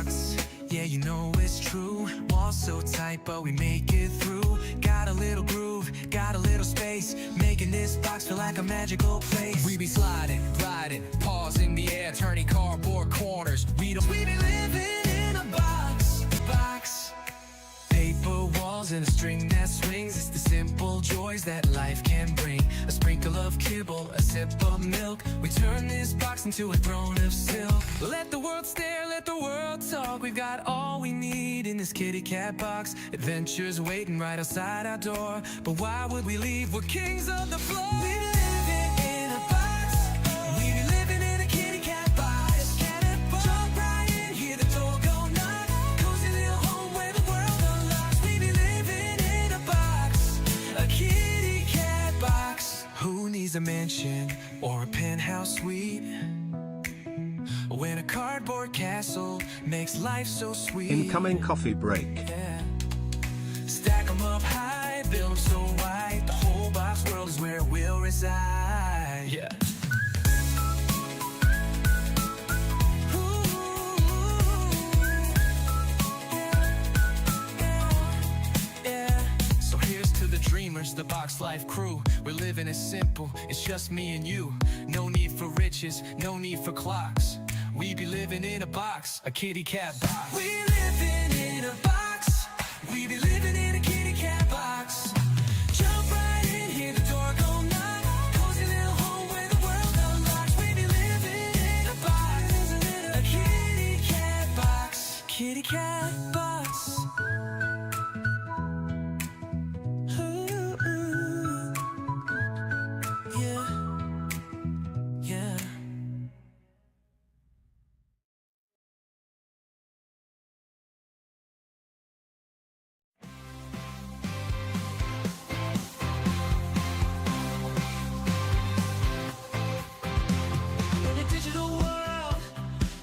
box. Yeah, you know it's true. Walls so tight, but we make it through. Got a little groove, got a little space, making this box feel like a magical place. We be sliding, gliding, paws in the air, turning cardboard corners. We be living in a box. Paper walls and a string that swings. It's the simple joys that life can bring. A sprinkle of kibble, a sip of milk. We turn this box into a throne of silk. Let the world stare, let the world talk. We've got all we need in this kitty cat box. Adventures waiting right outside our door. But why would we leave? We're kings of the floor. We be living in a box. We be living in a kitty cat box. Jump right in, hear the door go knock. Cozy little home where the world unlocks. We be living in a box, a kitty cat box. Who needs a mansion or a penthouse suite when a cardboard castle makes life so sweet? Incoming coffee break. Yeah. Stack 'em up high, build 'em so wide. The whole box world is where we'll reside. Yeah. So here's to the dreamers, the Box Life crew. We're living it simple, it's just me and you. No need for riches, no need for clocks. We be living in a box, a kitty cat box. We living in a box. We be living in a kitty cat box. Jump right in, hear the door go knock. Cozy little home where the world unlocks. We be living in a box, a kitty cat box. Kitty cat box. Ooh, ooh. Yeah, yeah. In a digital world,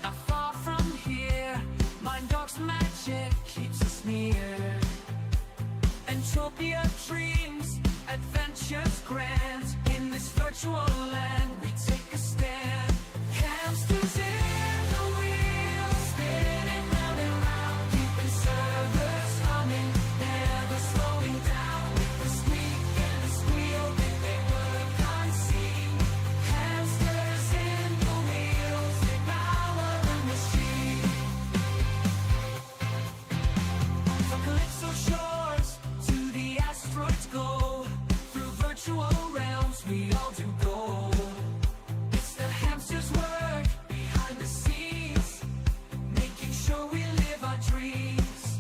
not far from here, Mind Dog's magic keeps us near. Entropia dreams, adventures grand. In this virtual land, we take a stand. Hamsters in the wheel, spinning round and round, keeping servers humming, never slowing down. With the squeak and the squeal, they work unseen. Hamsters in the wheels, they power the machine. From Calypso shores to the asteroids go. Through virtual realms, we all do go. It's the hamsters' work behind the scenes, making sure we live our dreams.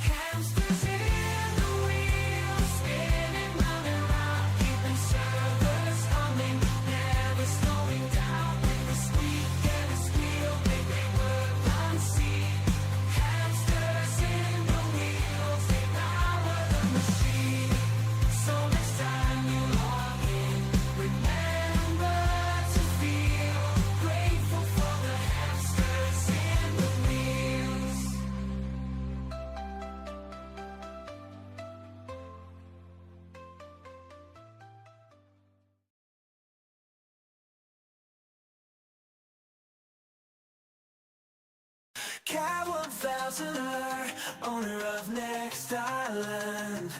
Hamsters in the wheels, spinning round and round, keeping servers humming, never slowing down. With the squeak and the squeal, they work unseen. Hamsters in the wheels, they power the machine. So next time you log in, remember to feel grateful for the hamsters in the wheels. Cat 1000er, owner of Next Island.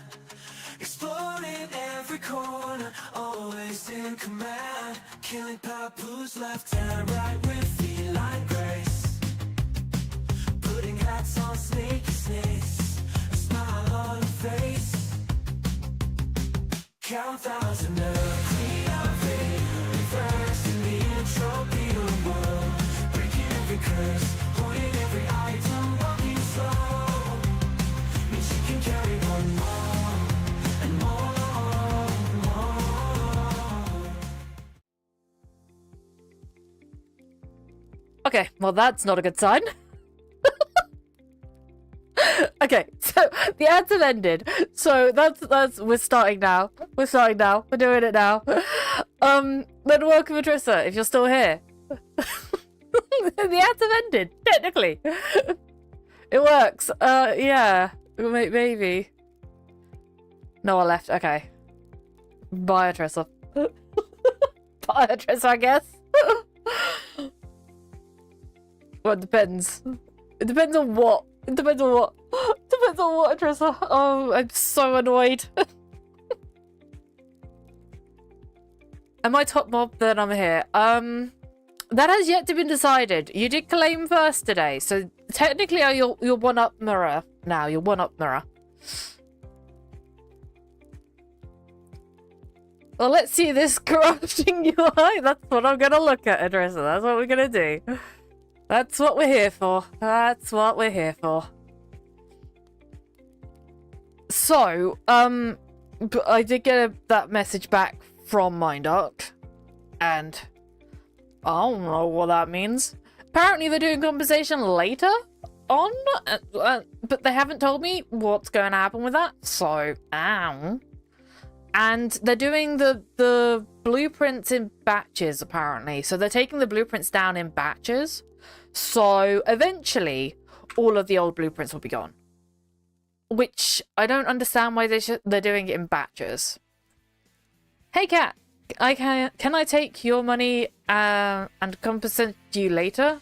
Exploring every corner, always in command. Killing papoose left and right with feline grace. Putting hats on snaky snakes, a smile on her face. Count 1000er, clean up it, reverse in the entropy world. Breaking every curse, pointing every item, walking slow. Means she can carry one more and more, more. Okay, well that's not a good sign. Okay, so the ads have ended. So that's we're starting now. We're starting now. We're doing it now. Then welcome Adrissa, if you're still here. The ads have ended, technically. It works. Yeah. Maybe. No, I left. Okay. Bye, Adrissa. Bye, Adrissa, I guess. Well, it depends. It depends on what. It depends on what. It depends on what, Trissa. Oh, I'm so annoyed. Am I top mob? Then I'm here. That has yet to be decided. You did claim first today, so technically you're one up mirror now. You're one up mirror. Well, let's see this crafting UI. That's what I'm gonna look at, Adressa. That's what we're gonna do. That's what we're here for. That's what we're here for. So, I did get that message back from Mindark, and I don't know what that means. Apparently they're doing compensation later on, but they haven't told me what's going to happen with that, so, ow. And they're doing the blueprints in batches, apparently. So they're taking the blueprints down in batches. So eventually, all of the old blueprints will be gone. Which, I don't understand why they're doing it in batches. Hey, Cat. Can I take your money and compensate you later?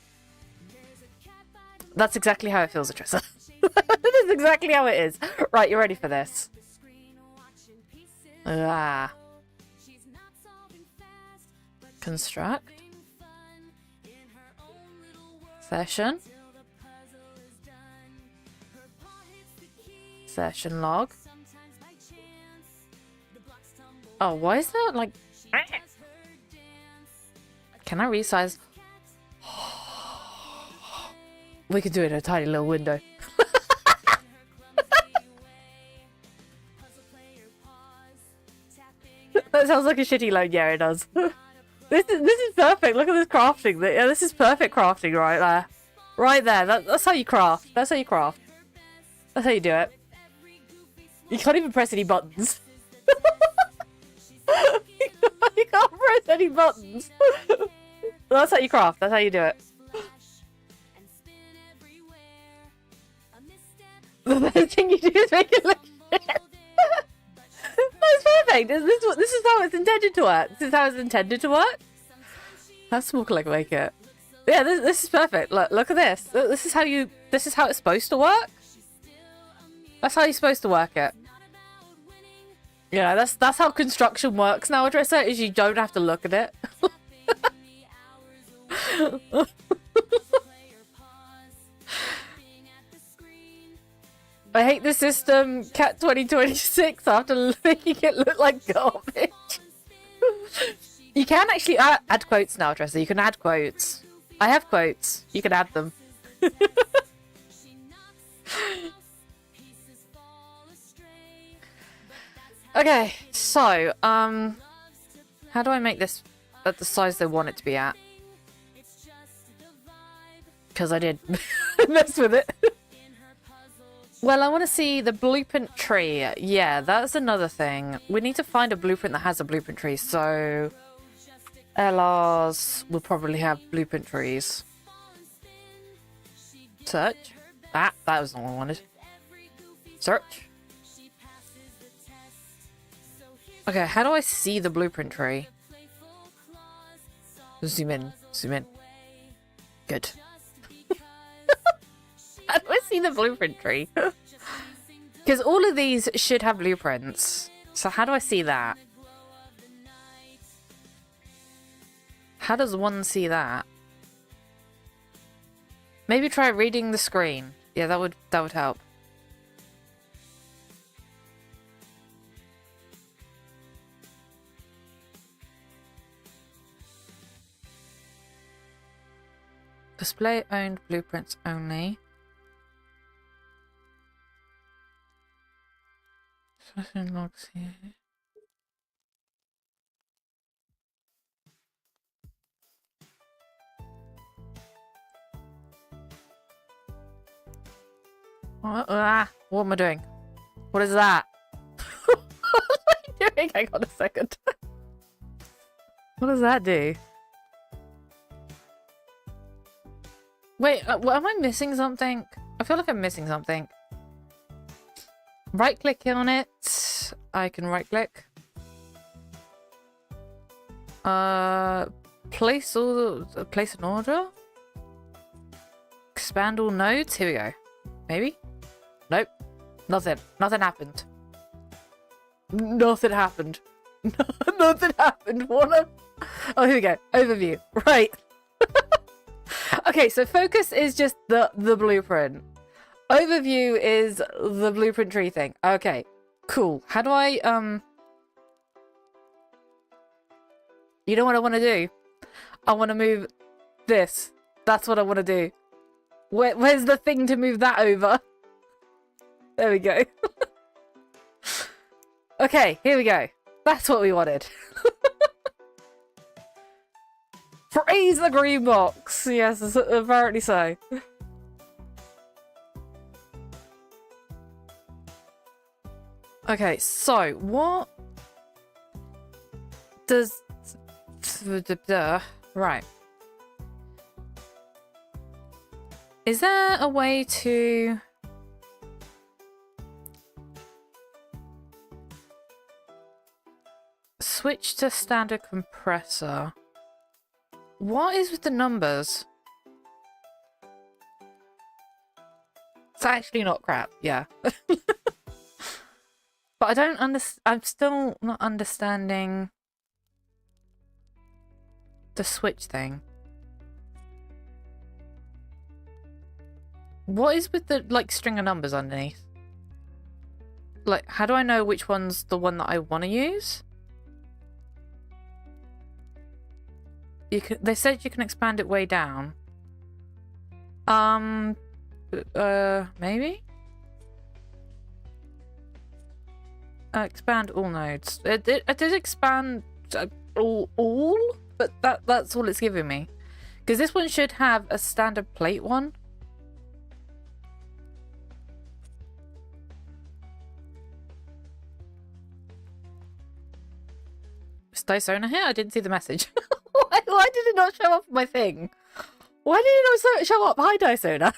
That's exactly how it feels, Atrissa. That is exactly how it is. Right, you ready for this? Construct. Session. Session log. Oh, why is that like... Can I resize? We could do it in a tiny little window. That sounds like a shitty load. Yeah, it does. This is perfect. Look at this crafting. Yeah, this is perfect crafting right there. Right there. That's how you craft. That's how you craft. That's how you do it. You can't even press any buttons. You can't press any buttons. That's how you craft. That's how you do it. The best thing you do is make it look shit. That's perfect. This is how it's intended to work. This is how it's intended to work. That's more like make it. Yeah, this is perfect. Look at this. This is how it's supposed to work. That's how you're supposed to work it. Yeah, that's how construction works now, Adressa, is you don't have to look at it. I hate the system, Cat 2026, after making it look like garbage. You can actually add quotes now, Tressa. You can add quotes. I have quotes. You can add them. Okay, so, how do I make this at the size they want it to be at? Because I did mess with it. Well, I want to see the blueprint tree. Yeah, that's another thing. We need to find a blueprint that has a blueprint tree. So, LRs will probably have blueprint trees. Search. That was not what I wanted. Search. Okay, how do I see the blueprint tree? Zoom in. Zoom in. Good. How do I see the blueprint tree? Because all of these should have blueprints. So how do I see that? How does one see that? Maybe try reading the screen. Yeah, that would help. Display owned blueprints only. Session logs here. What am I doing? What is that? What am I doing? Hang on a second. What does that do? Wait, am I missing something? I feel like I'm missing something. Right click on it. I can right click. Place an order. expand all nodes. Here we go. Maybe? Nope. Nothing. Nothing happened. Nothing happened. Nothing happened. Wanna? Oh, here we go. Overview. Right. Okay, so focus is just the blueprint. Overview is the blueprint tree thing. Okay, cool. How do I, you know what I want to do? I want to move this. That's what I want to do. Where's the thing to move that over? There we go. Okay, here we go. That's what we wanted. Praise the green box. Yes, apparently so. Okay, so what does... Right. Is there a way to... switch to standard compressor? What is with the numbers? It's actually not crap, yeah. But I don't understand. I'm still not understanding the switch thing. What is with the like string of numbers underneath? Like, how do I know which one's the one that I want to use? You can. They said you can expand it way down. Maybe. Expand all nodes. It did expand all, but that's all it's giving me. Because this one should have a standard plate one. Is Dysona here? I didn't see the message. Why did it not show up on my thing? Why did it not show up? Hi, Dysona.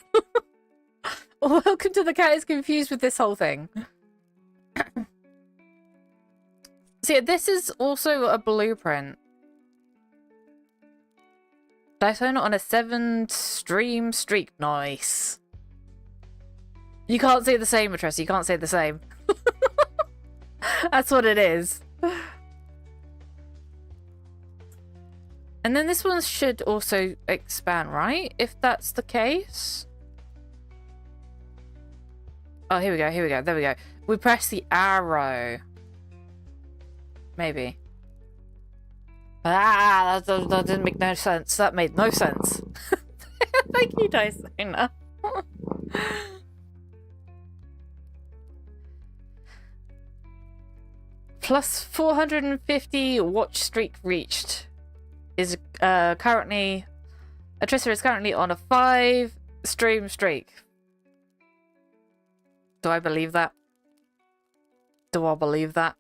Welcome to the Cat is Confused with this whole thing. So yeah, this is also a blueprint. Dysona on a 7-stream streak. Nice. You can't say the same, Matressa. You can't say the same. That's what it is. And then this one should also expand, right? If that's the case. Oh, here we go. Here we go. There we go. We press the arrow. Maybe. Ah, that didn't make no sense. That made no sense. Thank you, Dysona. Plus 450 watch streak reached. Is currently... Atrissa is currently on a 5-stream streak. Do I believe that? Do I believe that?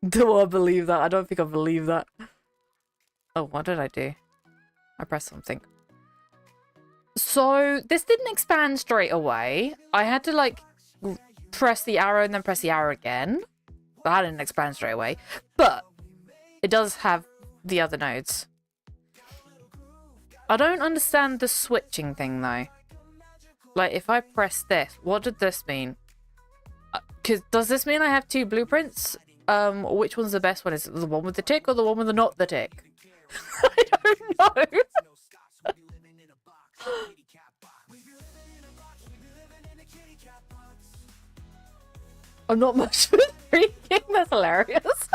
Do I believe that? I don't think I believe that. Oh, what did I do? I pressed something. So, this didn't expand straight away. I had to, like, press the arrow and then press the arrow again. That didn't expand straight away. But, it does have the other nodes. I don't understand the switching thing, though. Like, if I press this, what did this mean? Does this mean I have 2 blueprints? Which one's the best one? Is it the one with the tick or the one with the not the tick? I don't know. I'm not much for freaking. That's hilarious.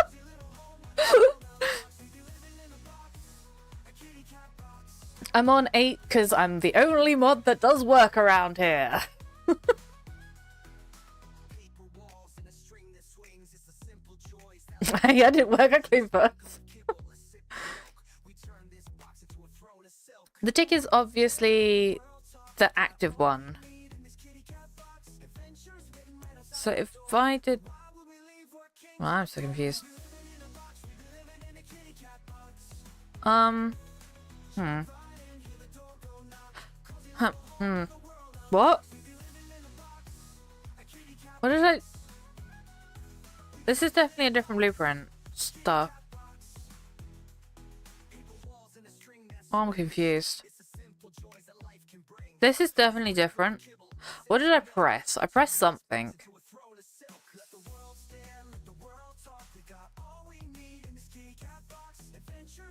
I'm on 8 because I'm the only mod that does work around here. I didn't work, I came first. The tick is obviously the active one. So if I did... Well, I'm so confused. What? What did I... This is definitely a different blueprint stuff. Oh, I'm confused. This is definitely different. What did I press? I pressed something.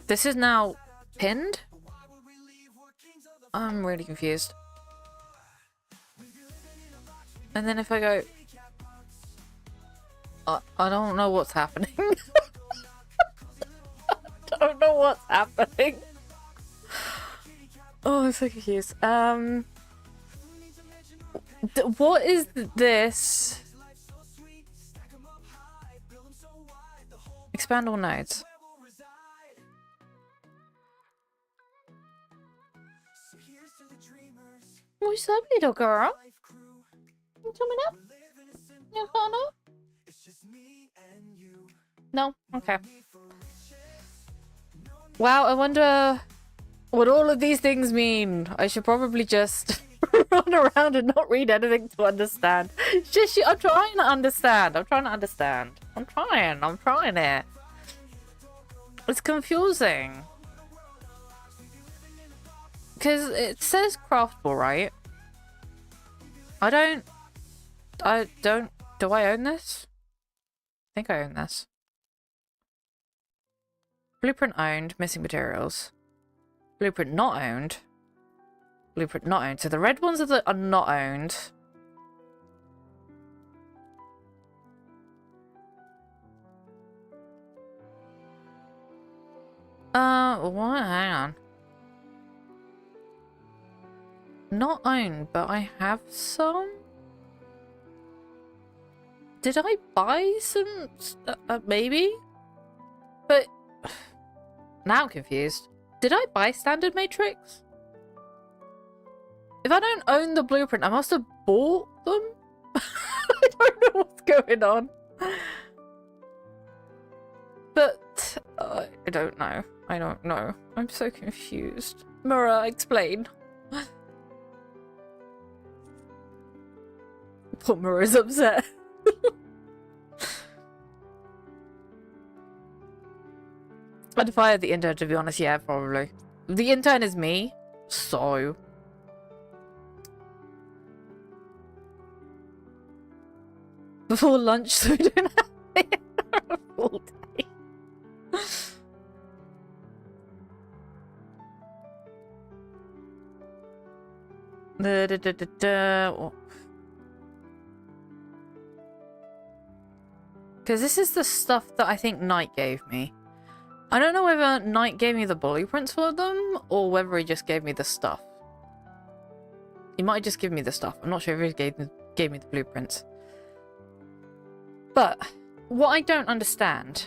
This is now pinned? I'm really confused. And then if I go... I don't know what's happening. I don't know what's happening. Oh, I'm so confused. What is this? Expand all nodes. What's up, little girl? You coming up? You coming up? No? Okay. Wow, I wonder what all of these things mean. I should probably just run around and not read anything to understand. Just, I'm trying to understand. I'm trying to understand. I'm trying it. It's confusing. Because it says craftable, right? Do I own this? I think I own this. Blueprint owned, missing materials. Blueprint not owned. Blueprint not owned. So the red ones are not owned. What? Hang on. Not owned, but I have some? Did I buy some? Maybe? But now I'm confused. Did I buy standard matrix? If I don't own the blueprint, I must have bought them? I don't know what's going on. But I don't know. I don't know. I'm so confused. Mira, explain. Poor Mira's upset. I'd fire the intern, to be honest. Yeah, probably. The intern is me, so... Before lunch, so we don't have a full day. Because this is the stuff that I think Knight gave me. I don't know whether Knight gave me the blueprints for them, or whether he just gave me the stuff. He might just give me the stuff. I'm not sure if he gave me the blueprints. But what I don't understand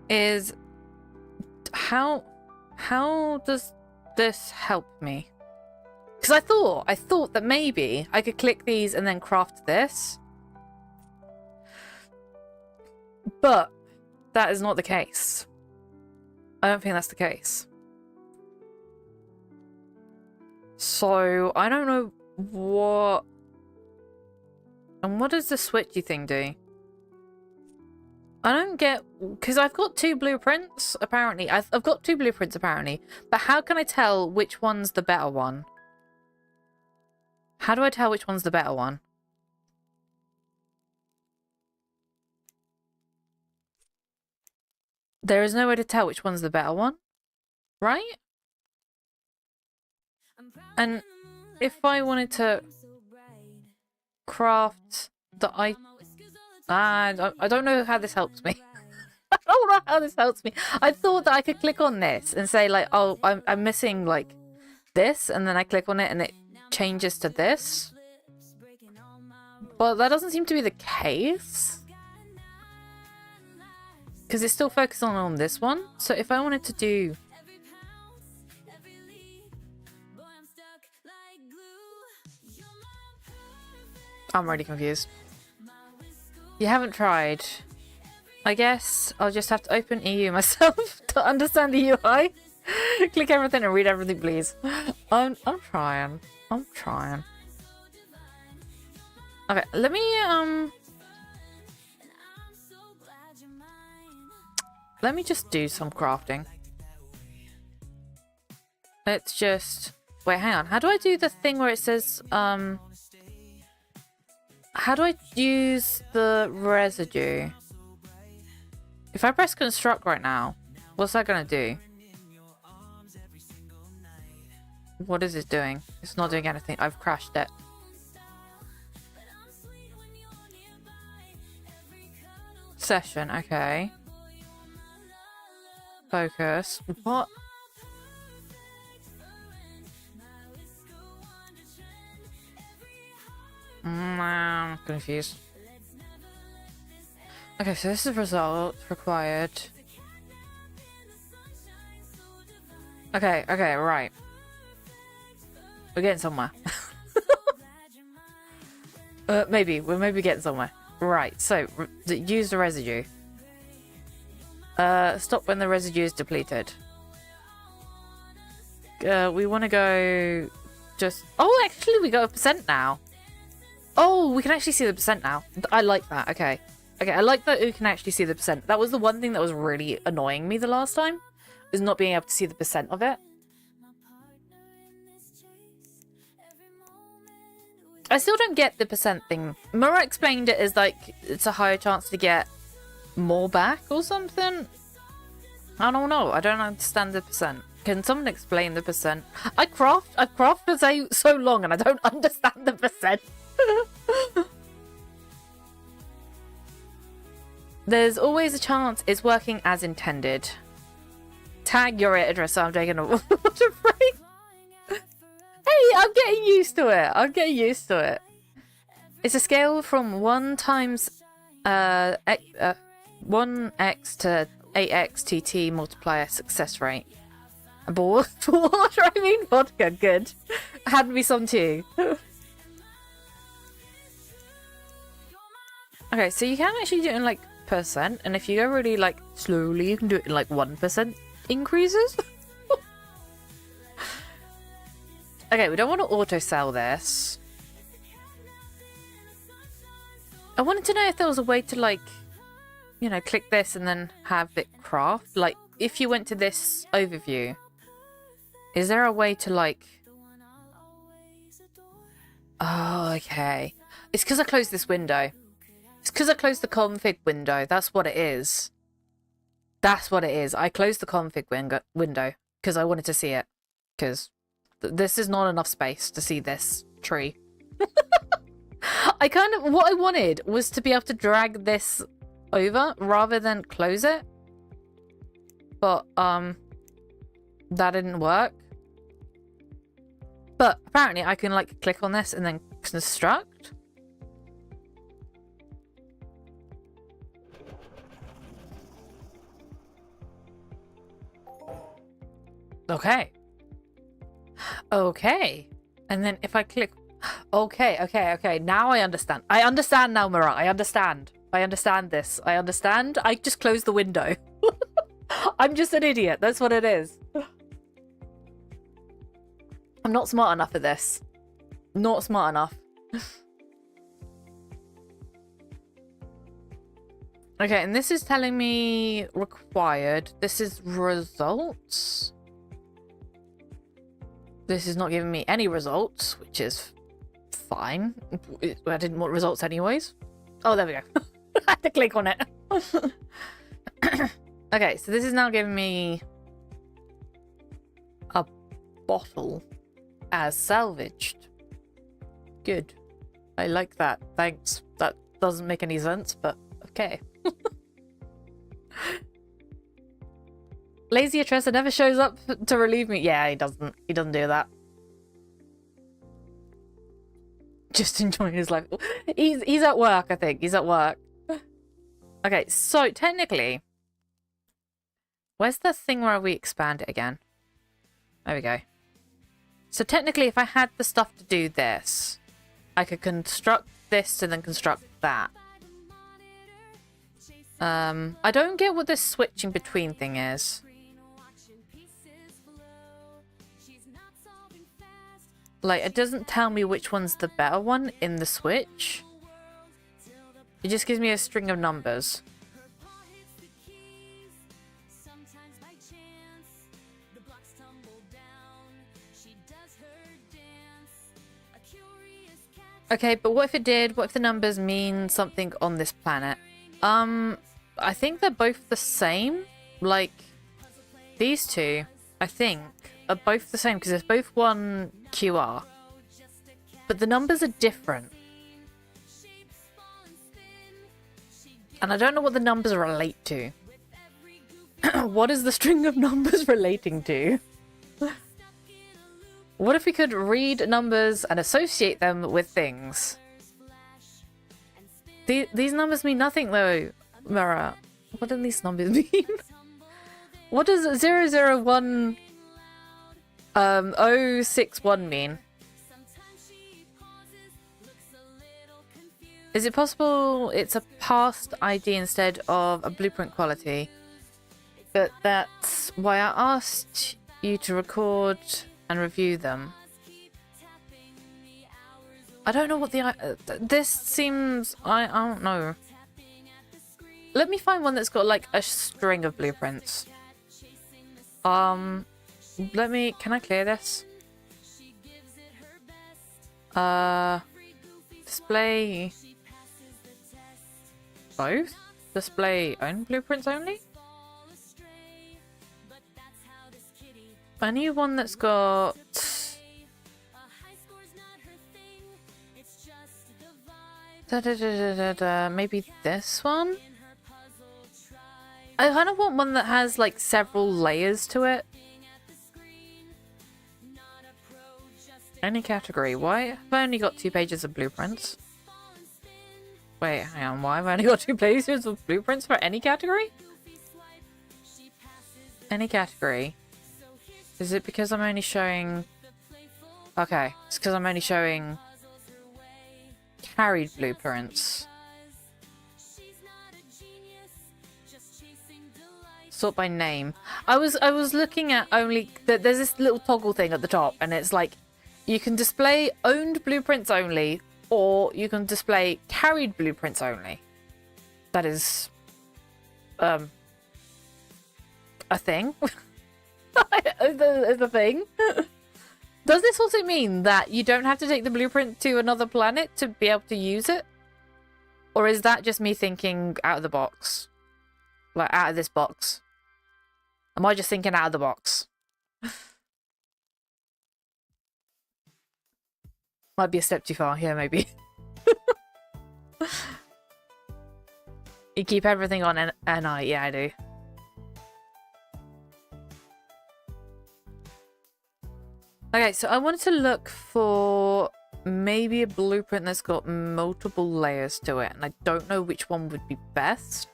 is how does this help me? Because I thought that maybe I could click these and then craft this. But that is not the case. I don't think that's the case. So I don't know what... And what does the switchy thing do? I don't get... Because I've got two blueprints, apparently. I've got two blueprints, apparently. But how can I tell which one's the better one? How do I tell which one's the better one? There is no way to tell which one's the better one. Right? And if I wanted to craft the I don't know how this helps me. I don't know how this helps me. I thought that I could click on this and say like, oh, I'm missing like this, and then I click on it and it changes to this. But that doesn't seem to be the case. Because it's still focused on this one. So if I wanted to do... I'm already confused. You haven't tried. I guess I'll just have to open EU myself to understand the UI. Click everything and read everything, please. I'm trying. I'm trying. Okay, let me just do some crafting. Let's just Wait, hang on. How do I do the thing where it says, how do I use the residue? If I press construct right now, what's that gonna do? What is it doing? It's not doing anything. I've crashed it. Session, okay. Focus. What? I'm confused. Okay, so this is result required. Okay, right. We're getting somewhere. Maybe. We're maybe getting somewhere. Right, so use the residue. Stop when the residue is depleted. We want to go just... Oh, actually, we got a percent now. Oh, we can actually see the percent now. I like that. Okay. Okay, I like that we can actually see the percent. That was the one thing that was really annoying me the last time. Is not being able to see the percent of it. I still don't get the percent thing. Mura explained it as like it's a higher chance to get more back or something. I don't know. I don't understand the percent. Can someone explain the percent? I've crafted for so long and I don't understand the percent. There's always a chance it's working as intended. Tag your address, so I'm taking a water break. Hey, I'm getting used to it. I'm getting used to it. It's a scale from 1 times 1x to 8x TT multiplier success rate. But water, I mean vodka, good. Hand me some too. Okay, so you can actually do it in like percent, and if you go really like slowly, you can do it in like 1% increases. Okay, we don't want to auto sell this. I wanted to know if there was a way to like, you know, click this and then have it craft. Like, if you went to this overview, is there a way to like... Oh, okay. It's because I closed this window. It's because I closed the config window. That's what it is. That's what it is. I closed the config window because I wanted to see it. Because this is not enough space to see this tree. What I wanted was to be able to drag this over rather than close it. But, that didn't work. But apparently I can like click on this and then construct. Okay. Okay. And then if I click... Okay. Now I understand. I understand now, Mara. I understand. I understand this. I understand. I just closed the window. I'm just an idiot. That's what it is. I'm not smart enough for this. Not smart enough. Okay, and this is telling me required. This is results. This is not giving me any results, which is fine. I didn't want results anyways. Oh, there we go. I had to click on it. Okay, so this is now giving me a bottle as salvaged. Good. I like that. Thanks. That doesn't make any sense, but okay. Lazy Atressa never shows up to relieve me. Yeah, he doesn't. He doesn't do that. Just enjoying his life. He's at work, I think. He's at work. Okay, so technically, where's the thing where we expand it again? There we go. So technically, if I had the stuff to do this, I could construct this and then construct that. I don't get what this switching between thing is. Like, it doesn't tell me which one's the better one in the switch. It just gives me a string of numbers. Okay, but what if it did? What if the numbers mean something on this planet? I think they're both the same. Like, these two, I think, are both the same because it's both one QR. But the numbers are different. And I don't know what the numbers relate to. What is the string of numbers relating to? What if we could read numbers and associate them with things? These numbers mean nothing though, Mara. What do these numbers mean? What does 001 061 mean? Is it possible it's a past ID instead of a blueprint quality? But that's why I asked you to record and review them. I don't know what the... this seems... I don't know. Let me find one that's got like a string of blueprints. Let me... Can I clear this? Display... Both? Display own blueprints only? I need one that's got... Maybe this one? I kind of want one that has like several layers to it. Any category. Why have I only got 2 pages of blueprints? Wait, hang on. Why have I only got 2 pages of blueprints for any category? Any category. Is it because I'm only showing... Okay, it's because I'm only showing carried blueprints. Sort by name. I was looking at only... There's this little toggle thing at the top, and it's like, you can display owned blueprints only, or you can display carried blueprints only. That is... a thing. is a thing. Does this also mean that you don't have to take the blueprint to another planet to be able to use it? Or is that just me thinking out of the box? Like, out of this box? Am I just thinking out of the box? Might be a step too far. Yeah, maybe. You keep everything on NI. Yeah, I do. Okay, so I wanted to look for maybe a blueprint that's got multiple layers to it, and I don't know which one would be best.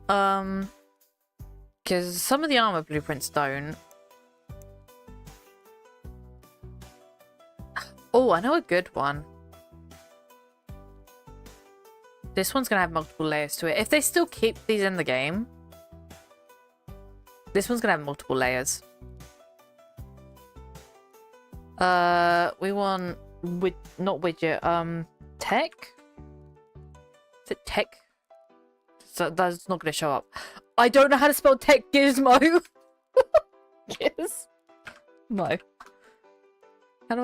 Because some of the armor blueprints don't. Oh, I know a good one. This one's gonna have multiple layers to it. If they still keep these in the game, this one's gonna have multiple layers. We want not widget, tech? Is it tech? So that's not gonna show up. I don't know how to spell tech gizmo. Gizmo. How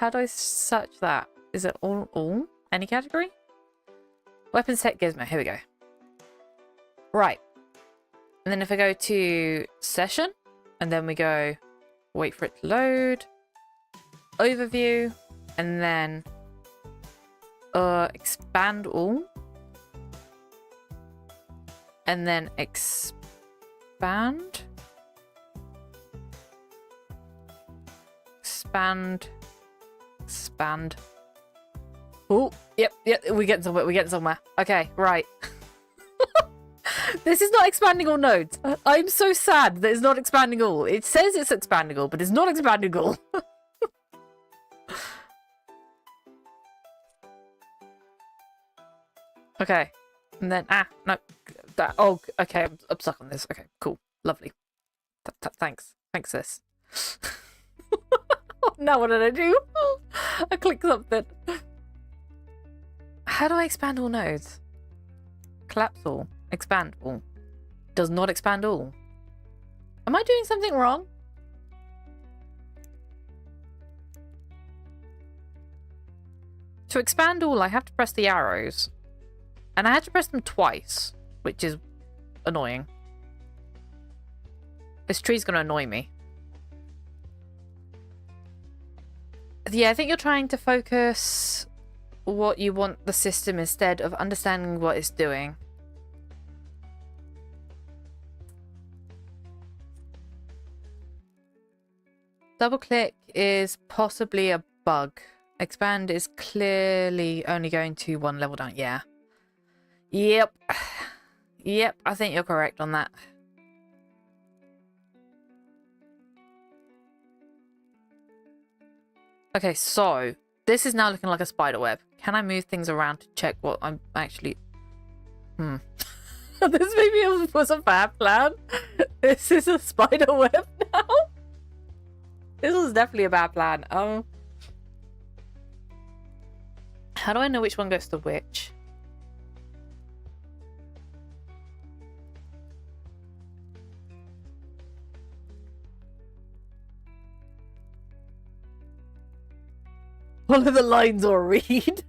do I search that? Is it all? Any category? Weapons tech gizmo. Here we go. Right. And then if I go to session, and then we go wait for it to load. Overview, and then expand all, and then expand. Oh, yep, we're getting somewhere. Okay, right. This is not expanding all nodes. I'm so sad that it's not expanding all. It says it's expanding all, but it's not expanding all. Okay, and then no, oh, okay, I'm stuck on this. Okay, cool, lovely. Thanks, sis. Now what did I do? I clicked something. How do I expand all nodes? Collapse all, expand all. Does not expand all. Am I doing something wrong? To expand all, I have to press the arrows. And I had to press them twice, which is annoying. This tree's gonna annoy me. Yeah, I think you're trying to focus what you want the system instead of understanding what it's doing. Double click is possibly a bug. Expand is clearly only going to one level down. Yeah. Yep. Yep, I think you're correct on that. Okay, so this is now looking like a spider web. Can I move things around to check what I'm actually... This maybe was a bad plan. This is a spider web now. This was definitely a bad plan. How do I know which one goes to which? Follow the lines or read.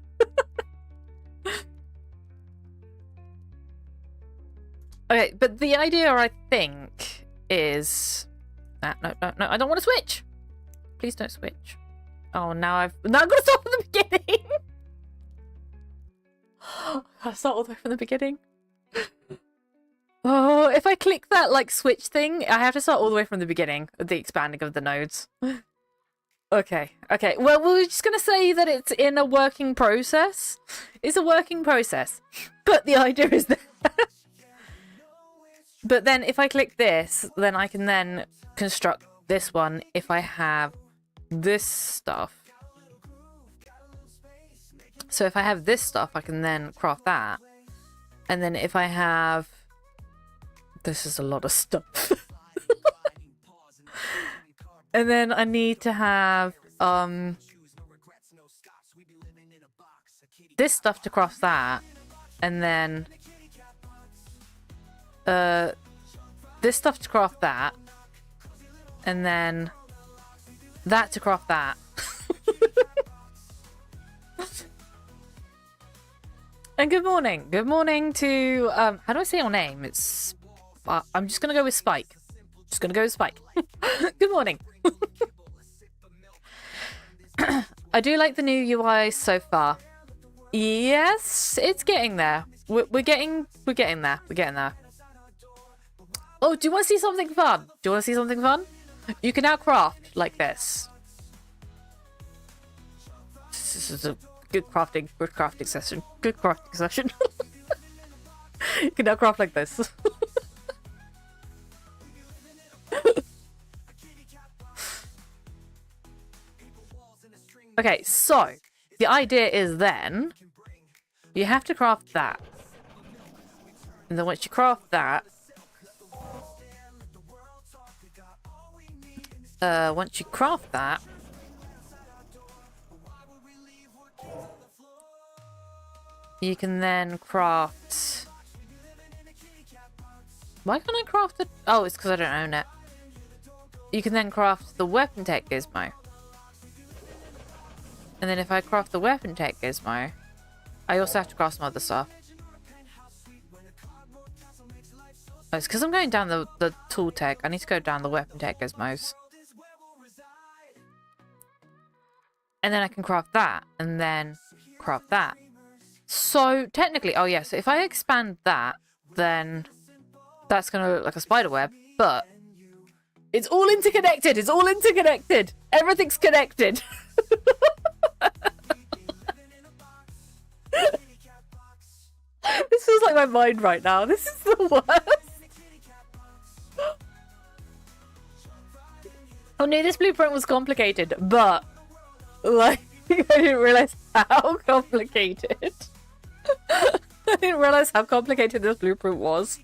Okay, but the idea, I think, is... no, I don't want to switch. Please don't switch. Oh, now I've got to start from the beginning. Gotta start all the way from the beginning. Oh, if I click that, like, switch thing, I have to start all the way from the beginning of the expanding of the nodes. Okay. Well, we're just going to say that it's in a working process. It's a working process. But the idea is that... But then if I click this, then I can then construct this one if I have this stuff. So if I have this stuff, I can then craft that. And then if I have... This is a lot of stuff. And then I need to have this stuff to craft that. And then this stuff to craft that. And then that to craft that. And good morning. Good morning to how do I say your name? It's I'm just gonna go with Spike. Just gonna go with Spike. Good morning. I do like the new UI so far. Yes, it's getting there. We're getting there. We're getting there. Oh, do you want to see something fun? Do you want to see something fun? You can now craft like this. This is a good crafting session. Good crafting session. You can now craft like this. Okay, so the idea is then you have to craft that. And then once you craft that, you can then craft... Why can't I craft it? Oh, it's because I don't own it. You can then craft the weapon tech gizmo. And then if I craft the weapon tech gizmo, I also have to craft some other stuff. Oh, it's because I'm going down the tool tech. I need to go down the weapon tech gizmos. And then I can craft that. And then craft that. So technically, oh yeah, so if I expand that, then that's going to look like a spider web. But it's all interconnected. It's all interconnected. Everything's connected. This feels like my mind right now. This is the worst. Oh no, this blueprint was complicated, but like I didn't realize how complicated. I didn't realize how complicated this blueprint was.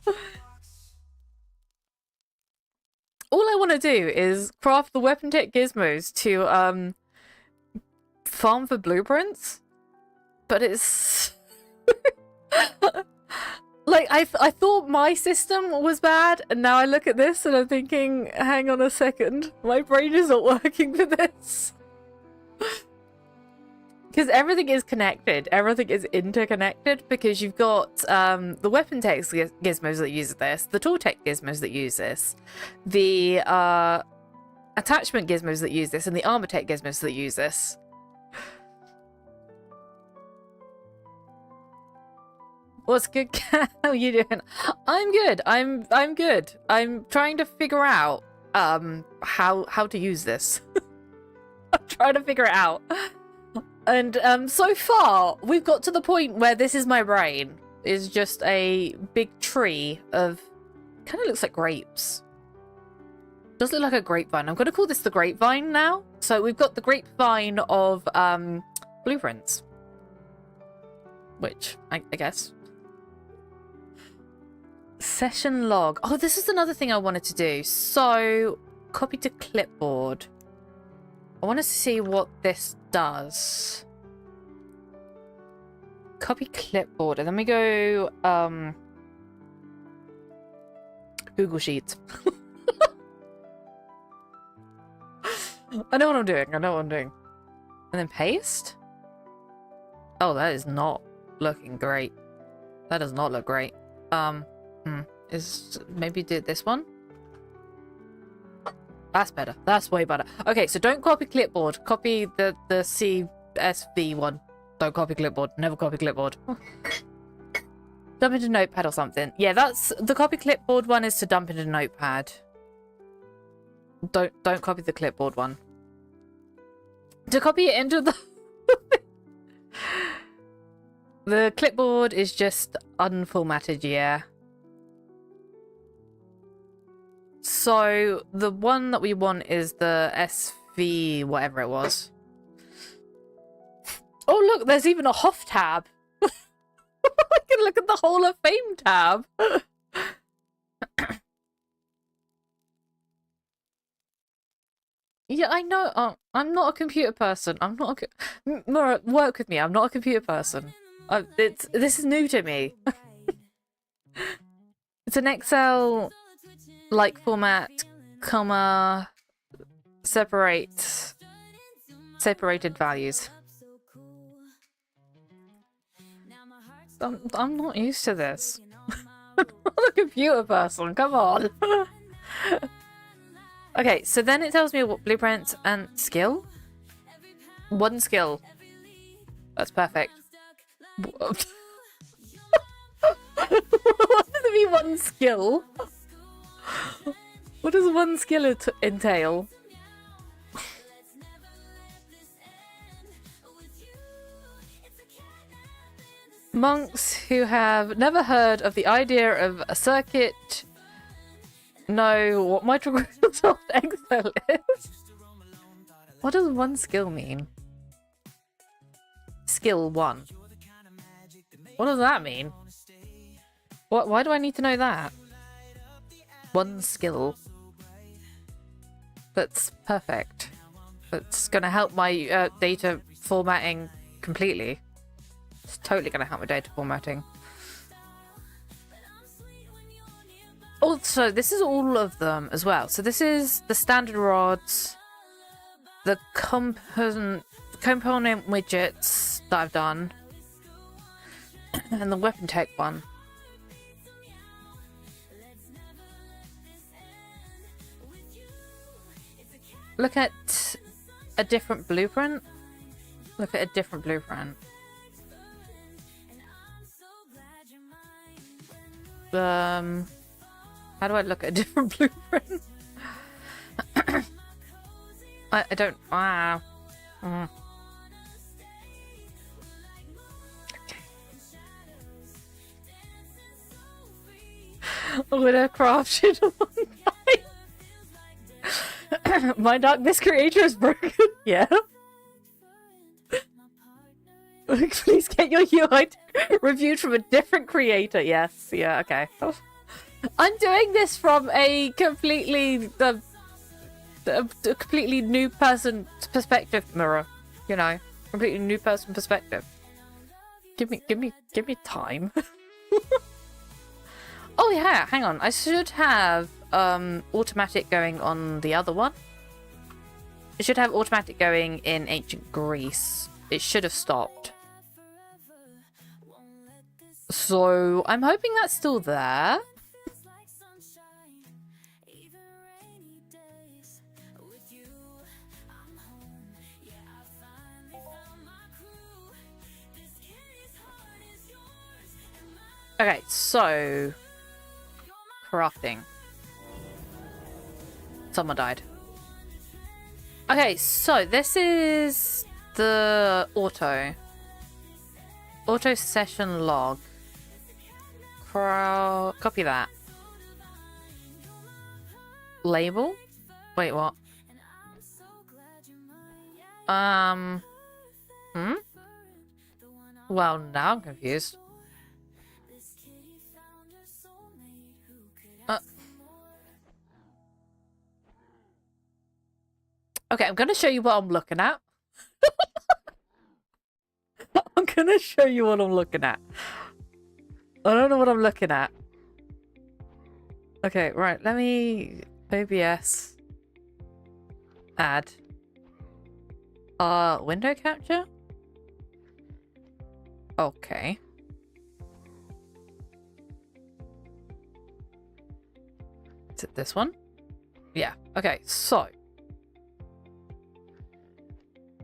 All I want to do is craft the weapon tech gizmos to farm for blueprints, but it's like I thought my system was bad, and now I look at this and I'm thinking, hang on a second, my brain is not working for this. Because everything is connected. Everything is interconnected because you've got the weapon tech gizmos that use this, the tool tech gizmos that use this, the attachment gizmos that use this, and the armor tech gizmos that use this. What's good, Kat? How are you doing? I'm good. I'm good. I'm trying to figure out how to use this. I'm trying to figure it out. And so far, we've got to the point where this is my brain. Is just a big tree of... kind of looks like grapes. Does look like a grapevine. I'm going to call this the grapevine now. So we've got the grapevine of blueprints. Which, I guess. Session log. Oh, this is another thing I wanted to do. So, copy to clipboard. I want to see what this does. Copy clipboard, and then we go Google Sheets. I know what I'm doing. I know what I'm doing. And then paste. Oh, that is not looking great. That does not look great. Is maybe do this one. That's better. That's way better. Okay, so don't copy clipboard. Copy the CSV one. Don't copy clipboard. Never copy clipboard. Dump into notepad or something. Yeah, that's the copy clipboard one is to dump into notepad. Don't copy the clipboard one. To copy it into the the clipboard is just unformatted, yeah. So the one that we want is the SV whatever it was. Oh look, there's even a HOF tab. I can look at the Hall of Fame tab. Yeah, I know. I'm not a computer person. I'm not a... Mura, work with me. I'm not a computer person. This is new to me. It's an Excel like format, comma, separated values. I'm not used to this. I'm not a computer person. Come on. Okay, so then it tells me what blueprints and skill. One skill. That's perfect. What does it mean, one skill? What does one skill entail? Monks who have never heard of the idea of a circuit know what Microsoft Excel is. What does one skill mean? Skill 1. What does that mean? Why do I need to know that? One skill. That's perfect. That's gonna help my data formatting completely. It's totally gonna help my data formatting. Also, this is all of them as well. So this is the standard rods, the component widgets that I've done, and the weapon tech one. Look at a different blueprint. Look at a different blueprint. How do I look at a different blueprint? I don't... Wow. Mm. I would have crafted one time. My darkness creator is broken. Yeah. Please get your UI reviewed from a different creator. Yes. Yeah. Okay. I'm doing this from a completely new person perspective, Mirror. You know, completely new person perspective. Give me time. Oh yeah, hang on. I should have automatic going on the other one. It should have automatic going in ancient Greece. it should have stopped. So I'm hoping that's still there. Okay, so crafting. Someone died. Okay, so this is the auto session log. Copy that. Label? Wait, what? Well, now I'm confused. Okay, I'm gonna show you what I'm looking at. I'm gonna show you what I'm looking at. I don't know what I'm looking at. Okay, right, let me OBS add window capture. Okay. Is it this one? Yeah. Okay, so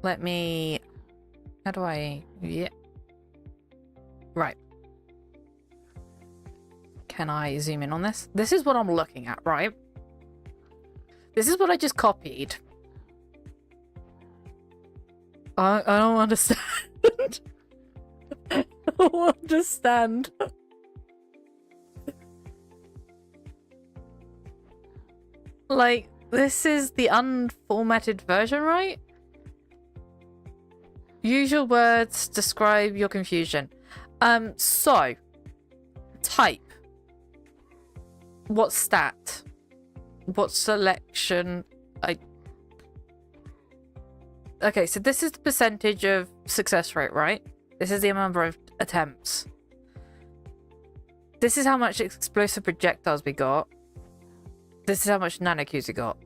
let me... How do I... Yeah. Right. Can I zoom in on this? This is what I'm looking at, right? This is what I just copied. I don't understand. I don't understand. Like, this is the unformatted version, right? Use your words, describe your confusion. So, type. What stat? What selection? Okay, so this is the percentage of success rate, right? This is the number of attempts. This is how much explosive projectiles we got. This is how much nanocubes we got.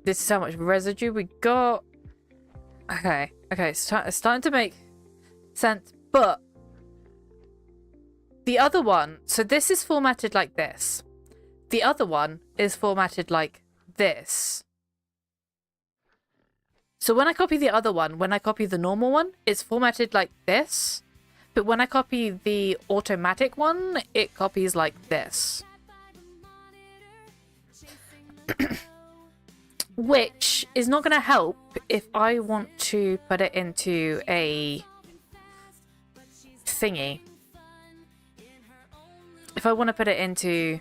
This is how much residue we got. Okay, it's starting to make sense, but the other one, so this is formatted like this. The other one is formatted like this. So when I copy the other one, when I copy the normal one, it's formatted like this. But when I copy the automatic one, it copies like this. Which is not going to help if I want to put it into a thingy. If I want to put it into...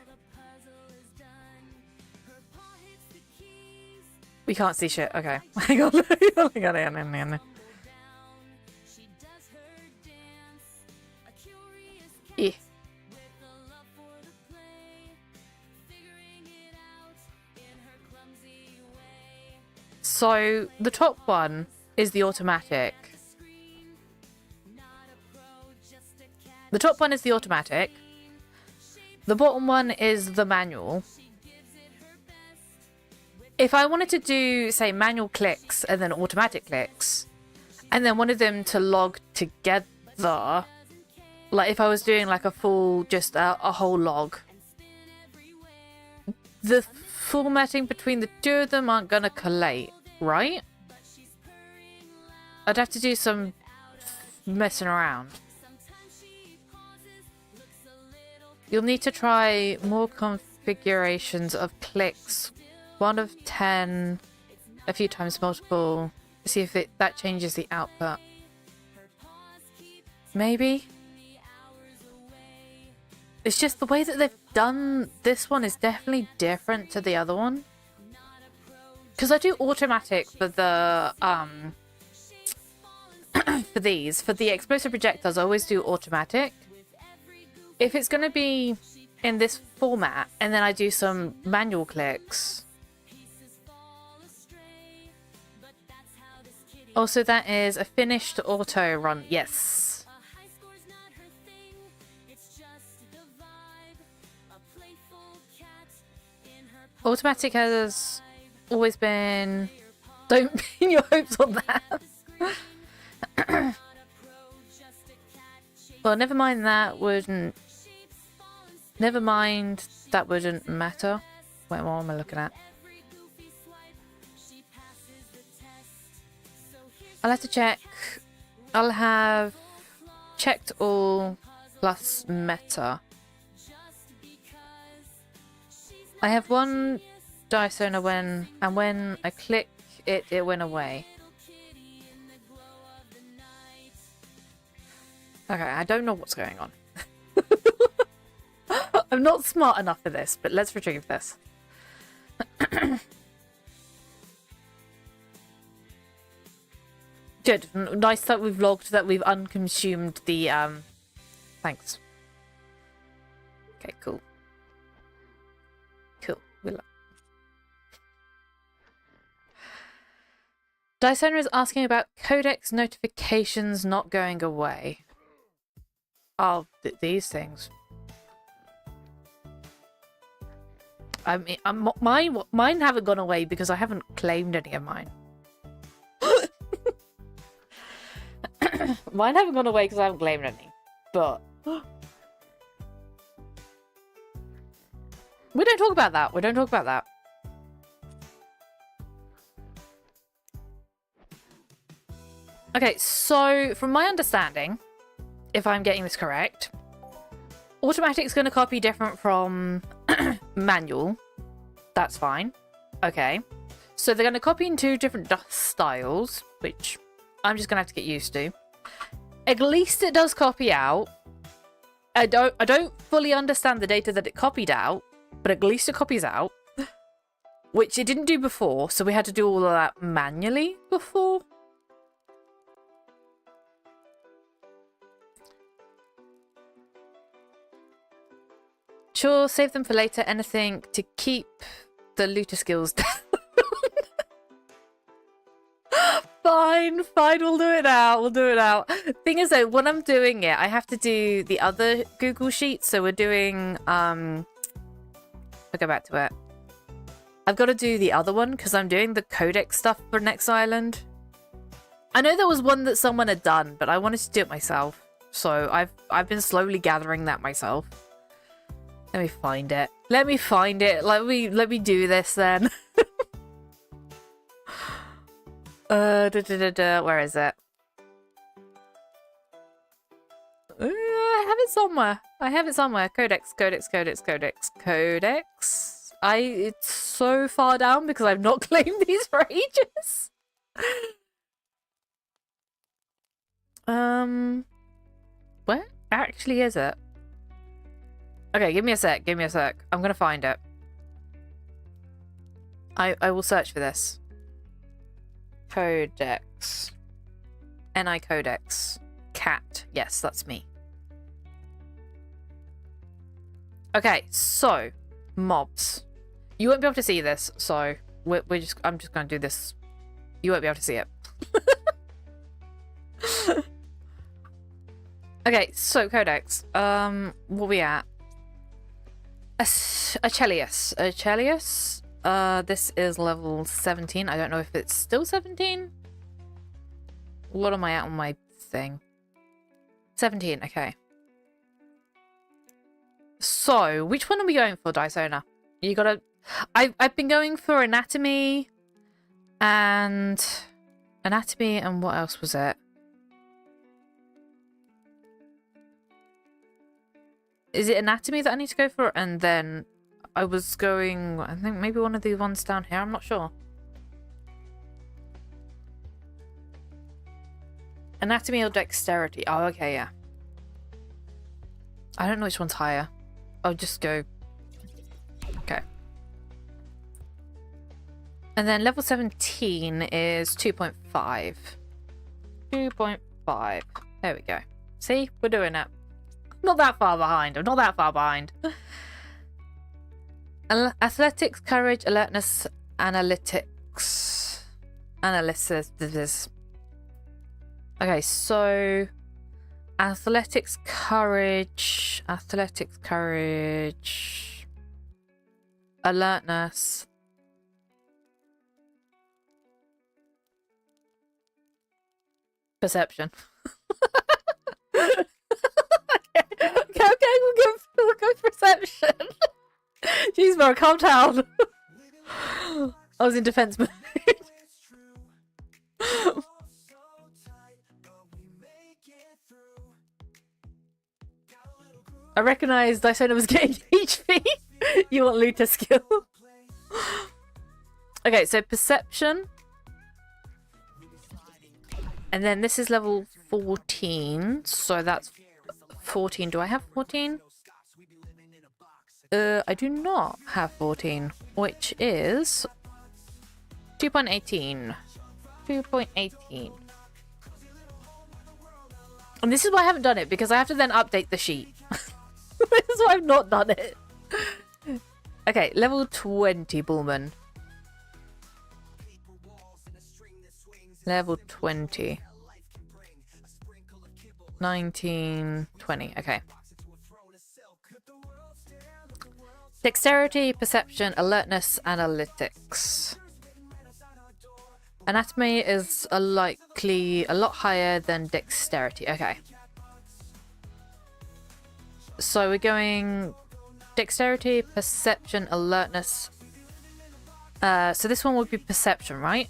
We can't see shit. Okay. Hang on. Hang on. Yeah. So the top one is the automatic. The top one is the automatic. The bottom one is the manual. If I wanted to do, say, manual clicks and then automatic clicks, and then wanted them to log together, like if I was doing like a full, just a whole log, the formatting between the two of them aren't going to collate, right? I'd have to do some messing around. You'll need to try more configurations of clicks. 1 of 10, a few times multiple. See if that changes the output. Maybe. It's just the way that they've done this one is definitely different to the other one. Because I do automatic for the for these. For the explosive projectiles, I always do automatic. If it's going to be in this format, and then I do some manual clicks. Also, that is a finished auto run. Yes. Automatic has always been... Don't pin your hopes on that. Well, never mind that wouldn't... Never mind that wouldn't matter. Wait, what am I looking at? I'll have to check. I'll have checked all plus meta. I have one dice owner when I click it, it went away. Okay, I don't know what's going on. I'm not smart enough for this, but let's retrieve this. Good. Nice that we've logged that we've unconsumed the thanks. Okay, cool. Cool. We'll... Dice owner is asking about codex notifications not going away. Oh, these things. I mean, mine haven't gone away because I haven't claimed any of mine. Mine haven't gone away because I haven't claimed any. But we don't talk about that. We don't talk about that. Okay, so from my understanding, if I'm getting this correct, automatic is going to copy different from manual. That's fine. Okay. So they're going to copy in two different styles, which I'm just going to have to get used to. At least it does copy out. I don't fully understand the data that it copied out, but at least it copies out, which it didn't do before, so we had to do all of that manually before. Sure, save them for later. Anything to keep the looter skills down. Fine, we'll do it now. We'll do it now. Thing is though, when I'm doing it, I have to do the other Google Sheet. So we're doing, I'll go back to it. I've got to do the other one because I'm doing the codex stuff for Next Island. I know there was one that someone had done, but I wanted to do it myself. So I've been slowly gathering that myself. Let me find it. Let me find it. Let me do this then. Where is it? I have it somewhere. I have it somewhere. Codex. It's so far down because I've not claimed these for ages. Where actually is it? Okay, give me a sec. I'm gonna find it. I will search for this. Codex. NI Codex. Cat. Yes, that's me. Okay, so mobs. You won't be able to see this, so I'm just gonna do this. You won't be able to see it. Okay, so Codex. What are we at? Achilles. This is level 17. I don't know if it's still 17. What am I at on my thing? 17, okay. So, which one are we going for, Dice Owner? You gotta... I've been going for anatomy and what else was it? Is it anatomy that I need to go for? And then I was going, I think maybe one of the ones down here. I'm not sure. Anatomy or dexterity? Oh, okay, yeah. I don't know which one's higher. I'll just go. Okay. And then level 17 is 2.5. 2.5. There we go. See? We're doing it. Not that far behind. I'm not that far behind. Athletics, courage, alertness, analytics. Analysis. Okay, so athletics, courage, alertness. Perception. Bro, calm down. I was in defense mode. I recognized Dysona was getting HP. You want Looter skill. Okay, so perception. And then this is level 14. So that's 14. Do I have 14? I do not have 14, which is 2.18. 2.18. And this is why I haven't done it, because I have to then update the sheet. This is why I've not done it. Okay, level 20 Bullman. Level 20. 19, 20. Okay. Dexterity, perception, alertness, analytics. Anatomy is likely a lot higher than dexterity. Okay. So we're going dexterity, perception, alertness. So this one would be perception, right?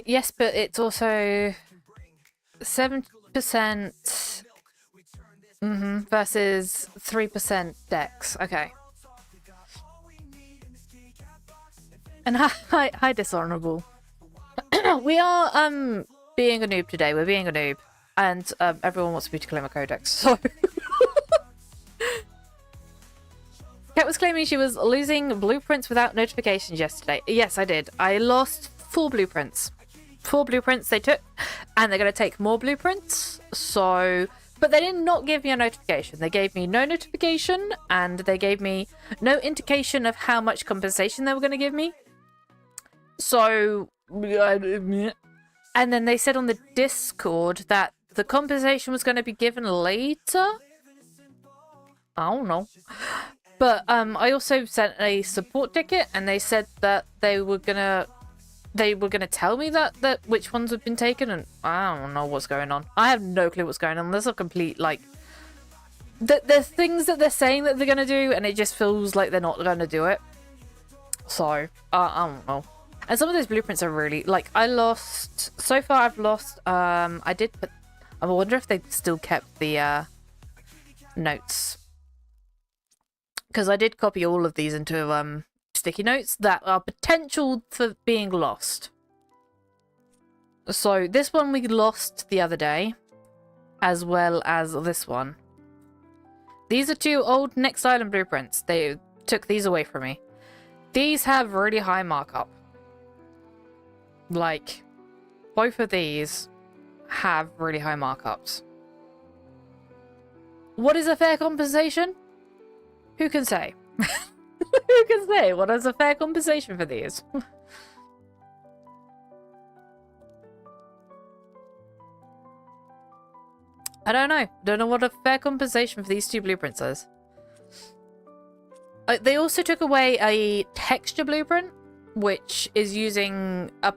Yes, but it's also 7% versus 3% dex. Okay. And hi dishonorable. We are being a noob today. We're being a noob, and everyone wants me to claim a codex. So Kat was claiming she was losing blueprints without notifications yesterday. Yes, I did. I lost 4 blueprints. 4 blueprints they took, and they're going to take more blueprints. So, but they did not give me a notification. They gave me no notification, and they gave me no indication of how much compensation they were going to give me. So, and then they said on the Discord that the compensation was going to be given later. I don't know. But I also sent a support ticket, and they said that they were gonna tell me that which ones have been taken, and I don't know what's going on. I have no clue what's going on. There's a complete like there's things that they're saying that they're gonna do, and it just feels like they're not gonna do it. So I don't know. And some of those blueprints are really like I lost so far. I've lost. I did put. I wonder if they still kept the notes, because I did copy all of these into sticky notes that are potential for being lost. So this one we lost the other day, as well as this one. These are 2 old Next Island blueprints. They took these away from me. These have really high markup. Like, both of these have really high markups. What is a fair compensation? Who can say? Who can say what is a fair compensation for these? I don't know. Don't know what a fair compensation for these 2 blueprints is. They also took away a texture blueprint, which is using a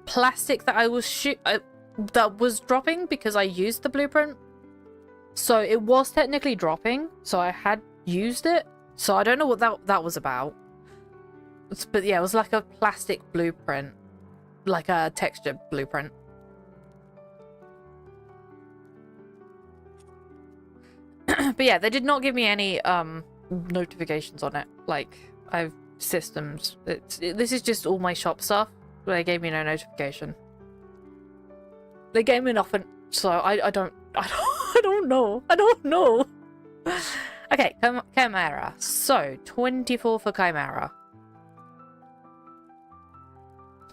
plastic that I was that was dropping because I used the blueprint. So it was technically dropping, so I had used it. So I don't know what that was about. But yeah, it was like a plastic blueprint. Like a texture blueprint. But yeah, they did not give me any notifications on it. Like, I've systems. This is just all my shop stuff. They gave me no notification. They gave me nothing. So I don't know. I don't know. Okay, Chimera. So, 24 for Chimera.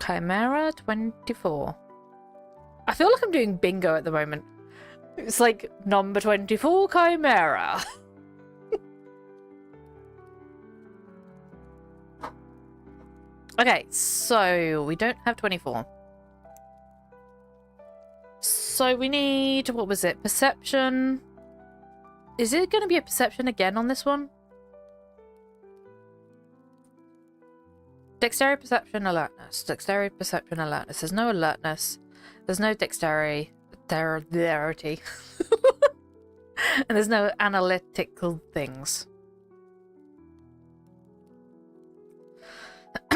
Chimera 24. I feel like I'm doing bingo at the moment. It's like number 24 Chimera. Okay, so we don't have 24. So we need, what was it? Perception. Is it going to be a perception again on this one? Dexterity, perception, alertness. Dexterity, perception, alertness. There's no alertness. There's no dexterity. Dexterity. And there's no analytical things.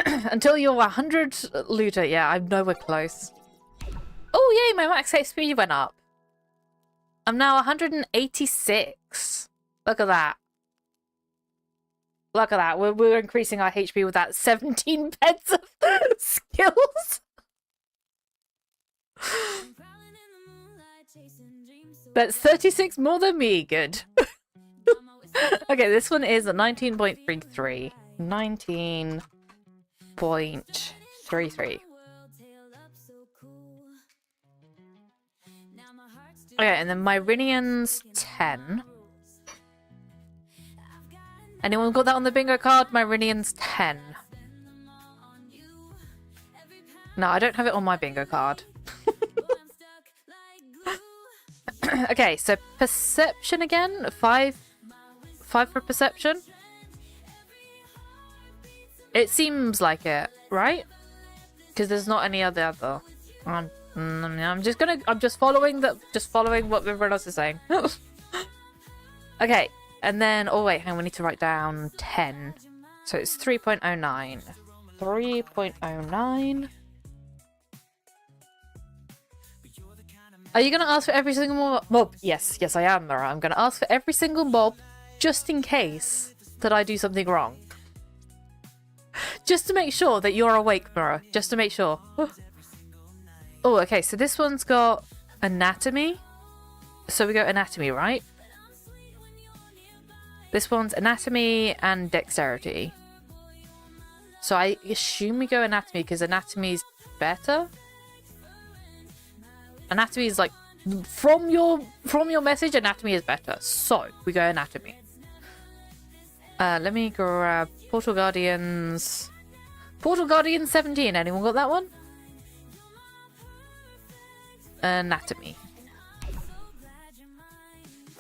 Until you're 100 looter. Yeah, I'm nowhere close. Oh, yay, my max HP went up. I'm now 186. Look at that. Look at that. We're increasing our HP with that 17 pence of skills. That's 36 more than me. Good. Okay, this one is 19.33. 19.33. Okay, and then Myrinian's 10. Anyone got that on the bingo card? Myrinian's 10. No, I don't have it on my bingo card. Okay, so perception again. 5 for perception. It seems like it, right? Because there's not any other. I'm just following what everyone else is saying. Okay, and then wait, hang on, we need to write down 10. So it's 3.09. 3.09. Are you gonna ask for every single mob? Yes, I am, Mara. I'm gonna ask for every single mob, just in case that I do something wrong. Just to make sure that you're awake, Mara. Just to make sure. Oh, okay, so this one's got anatomy. So we go anatomy, right? This one's anatomy and dexterity. So I assume we go anatomy because anatomy's better. Anatomy is like from your message, anatomy is better. So we go anatomy. Let me grab Portal Guardians. Portal Guardians 17. Anyone got that one? Anatomy.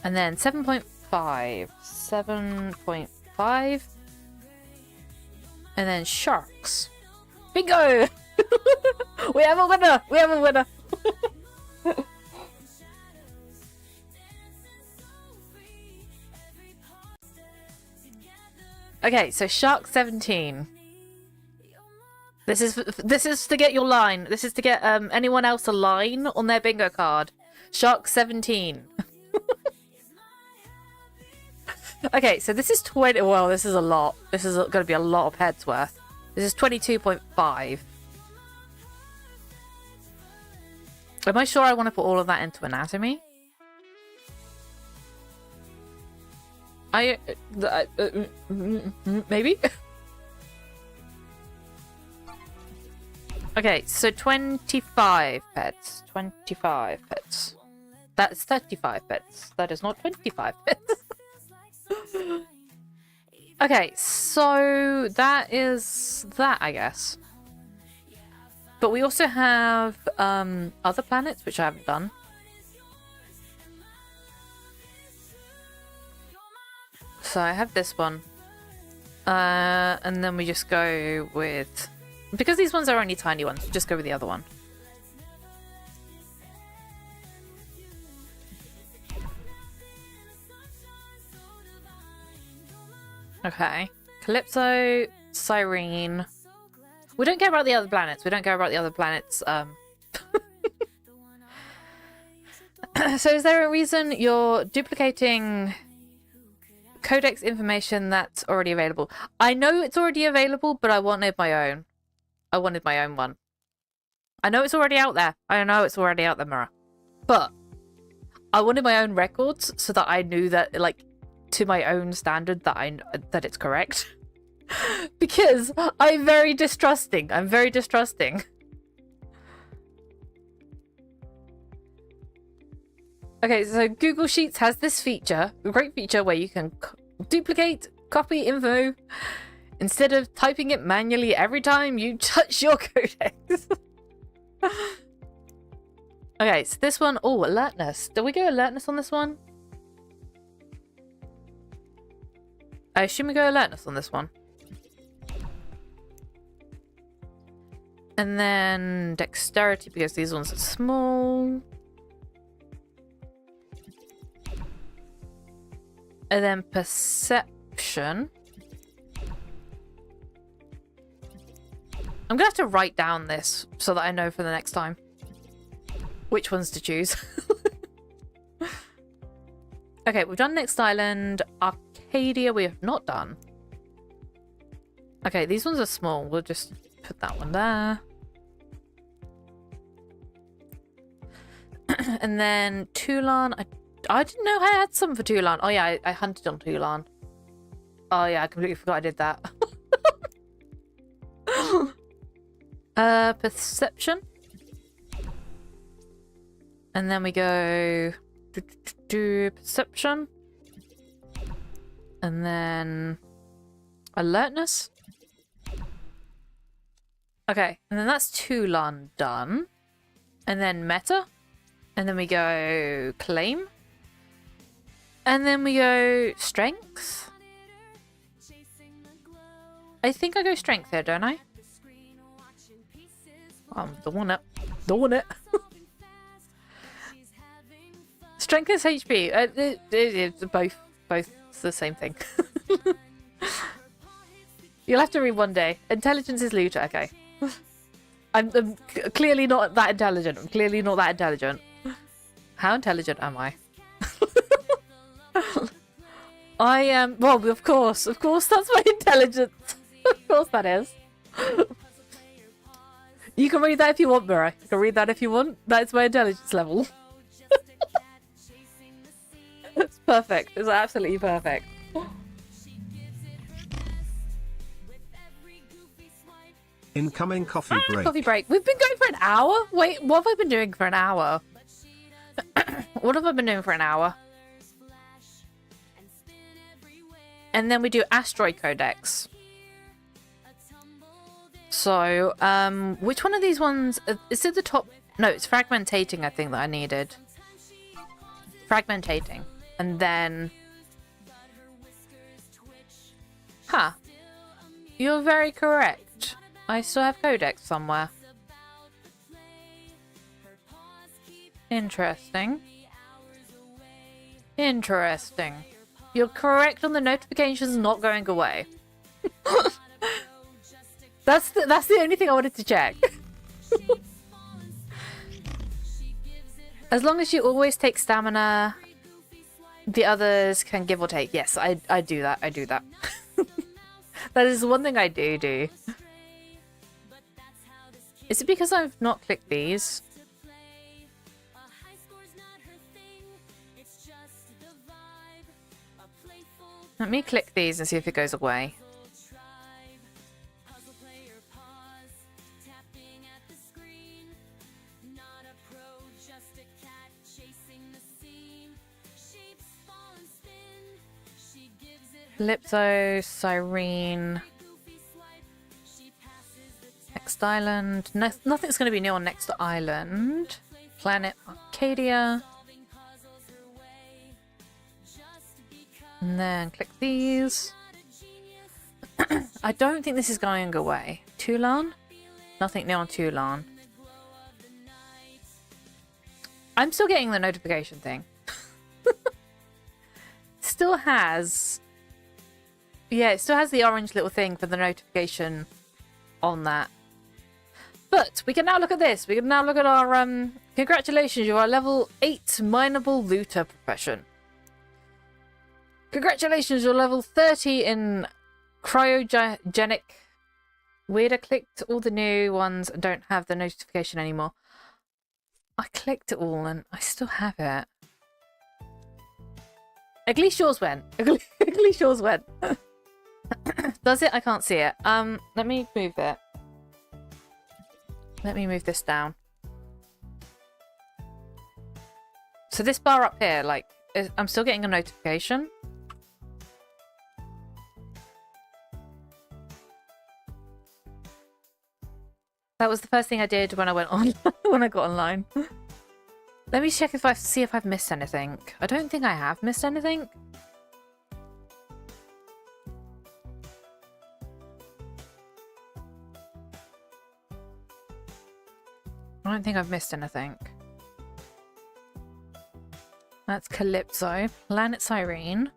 And then 7.5. 7.5. And then sharks. Bingo! We have a winner! We have a winner! Okay, so Shark 17. This is to get your line. This is to get anyone else a line on their bingo card. Shark 17. Okay, so this is 20. Well, this is a lot. This is going to be a lot of heads worth. This is 22.5. Am I sure I want to put all of that into anatomy? Maybe? Okay, so 25 pets. 25 pets. That's 35 pets. That is not 25 pets. Okay, so that is that, I guess. But we also have other planets, which I haven't done. So I have this one. And then we just go with... Because these ones are only tiny ones, we just go with the other one. Okay. Calypso, Cyrene. We don't care about the other planets. We don't care about the other planets. So is there a reason you're duplicating codex information that's already available? I know it's already available, but I wanted my own. I wanted my own one. I know it's already out there. I know it's already out there, Mara. But I wanted my own records so that I knew that, like, to my own standard, that it's correct. Because I'm very distrusting. I'm very distrusting. Okay, so Google Sheets has this feature, a great feature where you can duplicate, copy info instead of typing it manually every time you touch your codex. Okay, so this one, oh, alertness. Did we go alertness on this one? I assume we go alertness on this one. And then dexterity, because these ones are small. And then perception. I'm gonna have to write down this so that I know for the next time which ones to choose. Okay, we've done Next Island. Arcadia we have not done. Okay, these ones are small. We'll just put that one there. And then Toulon. I didn't know I had some for Toulon. Oh yeah, I hunted on Toulon. Oh yeah, I completely forgot I did that. Perception. And then we go perception. And then alertness. Okay, and then that's Toulon done. And then meta. And then we go claim. And then we go strength. I think I go strength here, don't I? I'm doing it. Doing it. Strength is HP. It's both the same thing. You'll have to read one day. Intelligence is looter. Okay. I'm clearly not that intelligent. I'm clearly not that intelligent. How intelligent am I? I am. Well, of course, that's my intelligence. Of course, that is. You can read that if you want, Mira. You can read that if you want. That's my intelligence level. It's perfect. It's absolutely perfect. Incoming coffee break. Coffee break. We've been going for an hour? Wait, what have I been doing for an hour? What have I been doing for an hour? And then we do Asteroid Codex. So, which one of these ones... Is it the top... No, it's Fragmentating, I think, that I needed. Fragmentating. And then... Huh. You're very correct. I still have Codex somewhere. Interesting. Interesting. You're correct on the notifications not going away. That's the only thing I wanted to check. As long as you always take stamina, the others can give or take. Yes, I do that. I do that. That is one thing I do. Is it because I've not clicked these? Let me click these and see if it goes away. Calypso, Cyrene, Next Island. Nothing's going to be new on Next Island. Planet Arcadia. And then click these. I don't think this is going away. Toulon? Nothing new on Toulon. I'm still getting the notification thing. Still has... Yeah, it still has the orange little thing for the notification on that. But we can now look at this. We can now look at our... Congratulations, you are level 8 mineable looter profession. Congratulations, you're level 30 in cryogenic. Weird, I clicked all the new ones and don't have the notification anymore. I clicked it all and I still have it. At least yours went. At least yours went. Does it? I can't see it. Let me move it. Let me move this down. So this bar up here, like, I'm still getting a notification. That was the first thing I did when I went on when I got online. Let me check see if I've missed anything. I don't think I have missed anything. I don't think I've missed anything. That's Calypso. Planet Cyrene.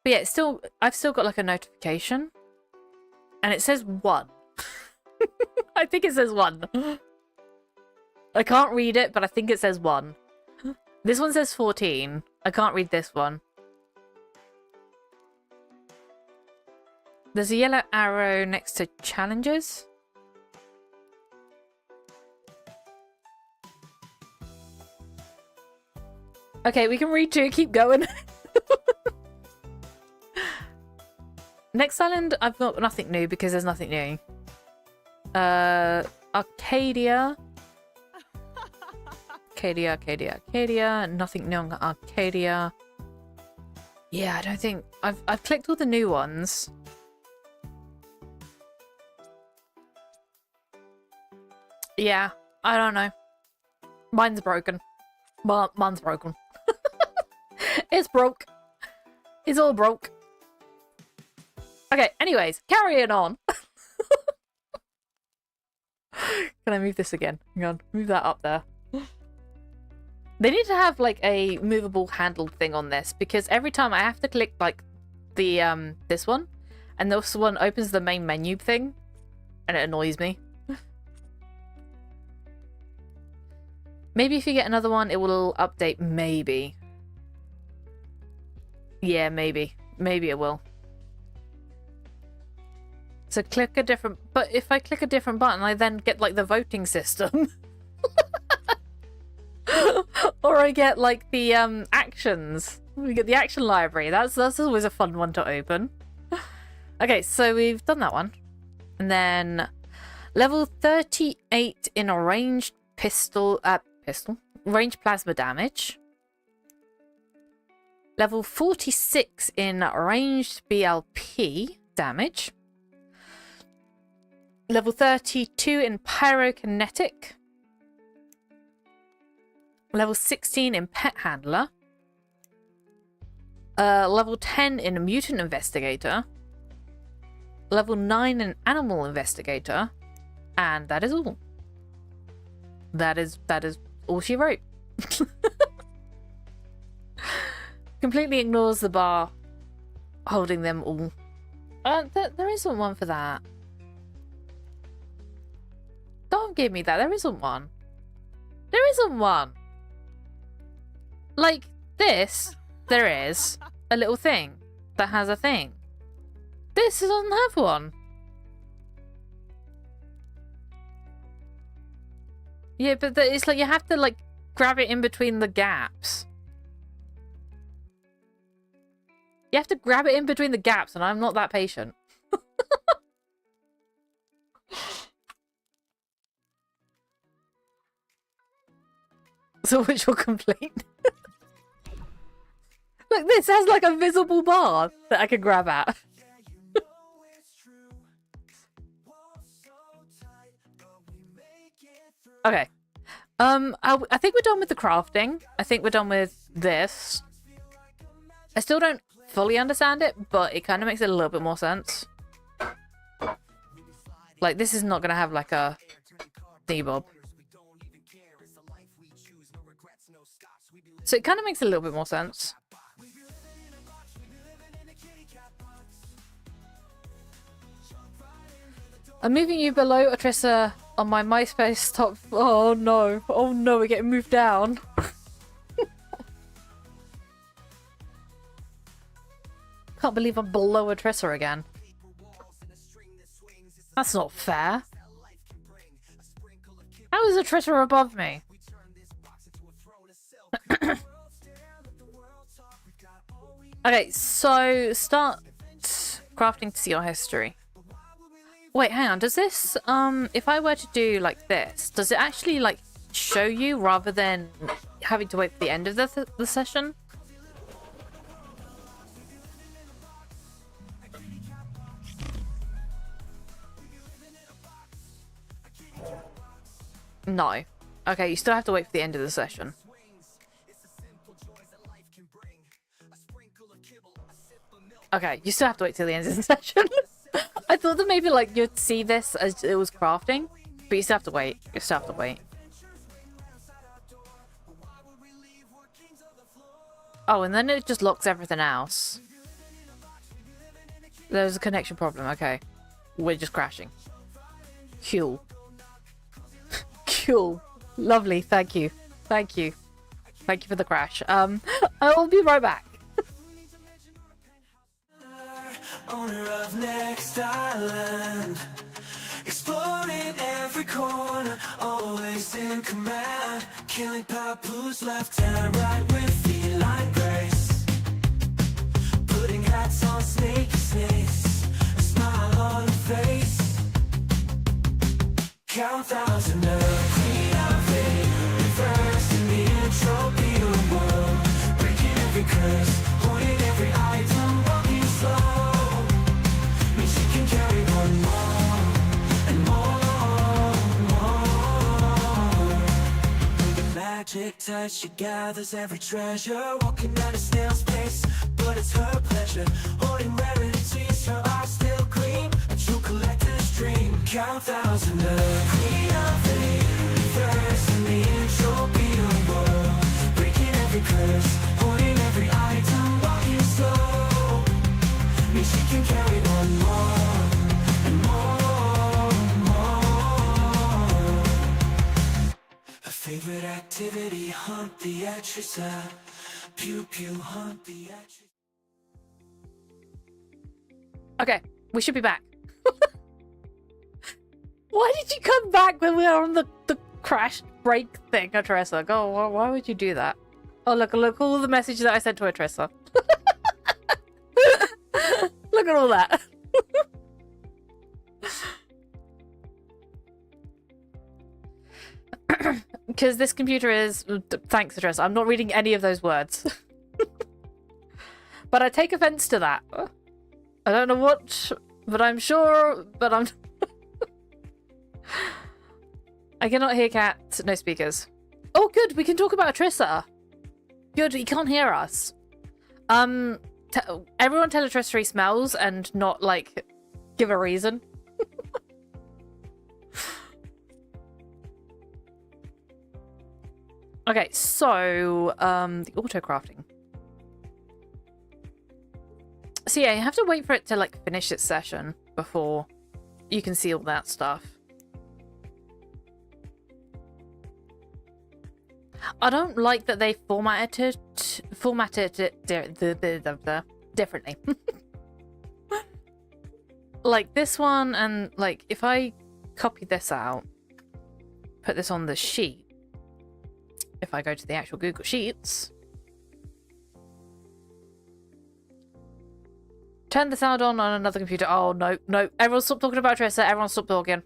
But yeah, it's still, I've still got like a notification. And it says 1. I think it says 1. I can't read it, but I think it says 1. This one says 14. I can't read this one. There's a yellow arrow next to challenges. Okay, we can read 2. Keep going. Next island, I've got nothing new because there's nothing new. Arcadia. Arcadia. Nothing new on Arcadia. Yeah, I don't think... I've clicked all the new ones. Yeah, I don't know. Mine's broken. Mine's broken. It's broke. It's all broke. Okay, anyways, carrying on. Can I move this again? Hang on, move that up there. They need to have like a movable handled thing on this because every time I have to click like the this one and this one opens the main menu thing and it annoys me. Maybe if you get another one it will update, maybe. Yeah, maybe. Maybe it will. So click a different... But if I click a different button, I then get, like, the voting system. Or I get, like, the actions. We get the action library. That's always a fun one to open. Okay, so we've done that one. And then... Level 38 in a ranged pistol... Ranged plasma damage. Level 46 in ranged BLP damage. Level 32 in pyrokinetic. Level 16 in pet handler. Level 10 in mutant investigator. Level 9 in animal investigator. And that is all. That is all she wrote. Completely ignores the bar holding them all. There isn't one for that. Don't give me that. There isn't one. There isn't one. Like this, there is a little thing that has a thing. This doesn't have one. Yeah, but it's like you have to like grab it in between the gaps. You have to grab it in between the gaps, and I'm not that patient. So what's your complaint? Look, this has like a visible bar that I can grab at. Okay. I think we're done with the crafting. I think we're done with this. I still don't fully understand it, but it kind of makes it a little bit more sense. Like, this is not going to have like a debuff. So it kind of makes a little bit more sense. I'm moving you below Atrissa on my MySpace top. Oh no. Oh no, we're getting moved down. Can't believe I'm below Atrissa again. That's not fair. How is Atrissa above me? Okay, so start crafting to see your history. Wait, hang on. Does this, if I were to do like this, does it actually like show you rather than having to wait for the end of the session? No. Okay, you still have to wait for the end of the session. Okay, you still have to wait till the end of the session. I thought that maybe like you'd see this as it was crafting, but you still have to wait. You still have to wait. Oh, and then it just locks everything else. There's a connection problem. Okay. We're just crashing. Cool. Cool. Lovely. Thank you. Thank you. Thank you for the crash. I will be right back. Owner of Next Island, exploring every corner, always in command, killing papoose left and right with feline grace, putting hats on snaky snakes, a smile on her face, count thousand of queen of eight, reverse in the entropy of the world, breaking every curse, holding every item, walking slow. She can carry on more and more. With a magic touch, she gathers every treasure, walking at a snail's pace, but it's her pleasure. Holding rarities, her eyes still gleam, a true collector's dream. Count thousand of queen of eight, reverse in the entropy of the world, breaking every curse, holding every item, walking slow. Means she can carry on more and more and more. Her favorite activity, hunt the actress out. Pew pew, hunt the actress. Okay, we should be back. Why did you come back when we were on the crash break thing, Atressa? Go, why would you do that? Oh, look all the messages that I sent to Atressa. Look at all that. Because this computer is... Thanks, Address. I'm not reading any of those words. But I take offense to that. I don't know what, but I'm sure... But I'm... I cannot hear Cat. No speakers. Oh, good. We can talk about Atrissa. Good. He can't hear us. Everyone tell Atrissa he smells and not, like, give a reason. Okay, so, the auto-crafting. So yeah, you have to wait for it to, like, finish its session before you can see all that stuff. I don't like that they formatted it differently. Like this one, and like if I copy this out, put this on the sheet, if I go to the actual Google Sheets, turn the sound on another computer. Oh no, no, everyone stop talking about Tressa, everyone stop talking.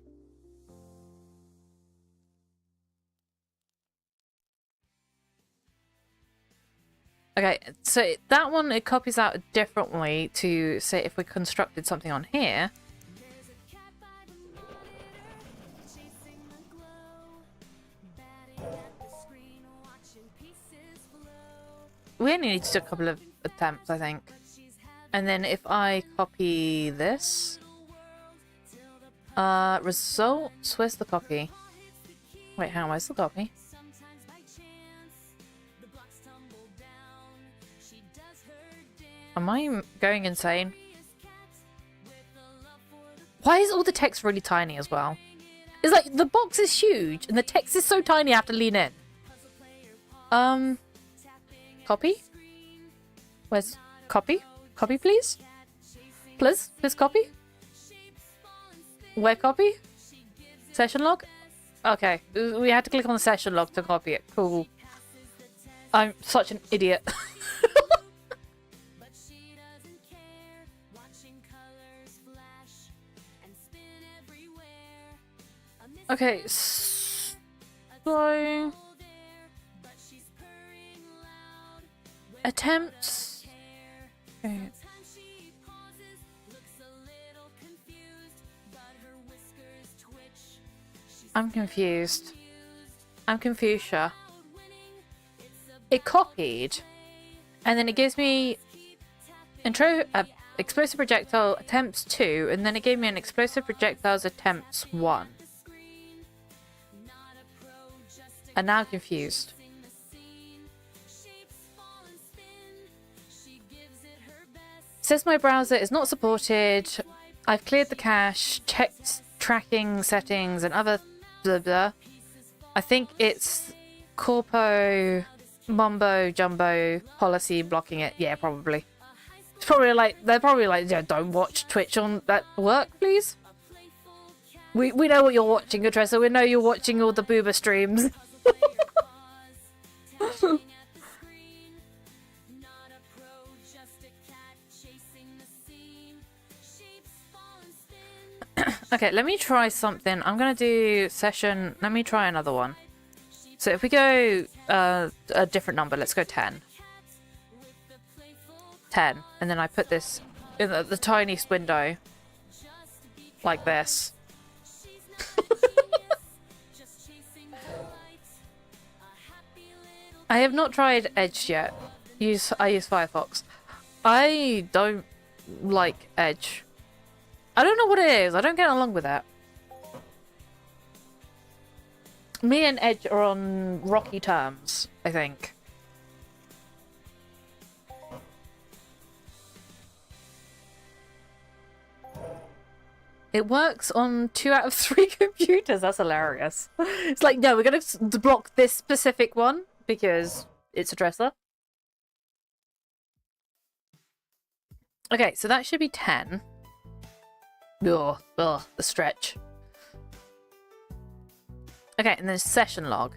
Okay, so that one, it copies out differently to, say, if we constructed something on here. We only need to do a couple of attempts, I think. And then if I copy this... results, where's the copy? Wait, hang on, where's the copy? Am I going insane? Why is all the text really tiny as well? It's like the box is huge and the text is so tiny I have to lean in. Copy? Where's copy? Copy, please? Please copy? Where copy? Session log? Okay, we had to click on the session log to copy it. Cool. I'm such an idiot. Okay, so... Attempts... Okay. I'm confused. I'm Confucia. It copied, and then it gives me intro explosive projectile attempts 2, and then it gave me an explosive projectiles attempts 1. I'm now confused. Says my browser is not supported. I've cleared the cache, checked tracking settings and other blah blah. I think it's corpo mumbo jumbo policy blocking it. Yeah, probably. It's probably like they're probably like, yeah, don't watch Twitch on that work, please. We know what you're watching, Atressa. We know you're watching all the booba streams. Okay, let me try something. I'm gonna do session. Let me try another one. So if we go a different number, let's go 10. 10, and then I put this in the tiniest window, like this. I have not tried Edge yet. I use Firefox. I don't like Edge. I don't know what it is. I don't get along with that. Me and Edge are on rocky terms, I think. It works on 2 out of 3 computers. That's hilarious. It's like, no, we're going to block this specific one because it's a dresser. Okay, so that should be 10. Ugh, the stretch. Okay, and then session log.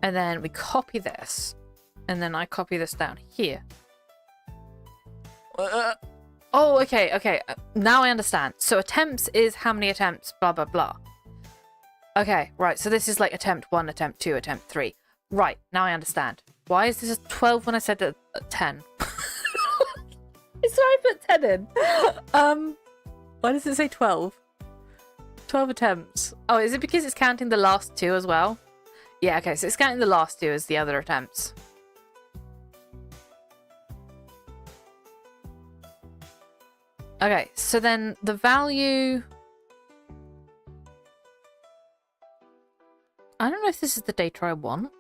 And then we copy this. And then I copy this down here. Oh, okay. Now I understand. So attempts is how many attempts, blah, blah, blah. Okay, right. So this is like attempt 1, attempt 2, attempt 3. Right, now I understand. Why is this a 12 when I said 10? Sorry, I put 10 in. Why does it say 12? 12 attempts. Oh, is it because it's counting the last 2 as well? Yeah, okay, so it's counting the last 2 as the other attempts. Okay, so then the value... I don't know if this is the data I want.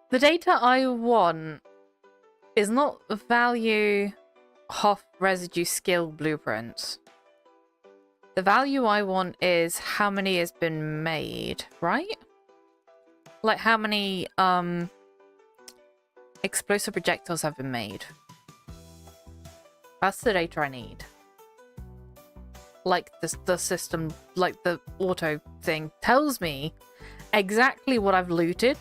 The data I want is not value Hoff residue skill blueprints. The value I want is how many has been made, right? Like how many explosive projectiles have been made. That's the data I need. Like the system, like the auto thing tells me exactly what I've looted.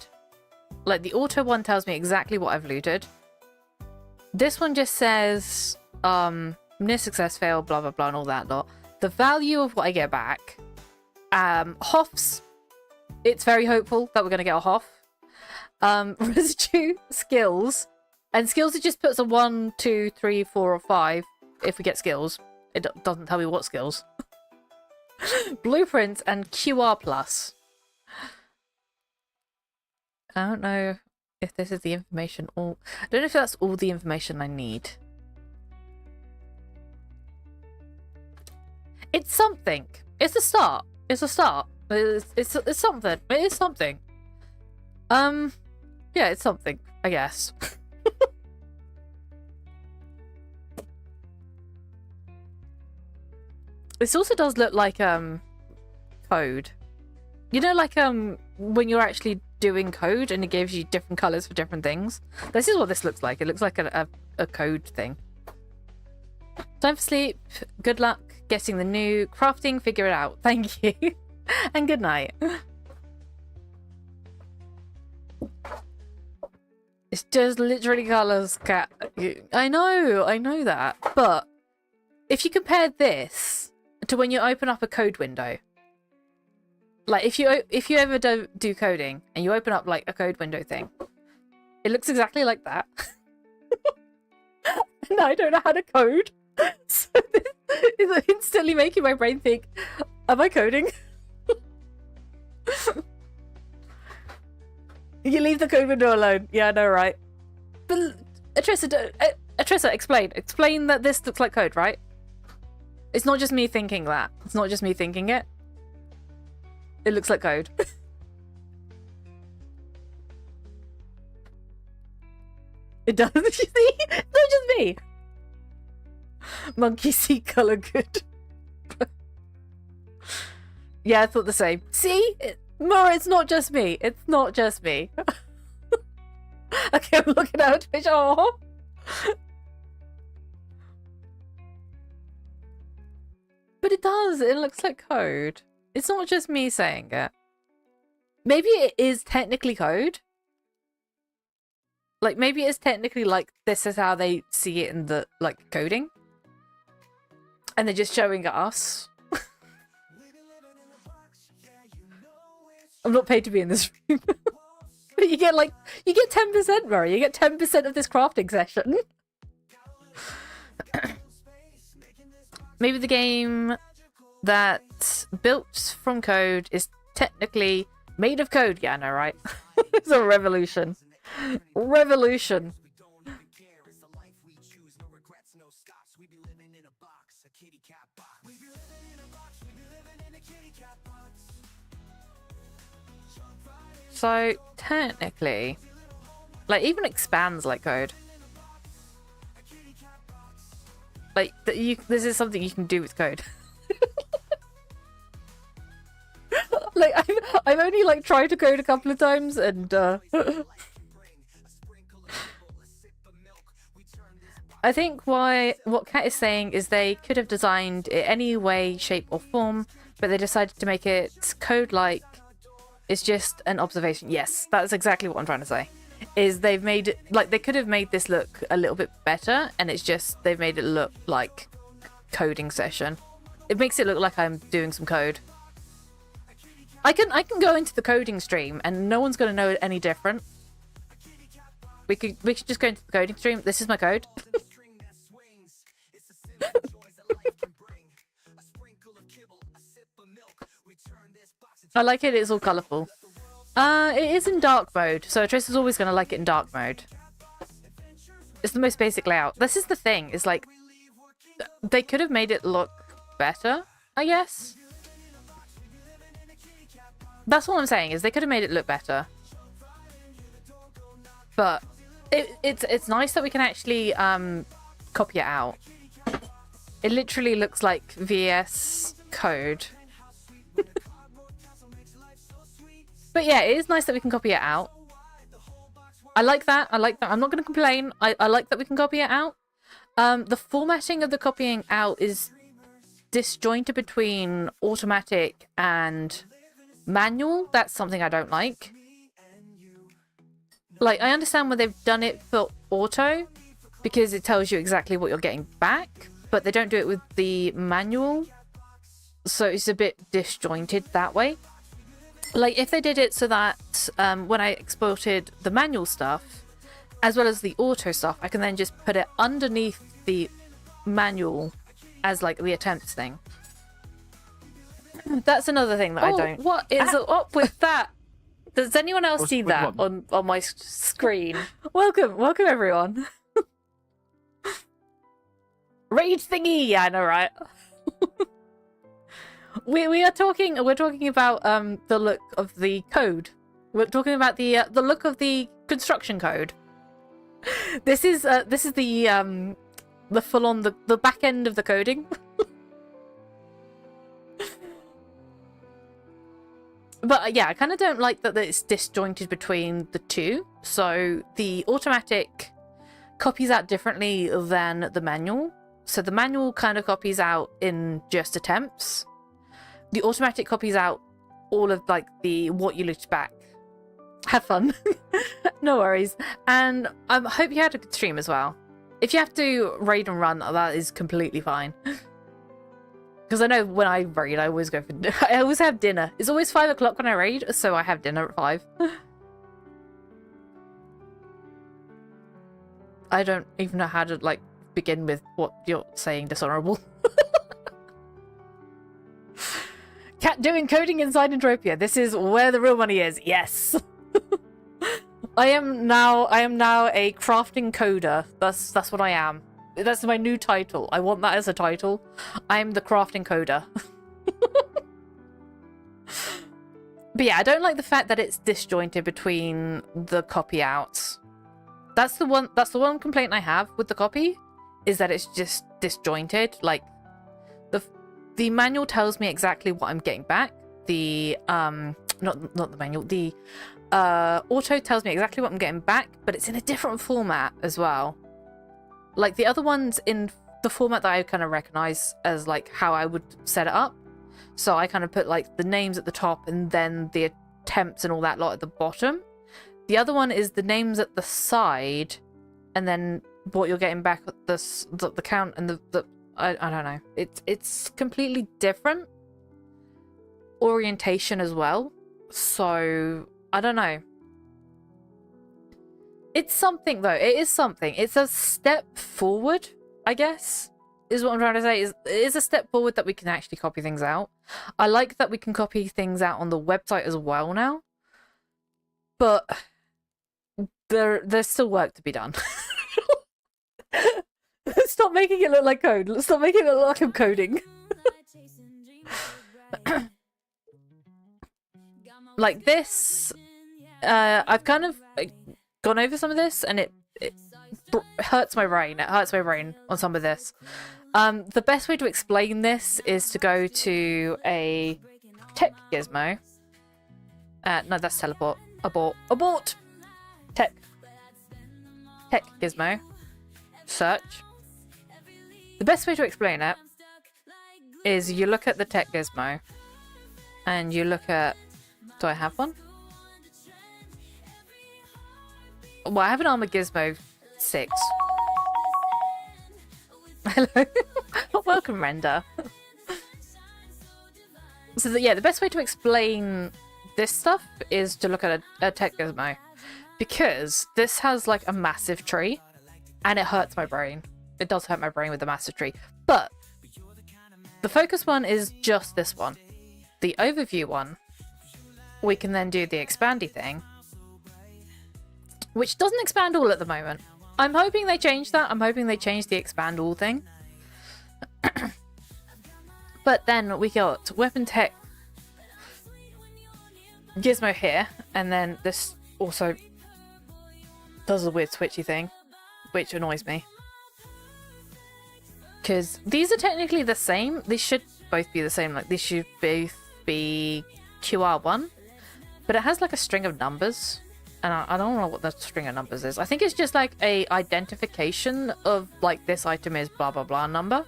Like the auto one tells me exactly what I've looted. This one just says near success, fail, blah blah blah, and all that lot. The value of what I get back. Hoffs, it's very hopeful that we're gonna get a Hoff. Residue, skills, and skills it just puts a 1, 2, 3, 4, or 5 if we get skills. It doesn't tell me what skills. Blueprints and QR plus. I don't know if this is the information all. I don't know if that's all the information I need. It's something. It's a start. It's a start. It's something. It is something. Yeah, it's something, I guess. This also does look like code. You know, like when you're actually doing code and it gives you different colors for different things. This is what this looks like. It looks like a code thing. Time for sleep. Good luck getting the new crafting. Figure it out. Thank you. And good night. It's just literally colors, cat. I know that. But if you compare this to when you open up a code window, like if you ever do coding and you open up like a code window thing, it looks exactly like that. And I don't know how to code, so this is instantly making my brain think, am I coding? You leave the code window alone. Yeah, I know, right? But Atressa, explain that this looks like code, right? It's not just me thinking that. It's not just me thinking it. It looks like code. It does. You see? It's not just me. Monkey see color good. Yeah, I thought the same. See? Mora, it's not just me. It's not just me. Okay, I'm looking at Twitch. Oh. But it does. It looks like code. It's not just me saying it. Maybe it is technically code. Like, maybe it's technically like this is how they see it in the, like, coding. And they're just showing us. I'm not paid to be in this room. But you get, like, you get 10%, Murray. You get 10% of this crafting session. Maybe the game that built from code is technically made of code. Yeah, I know, right? It's a revolution. Revolution. So technically, like, even expands like code. Like, this is something you can do with code. Like, I've only, like, tried to code a couple of times, and I think what Kat is saying is they could have designed it any way, shape, or form, but they decided to make it code-like. It's just an observation. Yes, that's exactly what I'm trying to say. Is they've made it, like, they could have made this look a little bit better, and it's just they've made it look like coding session. It makes it look like I'm doing some code. I can go into the coding stream and no one's gonna know any different. We could just go into the coding stream. This is my code. I like it. It's all colourful. It is in dark mode, so Triss is always going to like it in dark mode. It's the most basic layout. This is the thing, is like, they could have made it look better, I guess. That's what I'm saying, is they could have made it look better. But it's nice that we can actually copy it out. It literally looks like VS Code. But yeah, it is nice that we can copy it out. I like that. I like that. I'm not going to complain. I like that we can copy it out. The formatting of the copying out is disjointed between automatic and manual. That's something I don't like. Like, I understand when they've done it for auto, because it tells you exactly what you're getting back, but they don't do it with the manual. So it's a bit disjointed that way. Like, if they did it so that when I exported the manual stuff, as well as the auto stuff, I can then just put it underneath the manual as, like, the attempts thing. That's another thing that I don't... What is up with that? Does anyone else see that on my screen? Welcome everyone. Rage thingy! Yeah, I know, right? We're talking about the look of the code. We're talking about the look of the construction code. This is the full on the back end of the coding. But yeah, I kind of don't like that it's disjointed between the two. So the automatic copies out differently than the manual. So the manual kind of copies out in just attempts. The automatic copies out all of, like, the what you looked back. Have fun. No worries. And I hope you had a good stream as well. If you have to raid and run, that is completely fine. Because I know when I raid, I always go for... I always have dinner. It's always 5 o'clock when I raid, so I have dinner at 5. I don't even know how to, like, begin with what you're saying dishonorable. Cat doing coding inside Entropia. This is where the real money is. Yes. I am now a crafting coder. That's what I am. That's my new title. I want that as a title. I'm the crafting coder. But yeah, I don't like the fact that it's disjointed between the copy outs. That's the one complaint I have with the copy, is that it's just disjointed. Like the manual tells me exactly what I'm getting back. The not the manual, the auto tells me exactly what I'm getting back, but it's in a different format as well. Like the other ones in the format that I kind of recognize as like how I would set it up. So I kind of put like the names at the top and then the attempts and all that lot at the bottom. The other one is the names at the side and then what you're getting back at the count and the I don't know. It's completely different orientation as well. So I don't know. It's something though. It is something. It's a step forward, I guess, is what I'm trying to say. It is a step forward that we can actually copy things out. I like that we can copy things out on the website as well now. But there's still work to be done. Let's stop making it look like code. Let's stop making it look like I'm coding. Like this, I've kind of gone over some of this, and it hurts my brain. It hurts my brain on some of this. The best way to explain this is to go to a tech gizmo. No, that's teleport. Abort. Tech gizmo. Search. The best way to explain it is you look at the tech gizmo and you look at... Do I have one? Well, I have an Armor Gizmo 6. Hello. Welcome, Render. So, the best way to explain this stuff is to look at a tech gizmo. Because this has, like, a massive tree. And it hurts my brain. It does hurt my brain with the massive tree. But the focus one is just this one. The overview one, we can then do the expandy thing, which doesn't expand all at the moment. I'm hoping they change that. I'm hoping they change the expand all thing. But then we got weapon tech gizmo here, and then this also does a weird switchy thing, which annoys me. Because these are technically the same. These should both be the same. Like, these should both be QR1. But it has like a string of numbers. And I don't know what the string of numbers is. I think it's just like a identification of like this item is blah blah blah number.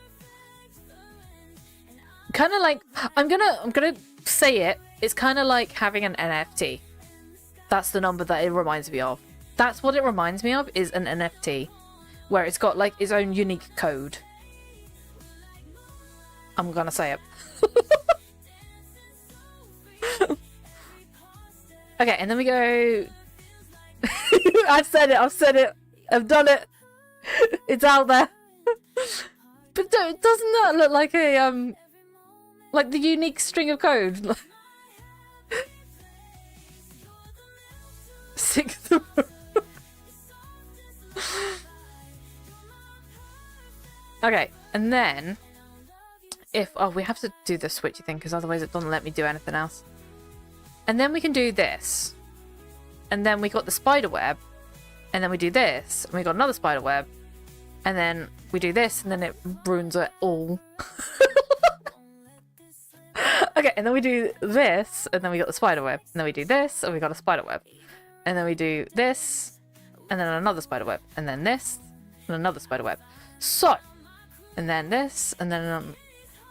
Kind of like, I'm gonna say it. It's kind of like having an NFT. That's the number that it reminds me of. That's what it reminds me of, is an NFT, where it's got like its own unique code. I'm gonna say it. Okay, and then we go... I've said it, I've done it. It's out there. But doesn't that look like a, like the unique string of code? Sixth. Okay, and then we have to do the switchy thing because otherwise it doesn't let me do anything else. And then we can do this. And then we got the spider web. And then we do this. And we got another spider web. And then we do this. And then it ruins it all. Okay, and then we do this. And then we got the spider web. And then we do this. And we got a spider web. And then we do this. And then another spider web. And then this. And another spider web. So. And then this. And then...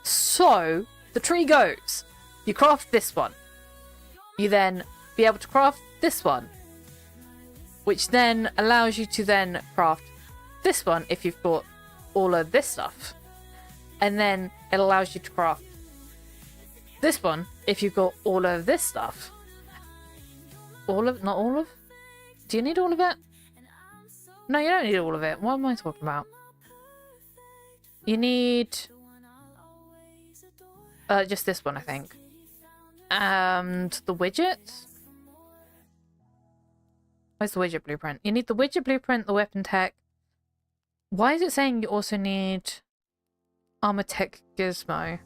So, the tree goes. You craft this one. You then be able to craft this one, which then allows you to then craft this one if you've got all of this stuff, and then it allows you to craft this one if you've got all of this stuff. Not all of? Do you need all of it? No, you don't need all of it. What am I talking about? You need just this one, I think. And the widget? Where's the widget blueprint? You need the widget blueprint, the weapon tech. Why is it saying you also need armor tech gizmo?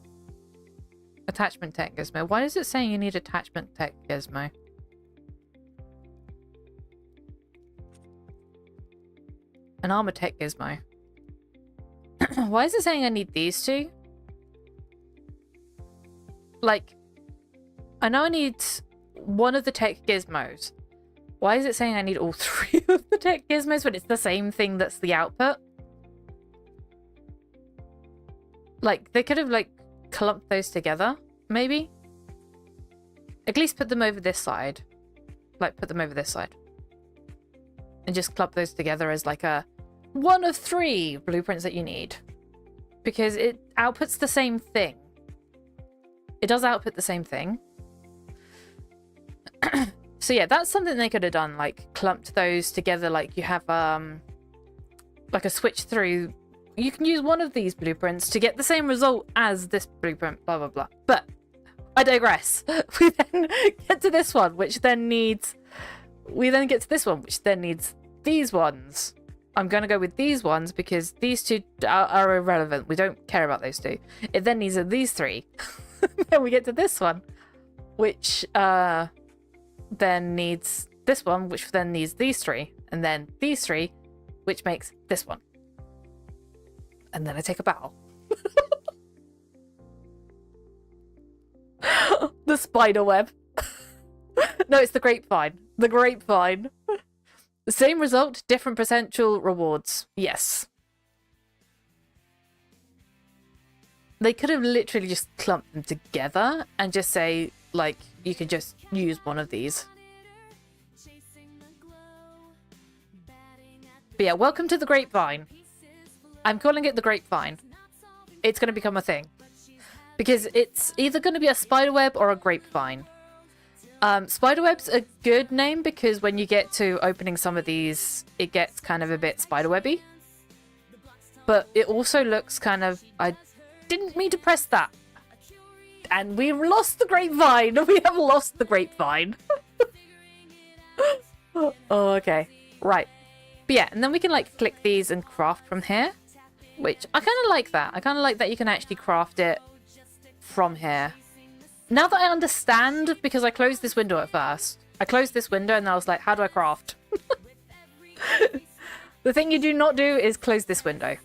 Attachment tech gizmo. Why is it saying you need attachment tech gizmo? An armor tech gizmo. Why is it saying I need these two? Like, I know I need one of the tech gizmos. Why is it saying I need all three of the tech gizmos when it's the same thing that's the output? Like, they could have, like, clumped those together, maybe? At least put them over this side. Like, put them over this side. And just clump those together as, like, a one of 3 blueprints that you need. Because it outputs the same thing. It does output the same thing. So yeah, that's something they could have done, like clumped those together, like you have like a switch through. You can use one of these blueprints to get the same result as this blueprint, blah blah blah. But I digress. We then get to this one, which then needs these ones. I'm going to go with these ones because these two are irrelevant. We don't care about those two. It then needs these 3. Then we get to this one, which then needs this one, which then needs these 3. And then these 3, which makes this one. And then I take a bow. The spider web. No, it's the grapevine. The grapevine. The same result, different potential rewards. Yes. They could have literally just clumped them together and just say, like, you could just use one of these. But yeah, welcome to the grapevine. I'm calling it the grapevine. It's going to become a thing. Because it's either going to be a spiderweb or a grapevine. Spiderweb's a good name because when you get to opening some of these, it gets kind of a bit spiderwebby. But it also looks kind of... I didn't mean to press that. And we've lost the grapevine. We have lost the grapevine. Oh, okay. Right. But yeah, and then we can like click these and craft from here. Which, I kind of like that. I kind of like that you can actually craft it from here. Now that I understand, because I closed this window at first. I closed this window and I was like, how do I craft? The thing you do not do is close this window.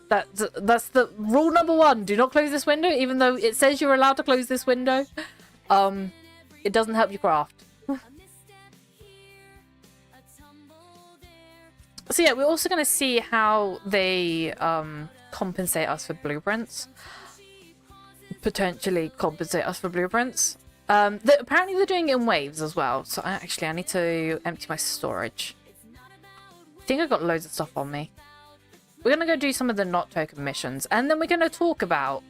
That's the rule number 1. Do not close this window, even though it says you're allowed to close this window. It doesn't help you craft. So yeah, we're also going to see how they compensate us for blueprints. Potentially compensate us for blueprints. Apparently they're doing it in waves as well. So I need to empty my storage. I think I've got loads of stuff on me. We're going to go do some of the not token missions. And then we're going to talk about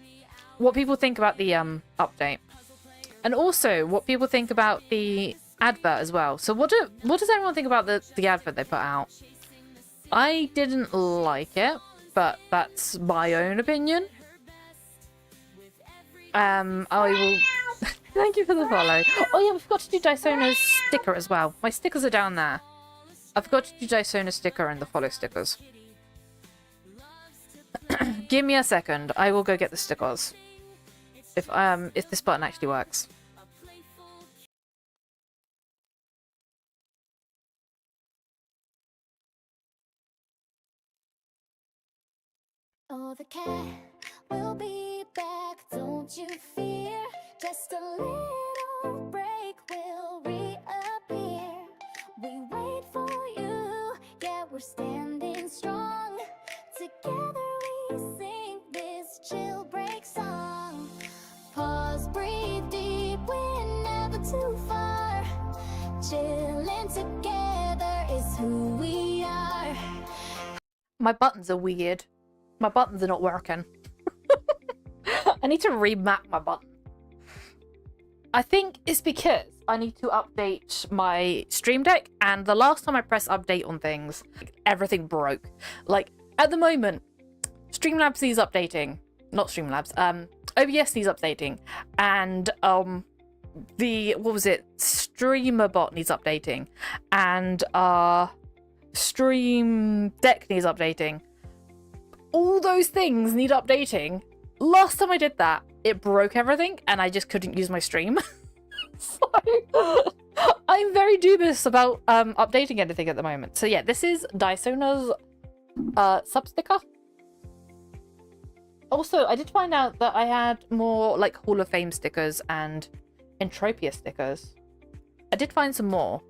what people think about the update. And also what people think about the advert as well. So what does everyone think about the advert they put out? I didn't like it, but that's my own opinion. I will... Thank you for the follow. Oh yeah, we forgot to do Dysona's sticker as well. My stickers are down there. I forgot to do Dysona's sticker and the follow stickers. Give me a second. I will go get the stickers. If this button actually works. Oh, the cat will be back, don't you fear. Just a little break will reappear. We wait for you, yeah, we're standing strong. Together we sing this chill break song. Pause, breathe deep, we're never too far. Chilling together is who we are. My buttons are weird. My buttons are not working. I need to remap my button. I think it's because I need to update my Stream Deck, and the last time I pressed update on things, everything broke. Like, at the moment, Streamlabs needs updating. Not Streamlabs, OBS needs updating. And, Streamer bot needs updating. And, Stream Deck needs updating. All those things need updating. Last time I did that, it broke everything and I just couldn't use my stream. So I'm very dubious about updating anything at the moment. So yeah, this is Daisona's sub sticker. Also, I did find out that I had more like Hall of Fame stickers and Entropia stickers. I did find some more.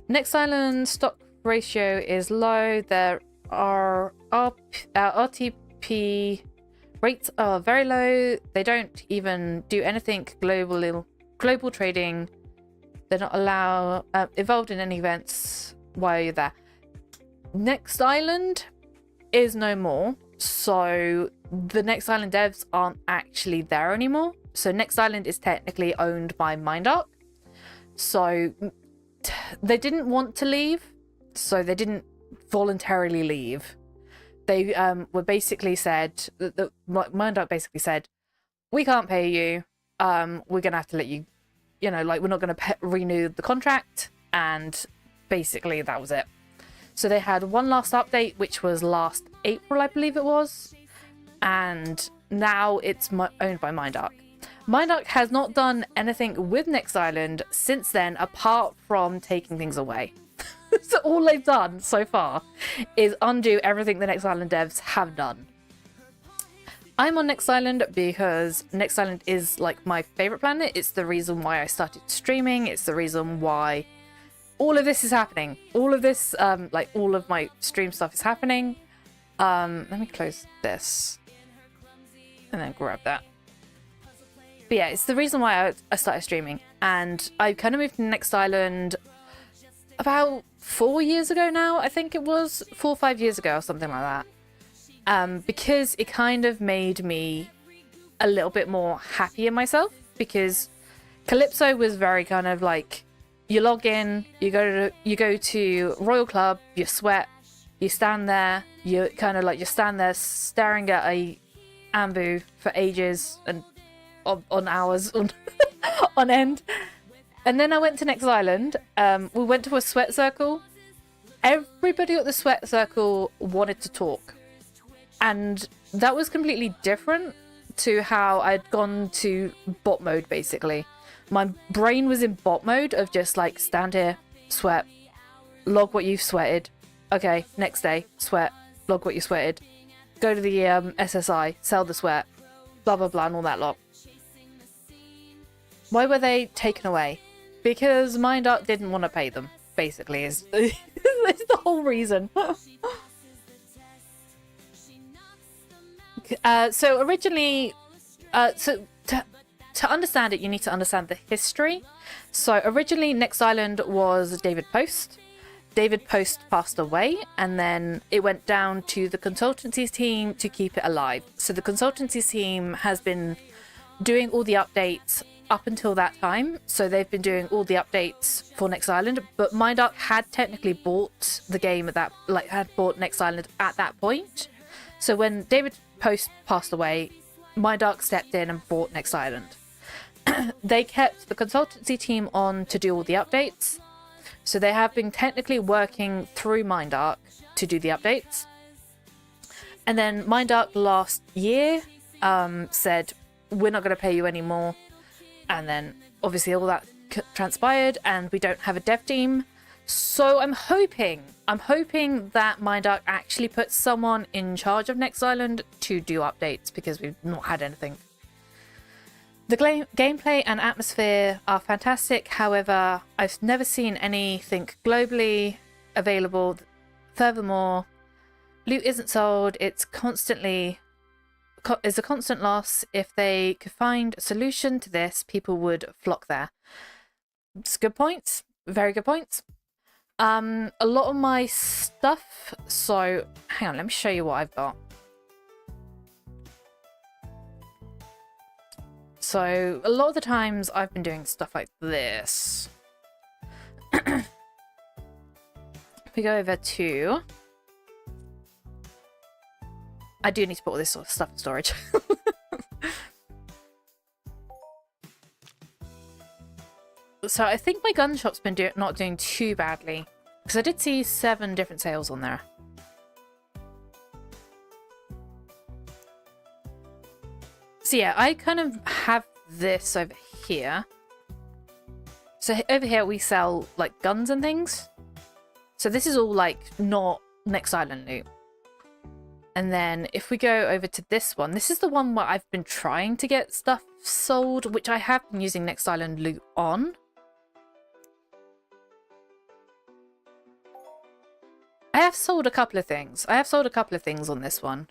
Next Island stock ratio is low. There are RTP rates are very low. They don't even do anything global trading. They're not involved in any events while you're there. Next Island is no more, so the Next Island devs aren't actually there anymore. So Next Island is technically owned by Mindark. So they didn't want to leave, so they didn't voluntarily leave. They were basically said that Mindark basically said, we can't pay you. We're gonna have to let you, like we're not gonna renew the contract, and basically that was it. So they had one last update, which was last April, I believe it was, and now it's owned by Mindark. Mindark has not done anything with Next Island since then, apart from taking things away. So all they've done so far is undo everything the Next Island devs have done. I'm on Next Island because Next Island is like my favorite planet. It's the reason why I started streaming. It's the reason why all of this is happening. All of this, like all of my stream stuff is happening. Let me close this and then grab that. But yeah, it's the reason why I started streaming. And I kind of moved to Next Island about 4 years ago now. I think it was 4 or 5 years ago or something like that. Because it kind of made me a little bit more happy in myself. Because Calypso was very kind of like, you log in, you go to Royal Club, you sweat, you stand there, you kind of like, you stand there staring at a Ambu for ages and on hours on end. And then I went to Next Island. We went to a sweat circle. Everybody at the sweat circle wanted to talk, and that was completely different to how I'd gone to bot mode. Basically, my brain was in bot mode of just like, stand here, sweat, log what you've sweated, okay, next day, sweat, log what you sweated, go to the SSI, sell the sweat, blah blah blah, and all that lot. Why were they taken away? Because Mindark didn't want to pay them, basically, is the whole reason. So originally, to understand it, you need to understand the history. So originally, Next Island was David Post. David Post passed away, and then it went down to the consultancy team to keep it alive. So the consultancy team has been doing all the updates up until that time. So they've been doing all the updates for Next Island, but Mindark had technically bought the game at that, like had bought Next Island at that point. So when David Post passed away, Mindark stepped in and bought Next Island. They kept the consultancy team on to do all the updates. So they have been technically working through Mindark to do the updates. And then Mindark last year said, we're not going to pay you anymore. And then obviously all that transpired, and we don't have a dev team. So I'm hoping that Mindark actually puts someone in charge of Next Island to do updates, because we've not had anything. The gameplay and atmosphere are fantastic. However, I've never seen anything globally available. Furthermore, loot isn't sold. It's a constant loss. If they could find a solution to this, people would flock there. It's good points. Very good points. A lot of my stuff. So hang on, let me show you what I've got. So a lot of the times I've been doing stuff like this. If we go over to, I do need to put all this sort of stuff in storage. So I think my gun shop's been not doing too badly, because I did see 7 different sales on there. So yeah, I kind of have this over here, so over here we sell like guns and things. So this is all like not Next Island loot. And then if we go over to this one, this is the one where I've been trying to get stuff sold, which I have been using Next Island loot on. I have sold a couple of things. I have sold a couple of things on this one.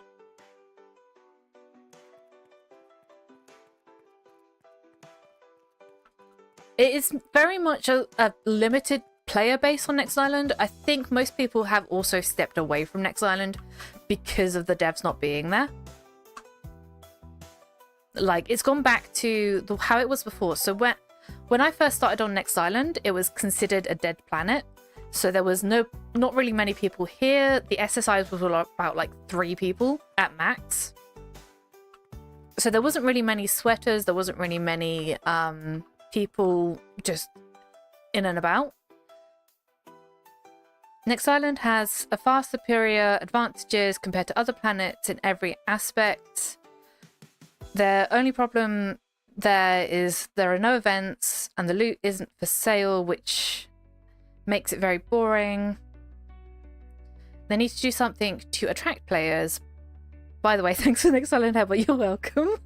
It is very much a limited player base on Next Island. I think most people have also stepped away from Next Island because of the devs not being there. Like, it's gone back to how it was before. So when I first started on Next Island, it was considered a dead planet. So there was not really many people here. The SSIs was about like 3 people at max. So there wasn't really many sweaters. There wasn't really many people just in and about. Next Island has a far superior advantages compared to other planets in every aspect. The only problem there is there are no events and the loot isn't for sale, which makes it very boring. They need to do something to attract players. By the way, thanks for Next Island Herbal, you're welcome.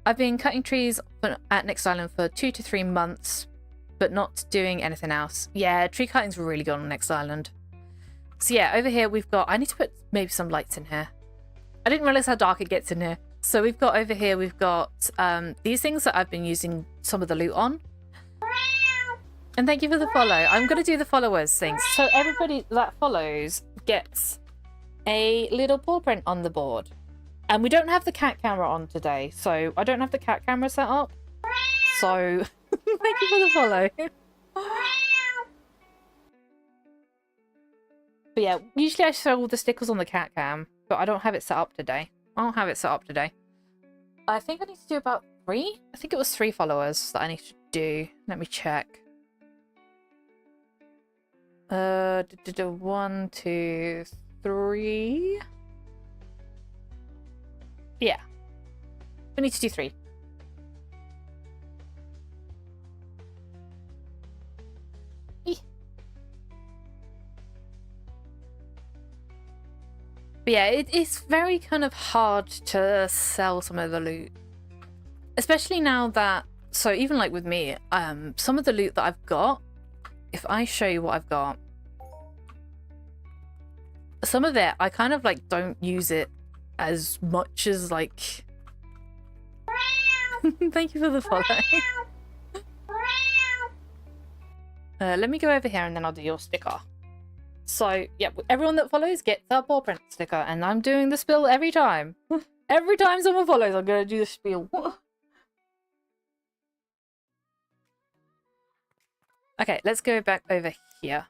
I've been cutting trees at Next Island for 2 to 3 months, but not doing anything else. Yeah, tree cutting's really good on Next Island. So yeah, over here we've got... I need to put maybe some lights in here. I didn't realize how dark it gets in here. So we've got over here, we've got these things that I've been using some of the loot on. And thank you for the follow. I'm going to do the followers thing. So everybody that follows gets a little paw print on the board. And we don't have the cat camera on today, so I don't have the cat camera set up. So thank you for the follow. But yeah, usually I show all the stickers on the cat cam, but I don't have it set up today. I don't have it set up today. I think I need to do about 3. I think it was 3 followers that I need to do. Let me check. 1, 2, 3. Yeah. We need to do 3. But yeah, it's very kind of hard to sell some of the loot. Especially now that... So even like with me, some of the loot that I've got, if I show you what I've got, some of it, I kind of like don't use it as much as like... Thank you for the follow. Let me go over here and then I'll do your sticker. So, yeah, everyone that follows gets a paw print sticker, and I'm doing the spiel every time. Every time someone follows, I'm going to do the spiel. Okay, let's go back over here.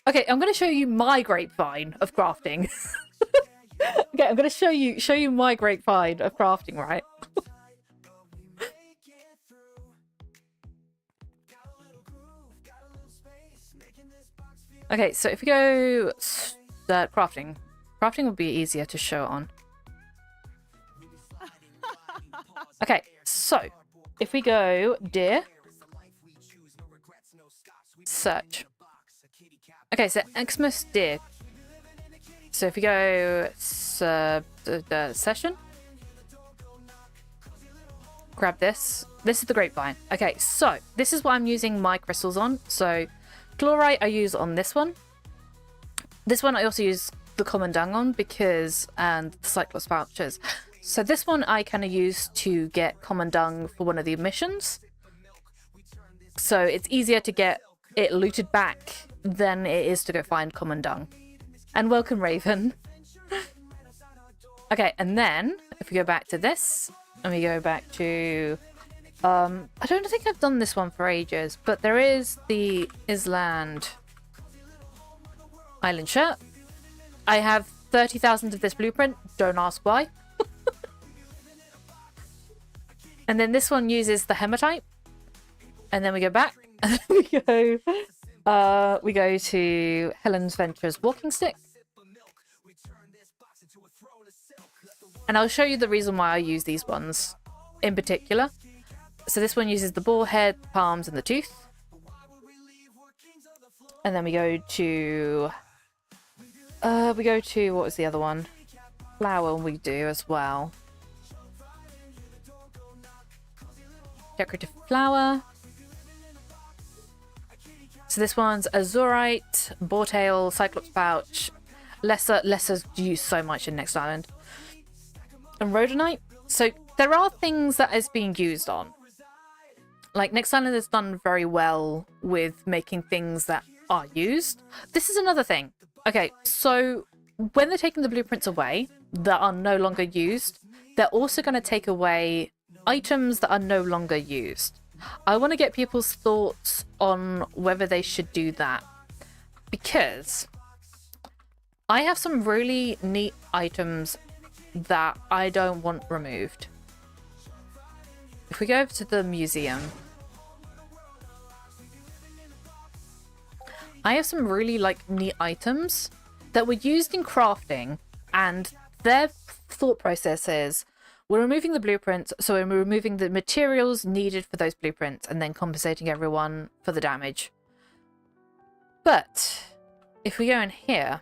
Okay, I'm going to show you my grapevine of crafting. Okay, I'm going to show you my grapevine of crafting, right? Okay, so if we go crafting would be easier to show on. Okay, so if we go deer, search. Okay, so Xmas deer. So if we go session, grab this. This is the grapevine. Okay, so this is what I'm using my crystals on. So chlorite I use on this one. This one I also use the common dung on because and the Cyclops vouchers. So this one I kind of use to get common dung for one of the missions. So it's easier to get it looted back than it is to go find common dung. And welcome Raven. Okay, and then if we go back to this and we go back to I don't think I've done this one for ages, but there is the Island Island shirt. I have 30,000 of this blueprint. Don't ask why. And then this one uses the hematite. And then we go back. And then we go to Helen's Ventures walking stick. And I'll show you the reason why I use these ones in particular. So this one uses the boar head, palms, and the tooth. And then we go to what was the other one? Flower we do as well. Decorative flower. So this one's azurite, boartail, cyclops pouch. Lesser's used so much in Next Island. And rhodonite. So there are things that is being used on. Like Next Island has done very well with making things that are used. This is another thing. Okay, so when they're taking the blueprints away that are no longer used, they're also going to take away items that are no longer used. I want to get people's thoughts on whether they should do that, because I have some really neat items that I don't want removed. If we go over to the museum, I have some really neat items that were used in crafting, and their thought process is we're removing the blueprints, so we're removing the materials needed for those blueprints and then compensating everyone for the damage. But if we go in here,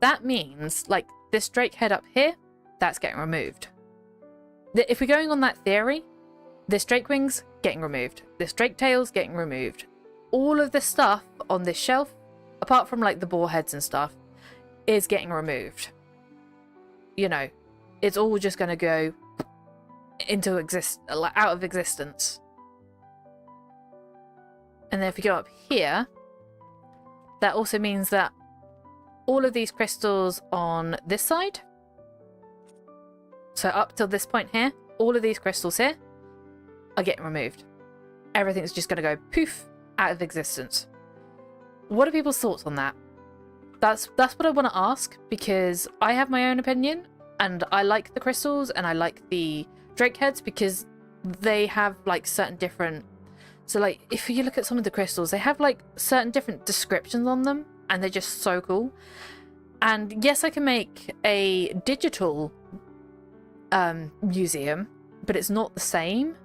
that means this drake head up here, that's getting removed. If we're going on that theory, this drake wings getting removed, this drake tail's getting removed. All of this stuff on this shelf, apart from the boar heads and stuff, is getting removed. You know, it's all just going to go into out of existence. And then if we go up here, that also means that all of these crystals on this side, so up till this point here, all of these crystals here are getting removed. Everything's just going to go poof, out of existence. What are people's thoughts on that? That's what I want to ask, because I have my own opinion, and I like the crystals and I like the drake heads because they have certain different. So if you look at some of the crystals, they have certain different descriptions on them, and they're just so cool. And yes, I can make a digital museum, but it's not the same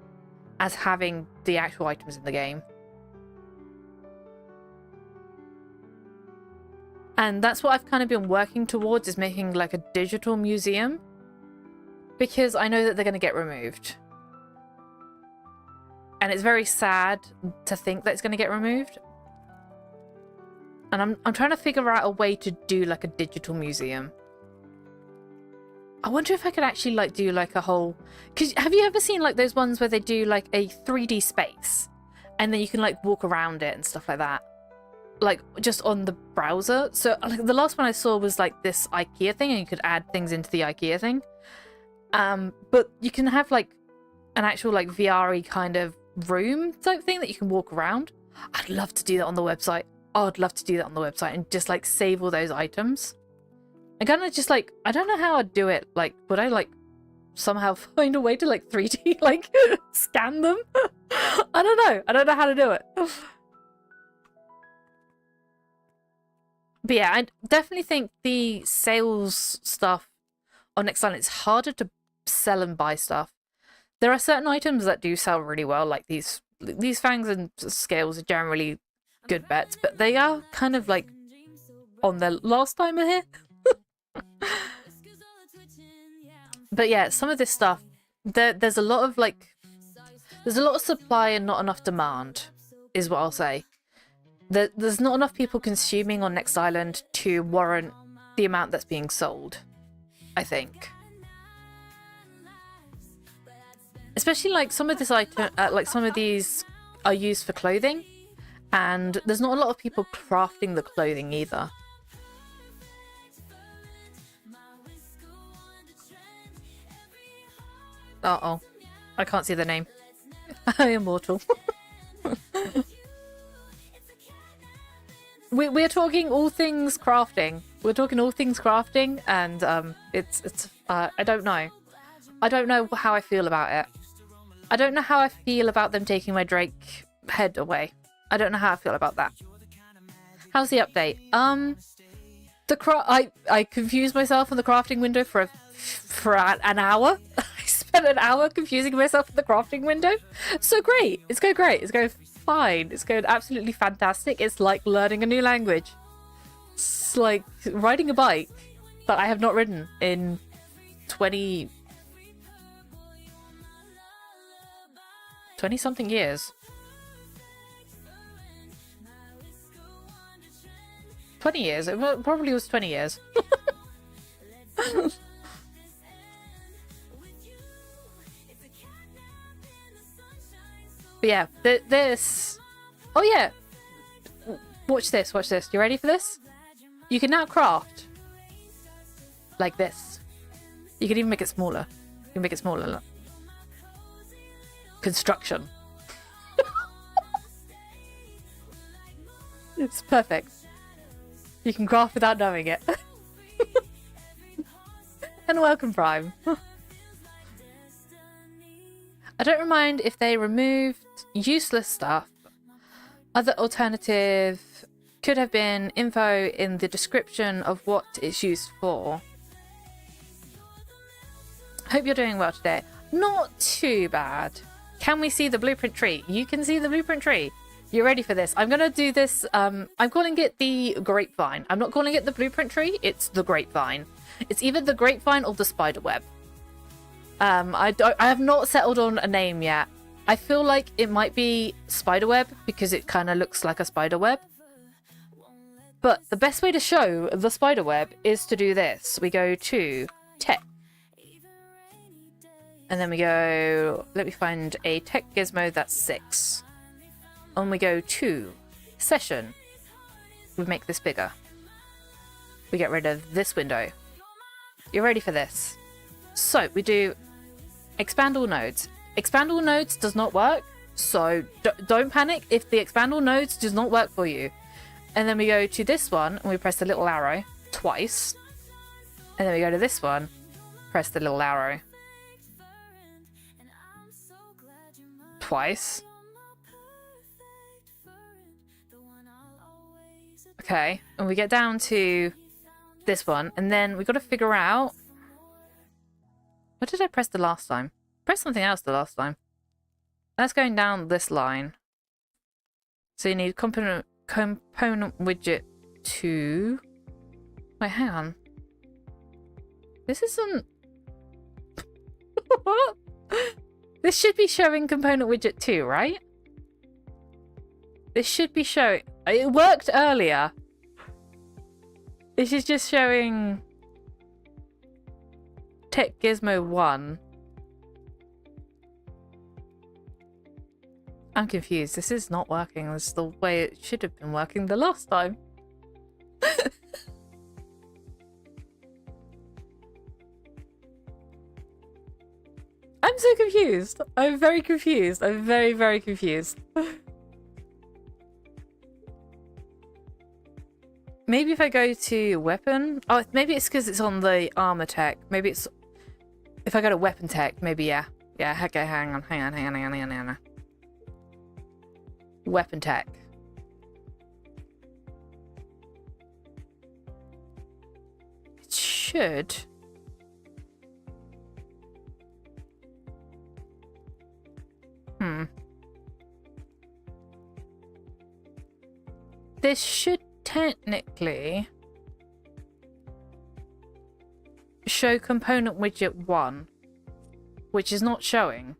as having the actual items in the game. And that's what I've kind of been working towards, is making a digital museum, because I know that they're going to get removed. And it's very sad to think that it's going to get removed. And I'm trying to figure out a way to do a digital museum. I wonder if I could actually do a whole, because have you ever seen those ones where they do a 3D space and then you can walk around it and stuff like that? Just on the browser. So the last one I saw was this IKEA thing, and you could add things into the IKEA thing. But you can have an actual VR-y kind of room type thing that you can walk around. I'd love to do that on the website. I'd love to do that on the website and just save all those items. And kind of just I don't know how I'd do it. Would I somehow find a way to 3D scan them? I don't know. I don't know how to do it. But yeah, I definitely think the sales stuff on Next Island, it's harder to sell and buy stuff. There are certain items that do sell really well, like these fangs and scales are generally good bets, but they are kind of on their last timer here. But yeah, some of this stuff, there's a lot of there's a lot of supply and not enough demand, is what I'll say. There's not enough people consuming on Next Island to warrant the amount that's being sold, I think. Especially some of this item, some of these are used for clothing, and there's not a lot of people crafting the clothing either. Uh-oh. I can't see the name. Immortal. We're talking all things crafting. We're talking all things crafting, and it's I don't know. I don't know how I feel about it. I don't know how I feel about them taking my Drake head away. I don't know how I feel about that. How's the update? I confused myself on the crafting window for a for an hour. I spent an hour confusing myself with the crafting window. So great. It's going great. It's going fine. It's going absolutely fantastic. It's like learning a new language. It's like riding a bike that I have not ridden in 20 something years. 20 years. It probably was 20 years. But yeah, this... Oh yeah! Watch this, watch this. You ready for this? You can now craft like this. You can even make it smaller. You can make it smaller. Look. Construction. It's perfect. You can craft without knowing it. And welcome, Prime. I don't mind if they removed useless stuff. Other alternative could have been info in the description of what it's used for. Hope you're doing well today. Not too bad. Can we see the blueprint tree? You can see the blueprint tree. You ready for this? I'm gonna do this. I'm calling it the grapevine. I'm not calling it the blueprint tree. It's the grapevine. It's either the grapevine or the spider web. I have not settled on a name yet. I feel like it might be spiderweb because it kind of looks like a spider web. But the best way to show the spiderweb is to do this. We go to tech. And then we go, let me find a tech gizmo that's 6. And we go to session. We make this bigger. We get rid of this window. You're ready for this. So we do expand all nodes. Expand all nodes does not work, so don't panic if the expand all nodes does not work for you. And then we go to this one and we press the little arrow twice. And then we go to this one, press the little arrow twice. Okay, and we get down to this one, and then we've got to figure out... What did I press the last time? Press something else the last time. That's going down this line. So you need component widget 2. Wait, hang on. This isn't... What? This should be showing component widget 2, right? This should be showing... It worked earlier. This is just showing... Tech Gizmo 1. I'm confused. This is not working. This is the way it should have been working the last time. I'm so confused. I'm very confused. I'm very, very confused. Maybe if I go to weapon... Oh, maybe it's because it's on the armor tech. Maybe it's... If I go to weapon tech, maybe, yeah. Yeah, okay, hang on. Weapon tech. It should... This should technically show component widget 1, which is not showing.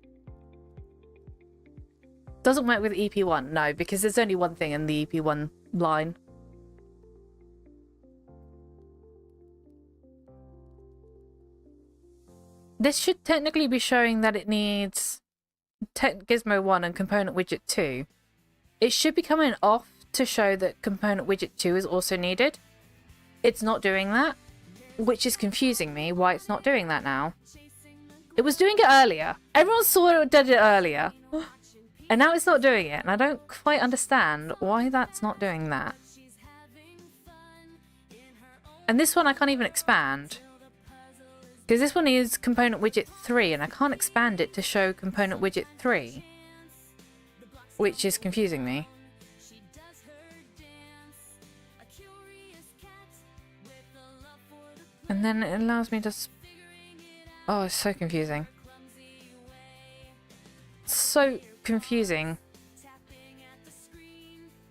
Doesn't work with EP1, no, because there's only one thing in the EP1 line. This should technically be showing that it needs Tech Gizmo 1 and component widget 2. It should be coming off to show that component widget 2 is also needed. It's not doing that, which is confusing me why it's not doing that now. It was doing it earlier. Everyone saw it did it earlier. And now it's not doing it, and I don't quite understand why that's not doing that. And this one I can't even expand. Because this one is component widget 3, and I can't expand it to show component widget 3. Which is confusing me. And then it allows me to Oh, it's so confusing. So confusing.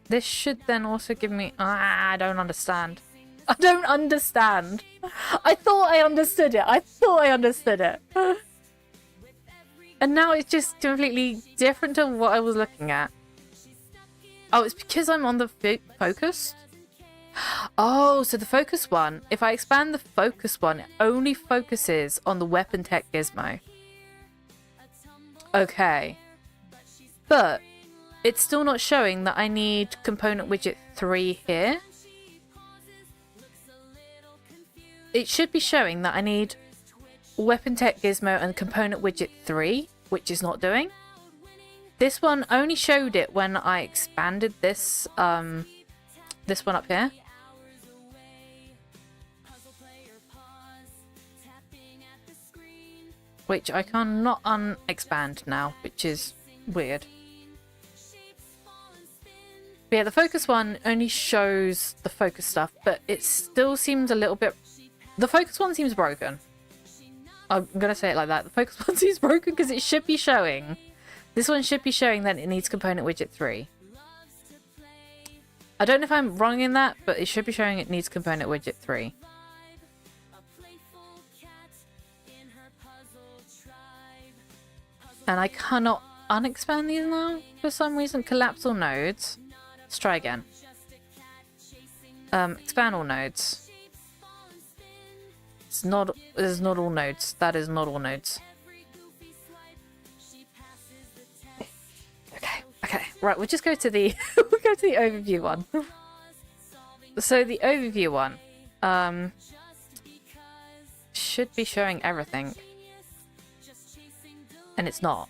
This should then also give me... I don't understand. I don't understand. I thought I understood it. I thought I understood it. And now it's just completely different to what I was looking at. Oh, it's because I'm on the focus? Oh, so the focus one, if I expand the focus one, it only focuses on the weapon tech gizmo. Okay. But it's still not showing that I need component widget 3 here. It should be showing that I need weapon tech gizmo and component widget 3, which is not doing. This one only showed it when I expanded this this one up here. Which I cannot unexpand now, which is weird. But yeah, the focus one only shows the focus stuff, but it still seems a little bit... The focus one seems broken. I'm gonna say it like that. The focus one seems broken because it should be showing... This one should be showing that it needs component widget 3. I don't know if I'm wrong in that, but it should be showing it needs component widget 3. And I cannot unexpand these now for some reason. Collapse all nodes. Let's try again. Expand all nodes. It's not all nodes. That is not all nodes. Okay, right, we'll just go to the we'll go to the overview one. So the overview one should be showing everything. And it's not.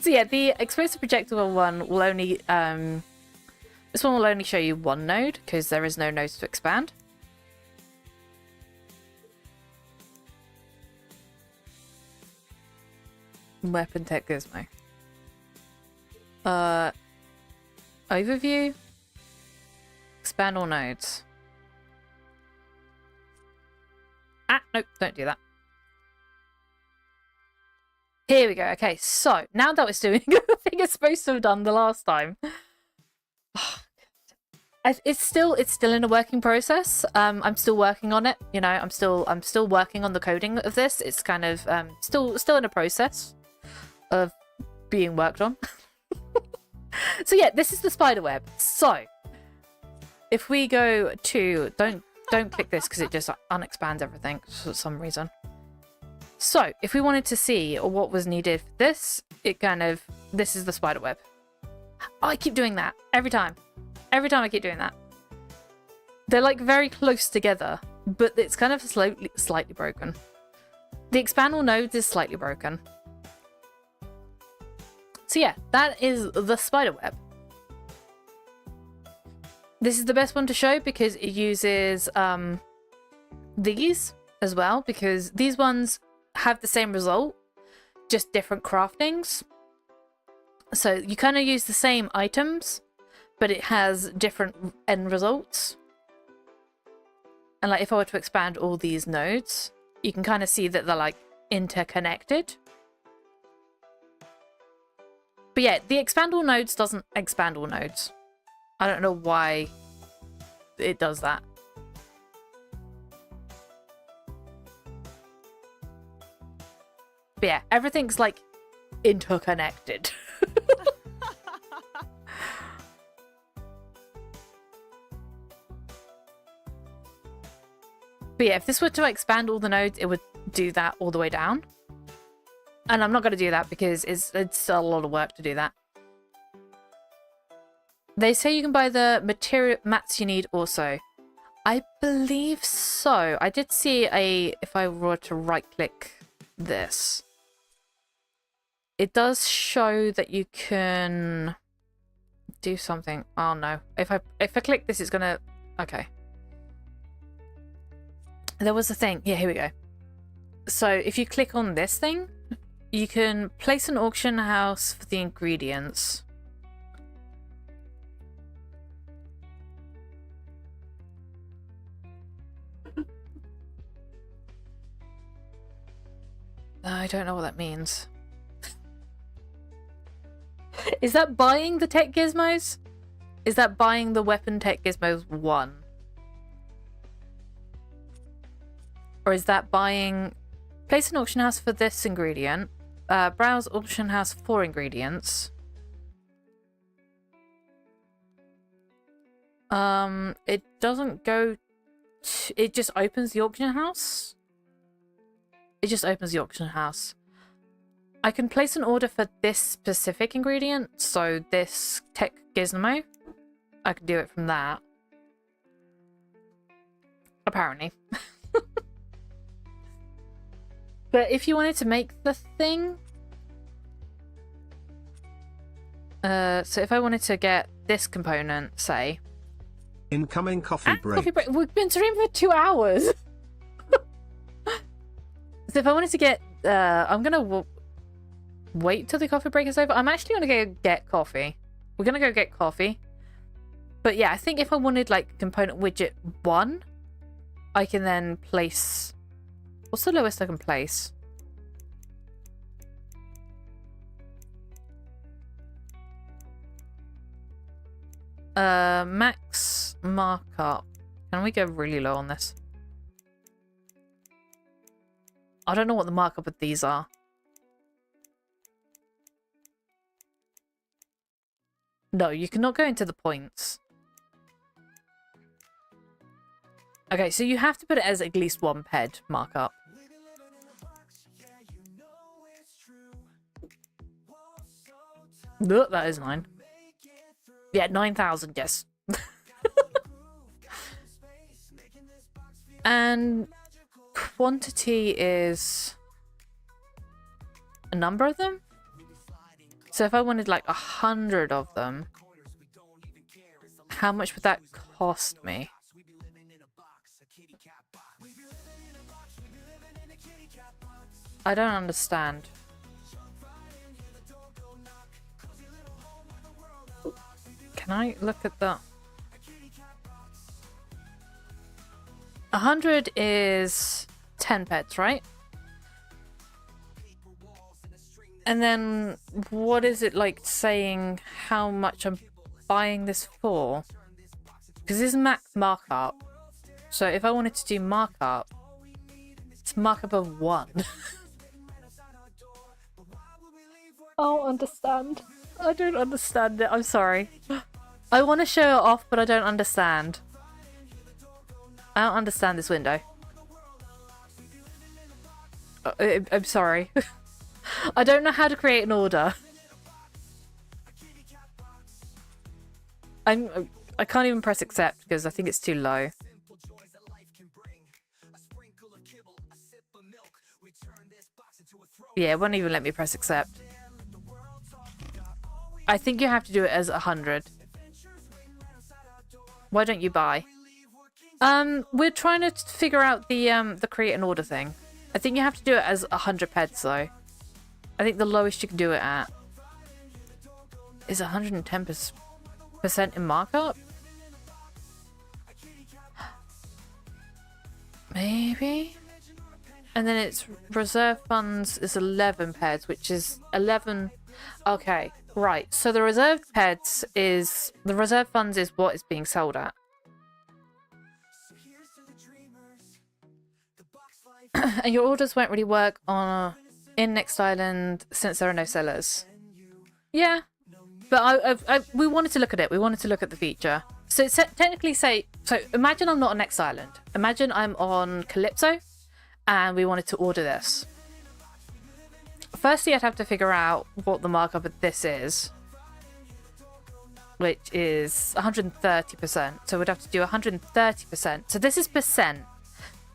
So yeah, the explosive projectile one will only this one will only show you one node because there is no nodes to expand. Weapon tech gizmo. Overview. Expand all nodes. Nope, don't do that. Here we go. Okay, so now that it's doing the thing it's supposed to have done the last time. It's still in a working process. I'm still working on it. You know, I'm still working on the coding of this. It's kind of still in a process of being worked on. So yeah, this is the spider web. So if we go to don't click this because it just unexpands everything for some reason. So if we wanted to see what was needed for this, this is the spider web. Oh, I keep doing that every time. Every time I keep doing that. They're like very close together, but it's kind of slightly broken. The expand all nodes is slightly broken. So yeah, that is the spider web. This is the best one to show because it uses these as well, because these ones have the same result, just different craftings. So you kind of use the same items, but it has different end results. And like if I were to expand all these nodes, you can kind of see that they're like interconnected. But yeah, the expand all nodes doesn't expand all nodes. I don't know why it does that. But yeah, everything's like interconnected. But yeah, if this were to expand all the nodes, it would do that all the way down. And I'm not going to do that because it's a lot of work to do that. They say you can buy the material mats you need also. I believe so. I did see if I were to right click this, it does show that you can do something. Oh no. If I click this, it's gonna... Okay. There was a thing. Yeah, here we go. So if you click on this thing, you can place an auction house for the ingredients. I don't know what that means. Is that buying the tech gizmos? Is that buying the weapon tech gizmos 1? Or is that buying... Place an auction house for this ingredient. Browse auction house for ingredients. It doesn't go... It just opens the auction house? It just opens the auction house. I can place an order for this specific ingredient, so this tech gizmo. I can do it from that. Apparently. But if you wanted to make the thing... so if I wanted to get this component, say... Incoming coffee break. Coffee break. We've been streaming for 2 hours! So if I wanted to get... I'm gonna wait till the coffee break is over. I'm actually gonna go get coffee. We're gonna go get coffee. But yeah, I think if I wanted like component widget 1, I can then place... What's the lowest I can place? Max markup. Can we go really low on this? I don't know what the markup of these are. No, you cannot go into the points. Okay, so you have to put it as at least 1 ped markup. Look, that is 9. Yeah, 9,000, yes. And quantity is a number of them. So if I wanted like 100 of them, how much would that cost me? I don't understand. Can I look at that? 100 is 10 pets, right? And then what is it like saying how much I'm buying this for? Because this is max markup. So if I wanted to do markup, it's markup of 1. I don't understand. I don't understand it. I'm sorry. I want to show it off, but I don't understand. I don't understand this window. I'm sorry. I don't know how to create an order. I can't even press accept because I think it's too low. Yeah, it won't even let me press accept. I think you have to do it as 100. Why don't you buy? We're trying to figure out the create an order thing. I think you have to do it as 100 peds though. I think the lowest you can do it at is 110% in markup. Maybe. And then it's reserve funds is 11 peds, which is 11. Okay, right. So the reserved peds is the reserve funds is what is being sold at. And your orders won't really work on in Next Island since there are no sellers. Yeah, but we wanted to look at it. We wanted to look at the feature. So it's technically say, so imagine I'm not on Next Island. Imagine I'm on Calypso and we wanted to order this. Firstly, I'd have to figure out what the markup of this is, which is 130%. So we'd have to do 130%. So this is percent.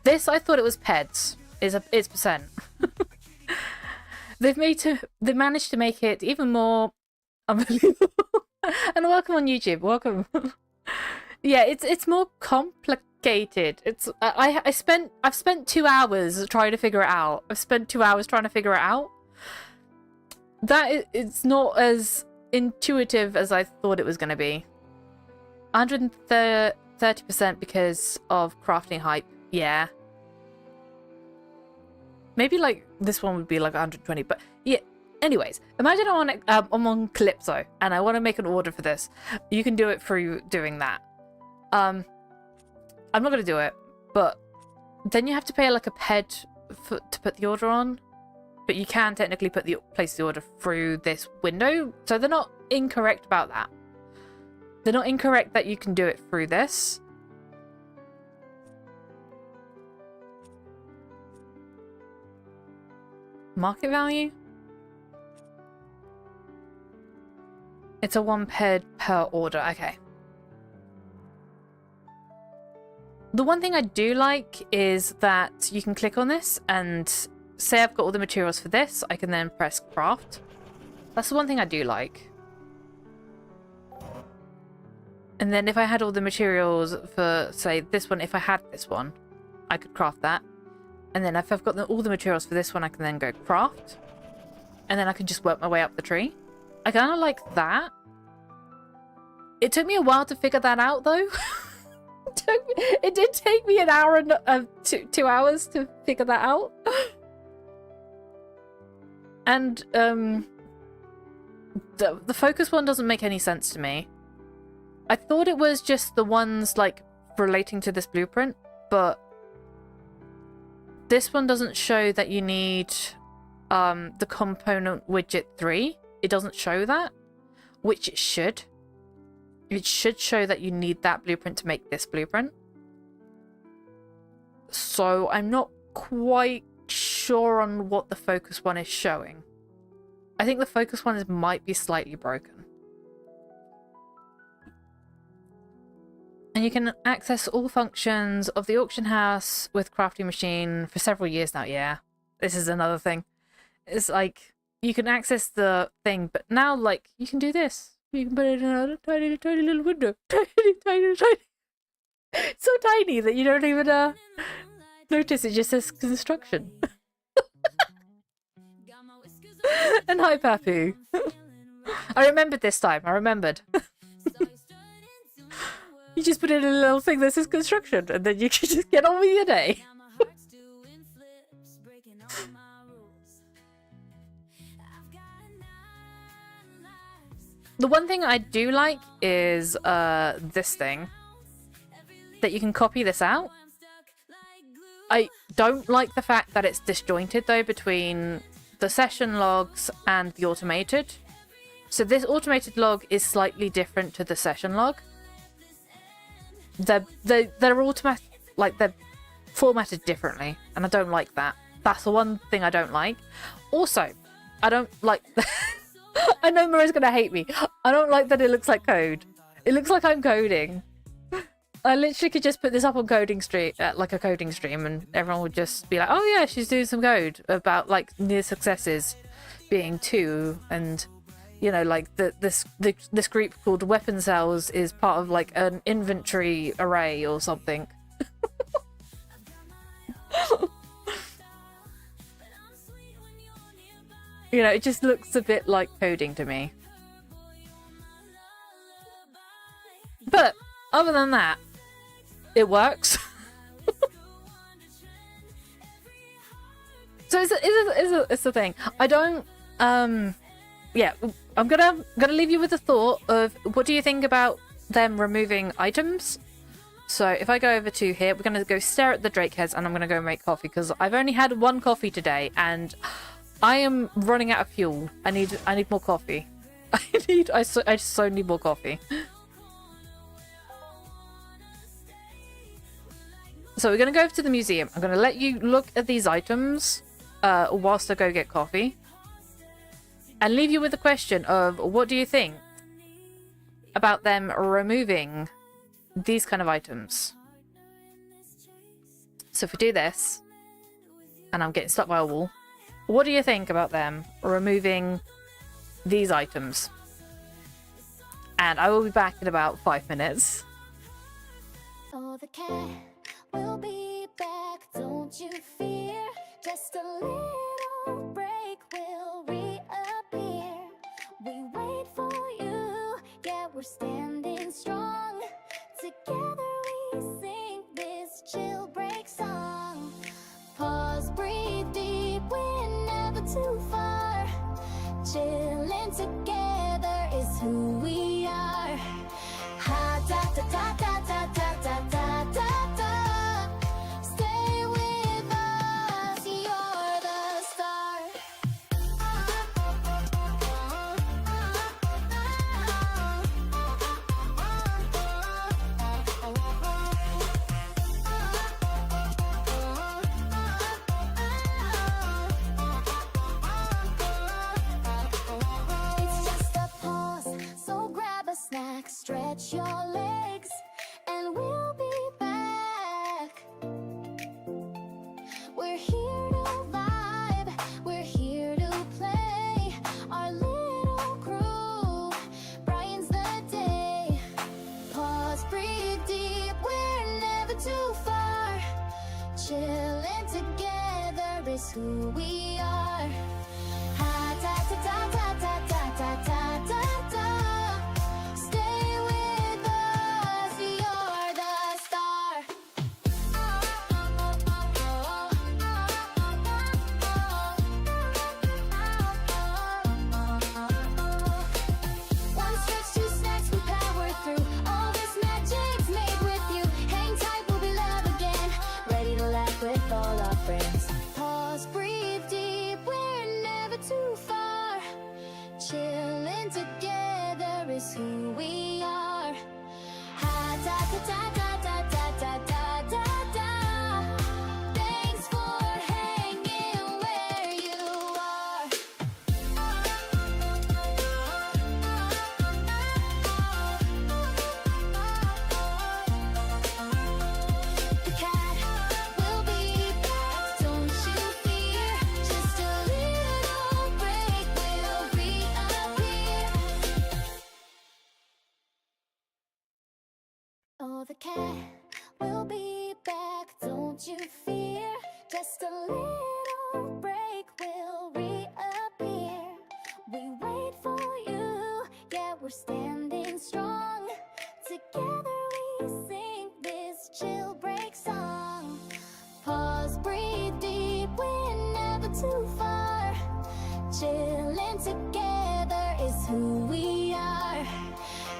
This, I thought it was peds. It's percent. They've managed to make it even more unbelievable. And welcome on YouTube. Welcome. Yeah, it's more complicated. I've spent 2 hours trying to figure it out. I've spent 2 hours trying to figure it out. It's not as intuitive as I thought it was going to be. 130% because of crafting hype. Yeah. Maybe like this one would be like 120, but yeah. Anyways, imagine I'm on Calypso and I want to make an order for this. You can do it through doing that. I'm not going to do it, but then you have to pay like a ped to put the order on. But you can technically place the order through this window. So they're not incorrect about that. They're not incorrect that you can do it through this. Market value? It's a 1 ped per order. Okay. The one thing I do like is that you can click on this and say I've got all the materials for this. I can then press craft. That's the one thing I do like. And then if I had all the materials for, say, this one, if I had this one, I could craft that. And then if I've got all the materials for this one, I can then go craft. And then I can just work my way up the tree. I kind of like that. It took me a while to figure that out, though. It did take me an hour and 2 hours to figure that out. And the focus one doesn't make any sense to me. I thought it was just the ones like relating to this blueprint, but this one doesn't show that you need the component widget 3. It doesn't show that, which it should. It should show that you need that blueprint to make this blueprint. So I'm not quite sure on what the focus one is showing. I think the focus one might be slightly broken. And you can access all functions of the auction house with crafting machine for several years now. Yeah, this is another thing. It's like you can access the thing, but now like you can do this. You can put it in a tiny, tiny little window. Tiny, tiny, tiny. So tiny that you don't even notice. It just says construction. And hi, Papu. I remembered this time. I remembered. You just put in a little thing that says construction, and then you can just get on with your day. The one thing I do like is this thing. That you can copy this out. I don't like the fact that it's disjointed, though, between the session logs and the automated. So this automated log is slightly different to the session log. They're automatic, like they're formatted differently, and I don't like that. That's the one thing I don't like. Also, I don't like. I know Maria's gonna hate me. I don't like that it looks like code. It looks like I'm coding. I literally could just put this up on coding stream, like a coding stream, and everyone would just be like, "Oh yeah, she's doing some code about like near successes being 2 and." You know, like this group called Weapon Cells is part of like an inventory array or something. You know, it just looks a bit like coding to me. But other than that, it works. So it's the thing. I don't yeah, I'm gonna leave you with the thought of what do you think about them removing items? So if I go over to here, we're gonna go stare at the Drake heads, and I'm gonna go make coffee because I've only had 1 coffee today, and I am running out of fuel. I need more coffee. I so need more coffee. So we're gonna go over to the museum. I'm gonna let you look at these items whilst I go get coffee. And leave you with the question of what do you think about them removing these kind of items? So if we do this, and I'm getting stuck by a wall, what do you think about them removing these items? And I will be back in about 5 minutes. Oh, the cat will be back, don't you fear. Just a little break will reappear. We wait for you, yeah, we're standing strong. Together we sing this chill break song. Pause, breathe deep. too far. Chilling together is who we are. Ha da da da da da da da da da da. Stay with us, you're the star. It's just a pause, so grab a snack, stretch your legs, and we'll be back. We're here to vibe, we're here to play. Our little crew brightens the day. Pause, breathe deep, we're never too far. Chilling together is who we are. Ha da da da da da da da da da. Stay with us, you're the star. One stretch, two snacks, we power through. All this magic's made with you. Hang tight, we'll be love again. Ready to laugh with all our friends. Pause, breathe deep, we're never too far. Chilling together is who we are. Ha da da da da da da da da da. Thanks for hanging where you are. The cat will be back, don't you fear. Just a little break, will reappear. Oh, the cat will be back, don't you fear. Just a little break, will reappear. We wait for you, yeah, we're standing strong. Together we sing this chill break song. Pause, breathe deep, we're never too far. Chilling together is who we are.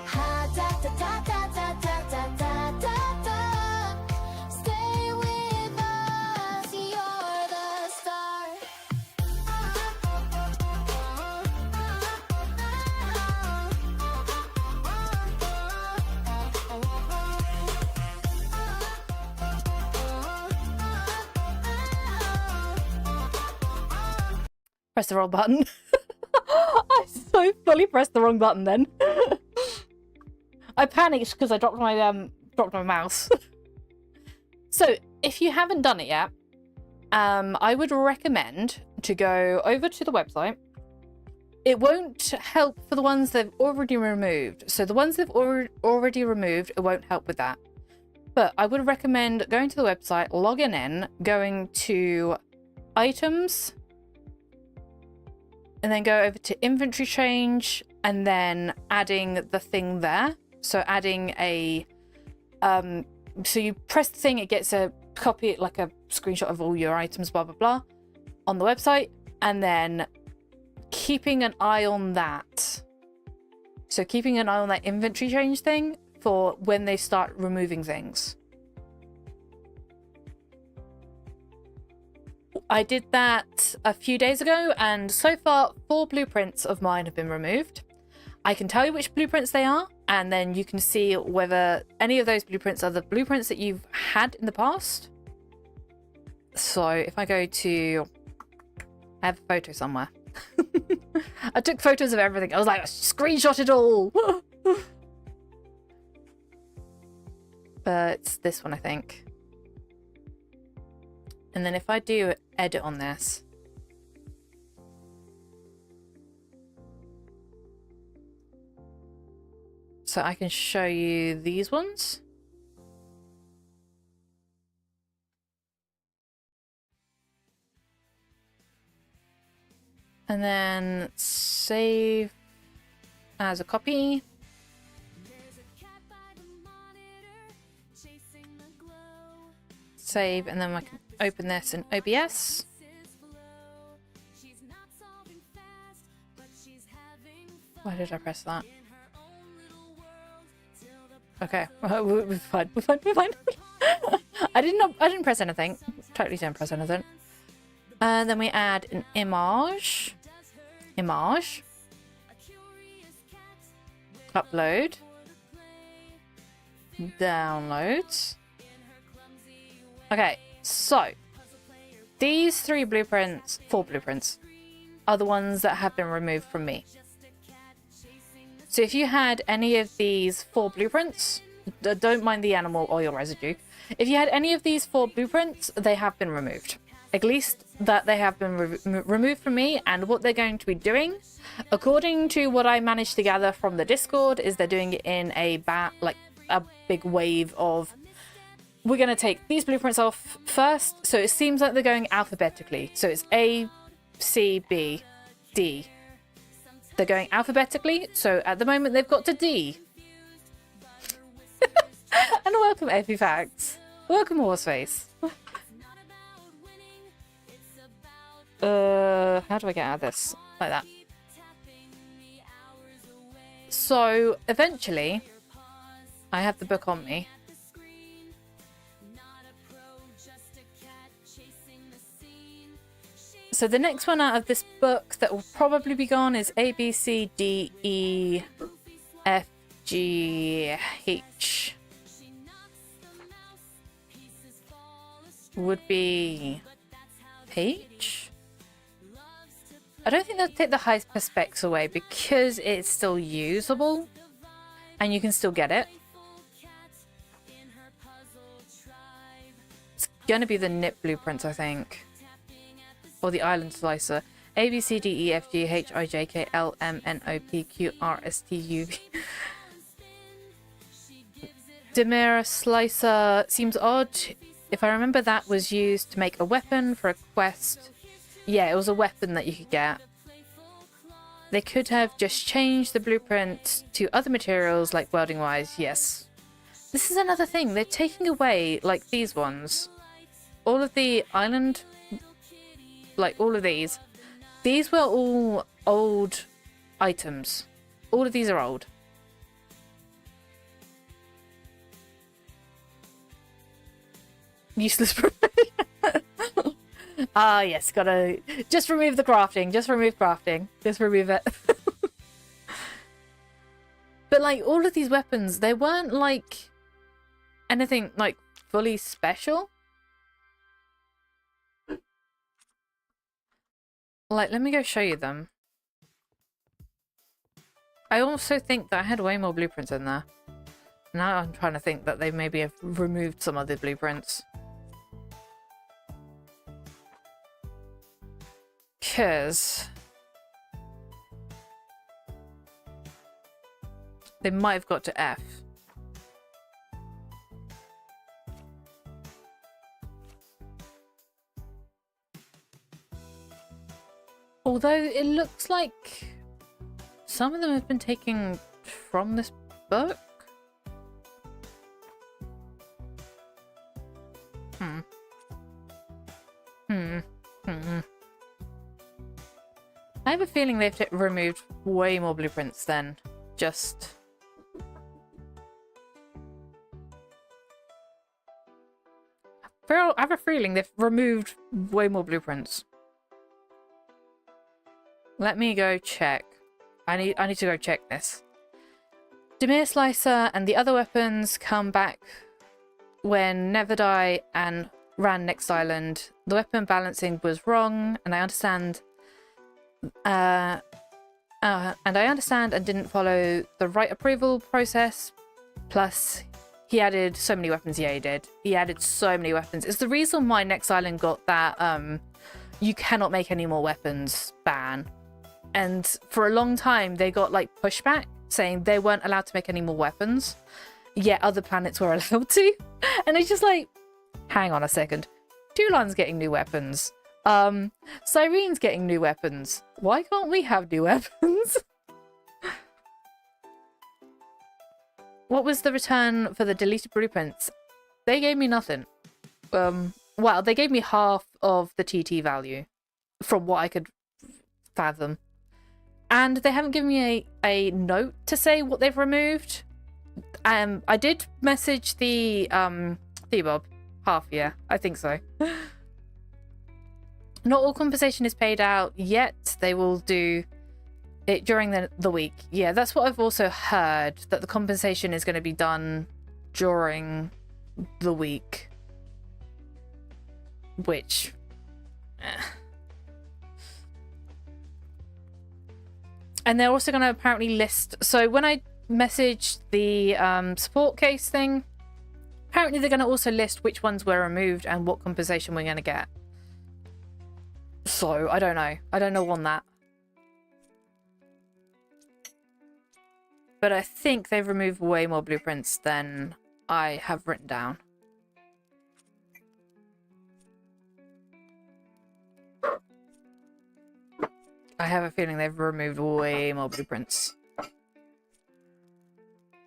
Ha da da da da da da da da da da. Stay with us, you're the star. Press the wrong button. I so fully pressed the wrong button then. I panicked because I dropped my mouse. So if you haven't done it yet, I would recommend to go over to the website. It won't help for the ones they've already removed. So the ones they've already removed, it won't help with that. But I would recommend going to the website, logging in, going to items, and then go over to inventory change, and then adding the thing there. So adding a, so you press the thing, it gets a copy, like a screenshot of all your items, blah, blah, blah, on the website, and then keeping an eye on that. So keeping an eye on that inventory change thing for when they start removing things. I did that a few days ago, and so far 4 blueprints of mine have been removed. I can tell you which blueprints they are, and then you can see whether any of those blueprints are the blueprints that you've had in the past. So if I go to, I have a photo somewhere. I took photos of everything. I was like, screenshot it all. But it's this one, I think. And then if I do edit on this, so I can show you these ones. And then save as a copy. Save, and then I can open this in OBS. Why did I press that? Okay, we're fine. We're fine. We're fine. I didn't press anything. Totally didn't press anything. Then we add an image. Image. Upload. Downloads. Okay, so these four blueprints, are the ones that have been removed from me. So if you had any of these 4 blueprints, don't mind the animal oil residue. If you had any of these 4 blueprints, they have been removed. At least that they have been removed from me, and what they're going to be doing, according to what I managed to gather from the Discord, is they're doing it in a big wave of, we're going to take these blueprints off first. So it seems like they're going alphabetically. So it's A, C, B, D. They're going alphabetically, so at the moment they've got to D. And welcome, Epifacts. Welcome, Horseface. How do I get out of this? Like that. So, eventually, I have the book on me. So the next one out of this book that will probably be gone is A, B, C, D, E, F, G, H. Would be H? I don't think they'll take the hyper specs away because it's still usable and you can still get it. It's gonna be the NIP blueprints, I think. Or the island slicer. A, B, C, D, E, F, G, H, I, J, K, L, M, N, O, P, Q, R, S, T, U, V. Demira slicer seems odd. If I remember, that was used to make a weapon for a quest. Yeah, it was a weapon that you could get. They could have just changed the blueprint to other materials like welding wise. Yes. This is another thing. They're taking away like these ones. All of the island, like all of these were all old items. All of these are old. Useless. Ah, yes, gotta just remove the crafting. Just remove crafting. Just remove it. But like all of these weapons, they weren't like anything like fully special. Like, let me go show you them. I also think that I had way more blueprints in there. Now I'm trying to think that they maybe have removed some of the blueprints. Because they might have got to F. Although it looks like some of them have been taken from this book. I have a feeling they've removed way more blueprints than just... I have a feeling they've removed way more blueprints. Let me go check. I need to go check this. Demir Slicer and the other weapons come back when Neverdie and ran Next Island. The weapon balancing was wrong, and I understand. And didn't follow the right approval process. Plus, he added so many weapons. Yeah, he did. He added so many weapons. It's the reason why Next Island got that you cannot make any more weapons ban. And for a long time, they got like pushback saying they weren't allowed to make any more weapons. Yet other planets were allowed to. And it's just like, hang on a second. Tulan's getting new weapons. Cyrene's getting new weapons. Why can't we have new weapons? What was the return for the deleted blueprints? They gave me nothing. Well, they gave me half of the TT value from what I could fathom. And they haven't given me a note to say what they've removed. I did message the Thebob. Half, yeah, I think so. Not all compensation is paid out yet. They will do it during the week. Yeah, that's what I've also heard, that the compensation is going to be done during the week. Which... And they're also going to apparently list... So when I messaged the support case thing, apparently they're going to also list which ones were removed and what compensation we're going to get. So, I don't know. I don't know on that. But I think they've removed way more blueprints than I have written down. I have a feeling they've removed way more blueprints.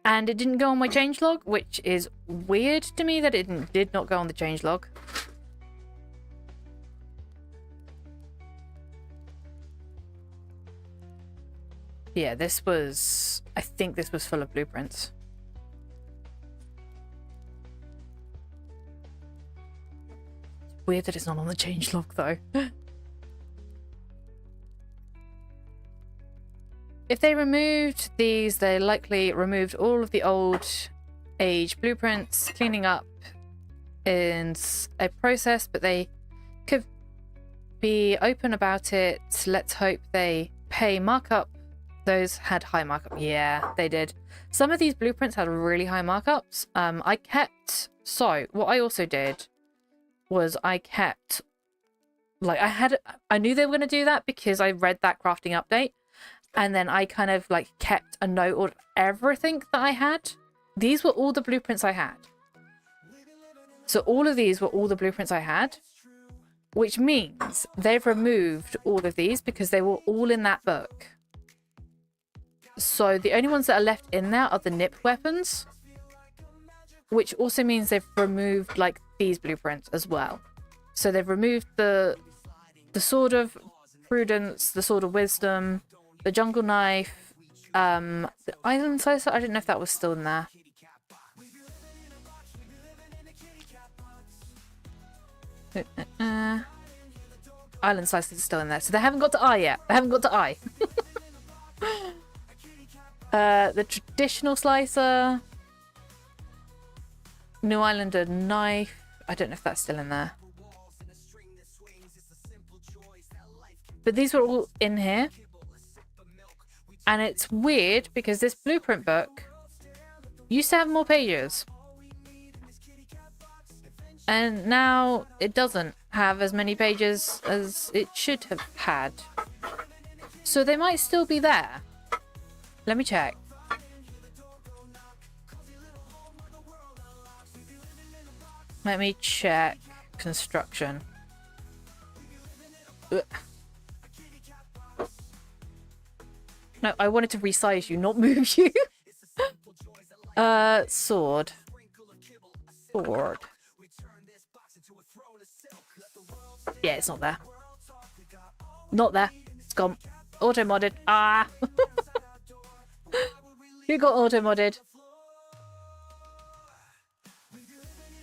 And it didn't go on my changelog, which is weird to me that it did not go on the changelog. Yeah, this was... I think this was full of blueprints. Weird that it's not on the changelog, though. If they removed these, they likely removed all of the old age blueprints. Cleaning up is a process, but they could be open about it. Let's hope they pay markup. Those had high markup. Yeah, they did. Some of these blueprints had really high markups. I kept... So, what I also did was I kept... Like, I knew they were going to do that because I read that crafting update. And then I kind of like kept a note of everything that I had. These were all the blueprints I had. So all of these were all the blueprints I had. Which means they've removed all of these because they were all in that book. So the only ones that are left in there are the nip weapons. Which also means they've removed like these blueprints as well. So they've removed the Sword of Prudence, the Sword of Wisdom, the Jungle Knife, the Island Slicer. I didn't know if that was still in there. Island Slicer is still in there. So they haven't got to I yet. They haven't got to I. The Traditional Slicer. New Islander Knife. I don't know if that's still in there. But these were all in here. And it's weird because this blueprint book used to have more pages. And now it doesn't have as many pages as it should have had. So they might still be there. Let me check. Let me check construction. Ugh. No, I wanted to resize you, not move you. Sword. Sword. Yeah, it's not there. Not there. It's gone. Auto-modded. Ah! You got auto-modded.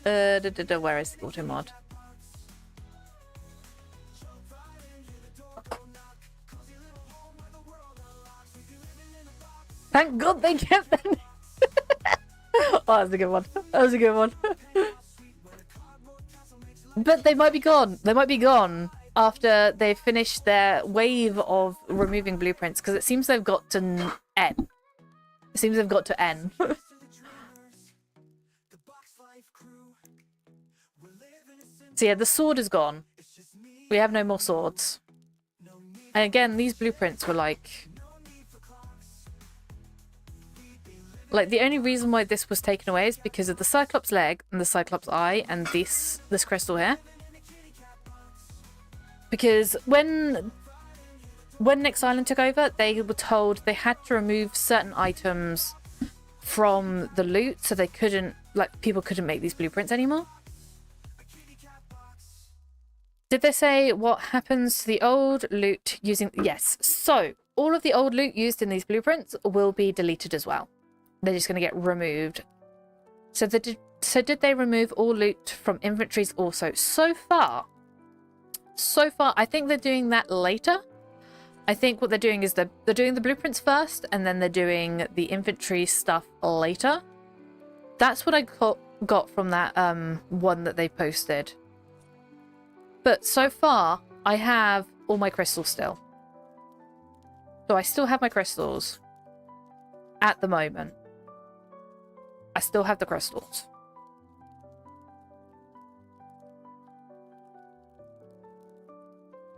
Where is the auto-mod? Thank God they kept them. Oh, that was a good one. That was a good one. But they might be gone. They might be gone after they've finished their wave of removing blueprints, because it seems they've got to N. It seems they've got to N. So yeah, the sword is gone. We have no more swords. And again, these blueprints were like the only reason why this was taken away is because of the Cyclops leg and the Cyclops eye and this crystal here. Because when Nyx Island took over, they were told they had to remove certain items from the loot, so they couldn't, like, people couldn't make these blueprints anymore. Did they say what happens to the old loot using... Yes. So, all of the old loot used in these blueprints will be deleted as well. They're just going to get removed. So did they remove all loot from inventories also? So far, I think they're doing that later. I think what they're doing is they're doing the blueprints first, and then they're doing the inventory stuff later. That's what I got from that one that they posted. But so far, I have all my crystals still. So I still have my crystals at the moment. I still have the crystals.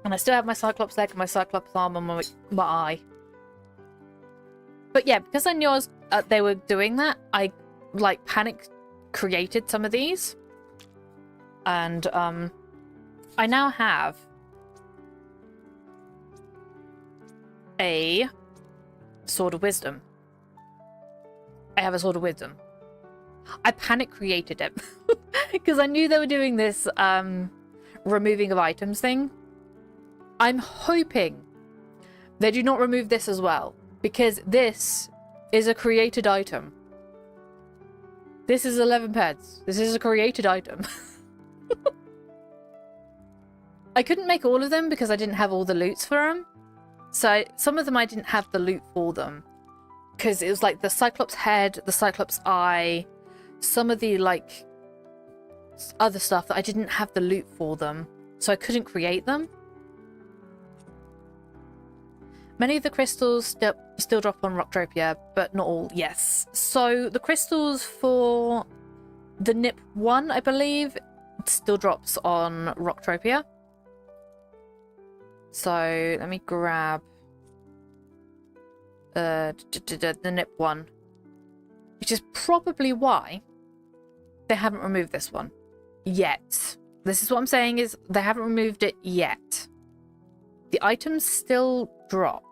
And I still have my Cyclops leg and my Cyclops arm on my eye. But yeah, because I knew they were doing that, I like panic created some of these. And I now have a Sword of Wisdom. I have a Sword of Wisdom. I panic created it because I knew they were doing this removing of items thing. I'm hoping they do not remove this as well, because this is a created item. This is 11 pets. This is a created item. I couldn't make all of them because I didn't have all the loots for them. So some of them I didn't have the loot for them. Because it was like the Cyclops head, the Cyclops eye, some of the like other stuff that I didn't have the loot for them. So I couldn't create them. Many of the crystals still drop on Rocktopia, but not all. Yes. So the crystals for the Nip 1, I believe, still drops on Rocktopia. So let me grab the Nip 1, which is probably why they haven't removed this one yet. This is what I'm saying, is they haven't removed it yet. The items still drop,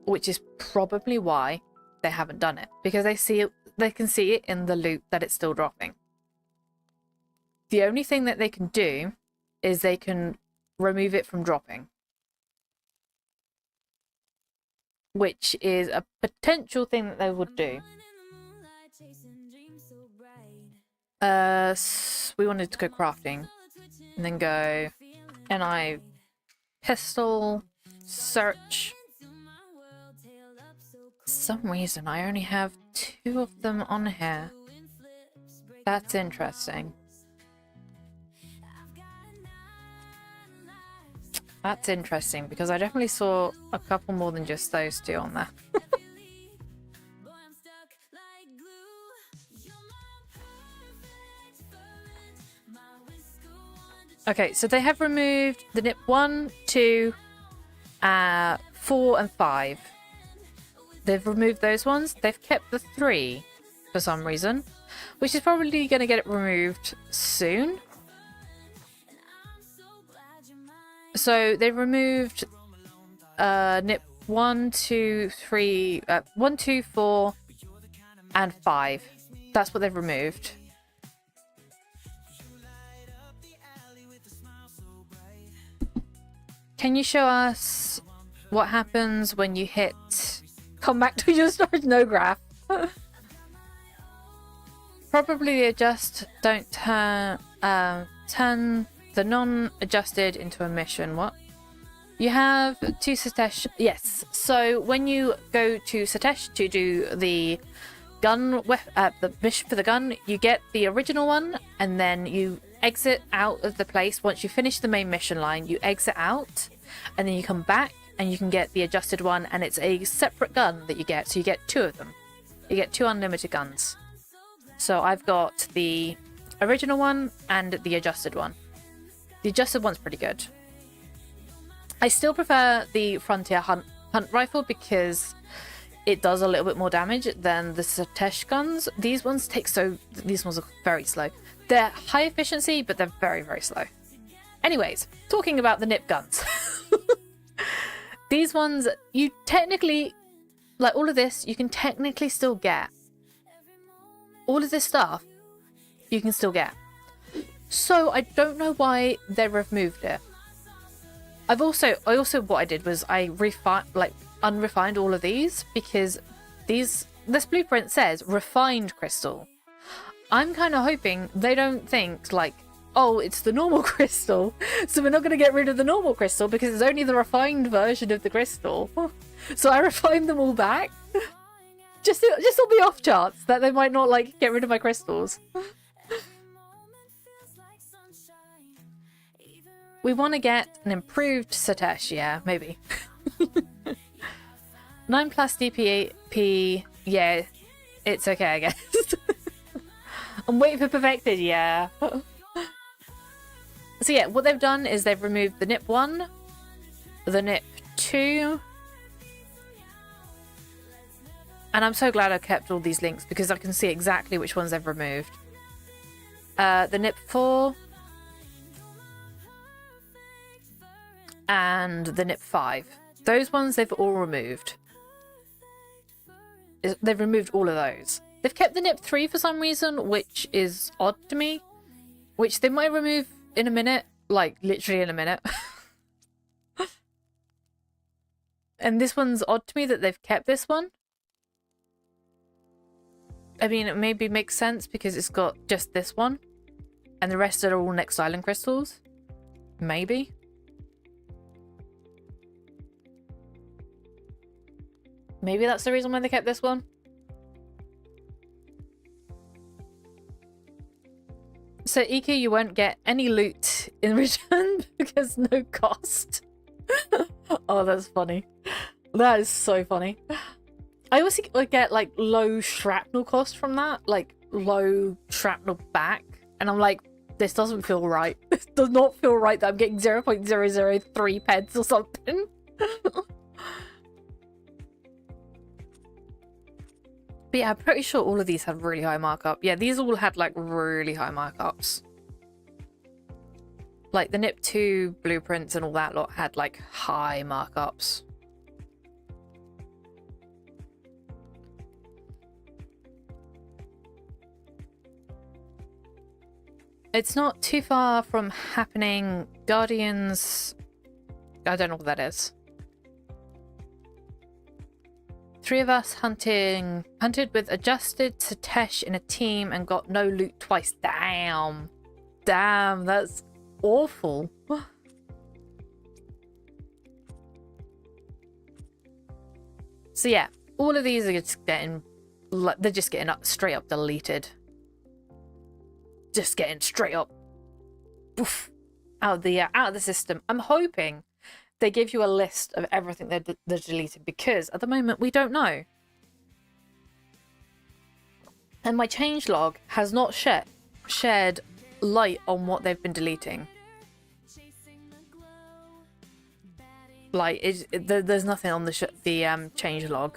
which is probably why they haven't done it, because they can see it in the loot that it's still dropping. The only thing that they can do is they can remove it from dropping, which is a potential thing that they would do. We wanted to go crafting and then go NI pistol search. For some reason I only have 2 of them on here. That's interesting. That's interesting, because I definitely saw a couple more than just those 2 on there. Okay, so they have removed the Nip 1, 2, 4 and 5. They've removed those ones. They've kept the 3 for some reason, which is probably going to get it removed soon. So they've removed Nip 1, 2, 3, 1, 2, 4, and 5. That's what they've removed. Can you show us what happens when you hit come back to your storage? No graph. Probably adjust, don't turn the non-adjusted into a mission. What? You have 2 Satesh. Yes. So when you go to Satesh to do the gun, the mission for the gun, you get the original one, and then you exit out of the place. Once you finish the main mission line, you exit out, and then you come back, and you can get the adjusted one, and it's a separate gun that you get. So you get 2 of them. You get 2 unlimited guns. So I've got the original one and the adjusted one. The adjusted one's pretty good. I still prefer the Frontier Hunt rifle because it does a little bit more damage than the Satesh guns. These ones are very slow. They're high efficiency, but they're very, very slow. Anyways, talking about the Nip guns. These ones, you technically, like all of this, you can technically still get. All of this stuff, you can still get. So I don't know why they removed it. I also what I did was I unrefined all of these because this blueprint says refined crystal. I'm kind of hoping they don't think like, oh, it's the normal crystal, so we're not going to get rid of the normal crystal because it's only the refined version of the crystal. So I refined them all back, just on the off chance that they might not like get rid of my crystals. We want to get an improved Satesh, yeah, maybe. 9 plus DPP, yeah, it's okay, I guess. I'm waiting for perfected, yeah. So yeah, what they've done is they've removed the NIP 1, the NIP 2, and I'm so glad I kept all these links because I can see exactly which ones they've removed. The NIP 4, and the NIP 5. Those ones they've all removed. They've removed all of those. They've kept the NIP 3 for some reason, which is odd to me. Which they might remove in a minute. Like, literally in a minute. And this one's odd to me that they've kept this one. I mean, it maybe makes sense because it's got just this one. And the rest are all Next Island crystals. Maybe. Maybe that's the reason why they kept this one. So EQ, you won't get any loot in return because no cost. Oh, that's funny. That is so funny. I also get like low shrapnel cost from that, like low shrapnel back, and I'm like, this doesn't feel right. This does not feel right that I'm getting 0.003 pence or something. But yeah, I'm pretty sure all of these had really high markup. Yeah, these all had like really high markups. Like the NIP 2 blueprints and all that lot had like high markups. It's not too far from happening. Guardians... I don't know what that is. 3 of us hunted with adjusted Satesh in a team and got no loot twice. Damn. Damn, that's awful. So yeah, all of these are just getting... They're just getting straight up deleted. Just getting straight up... Poof, out of the system. I'm hoping they give you a list of everything they're deleted because at the moment we don't know. And my changelog has not shared light on what they've been deleting. Like, there's nothing on the changelog.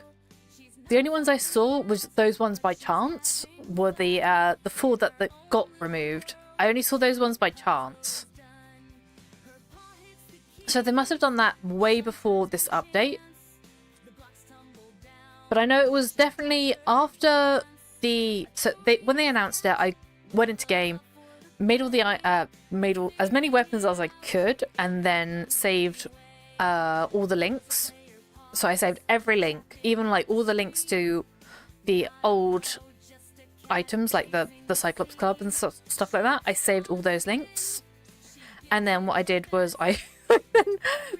The only ones I saw was those ones by chance, were the 4 that got removed. I only saw those ones by chance. So they must have done that way before this update. But I know it was definitely after the... So when they announced it, I went into game, made as many weapons as I could, and then saved all the links. So I saved every link, even like all the links to the old items, like the Cyclops Club and stuff like that. I saved all those links. And then what I did was I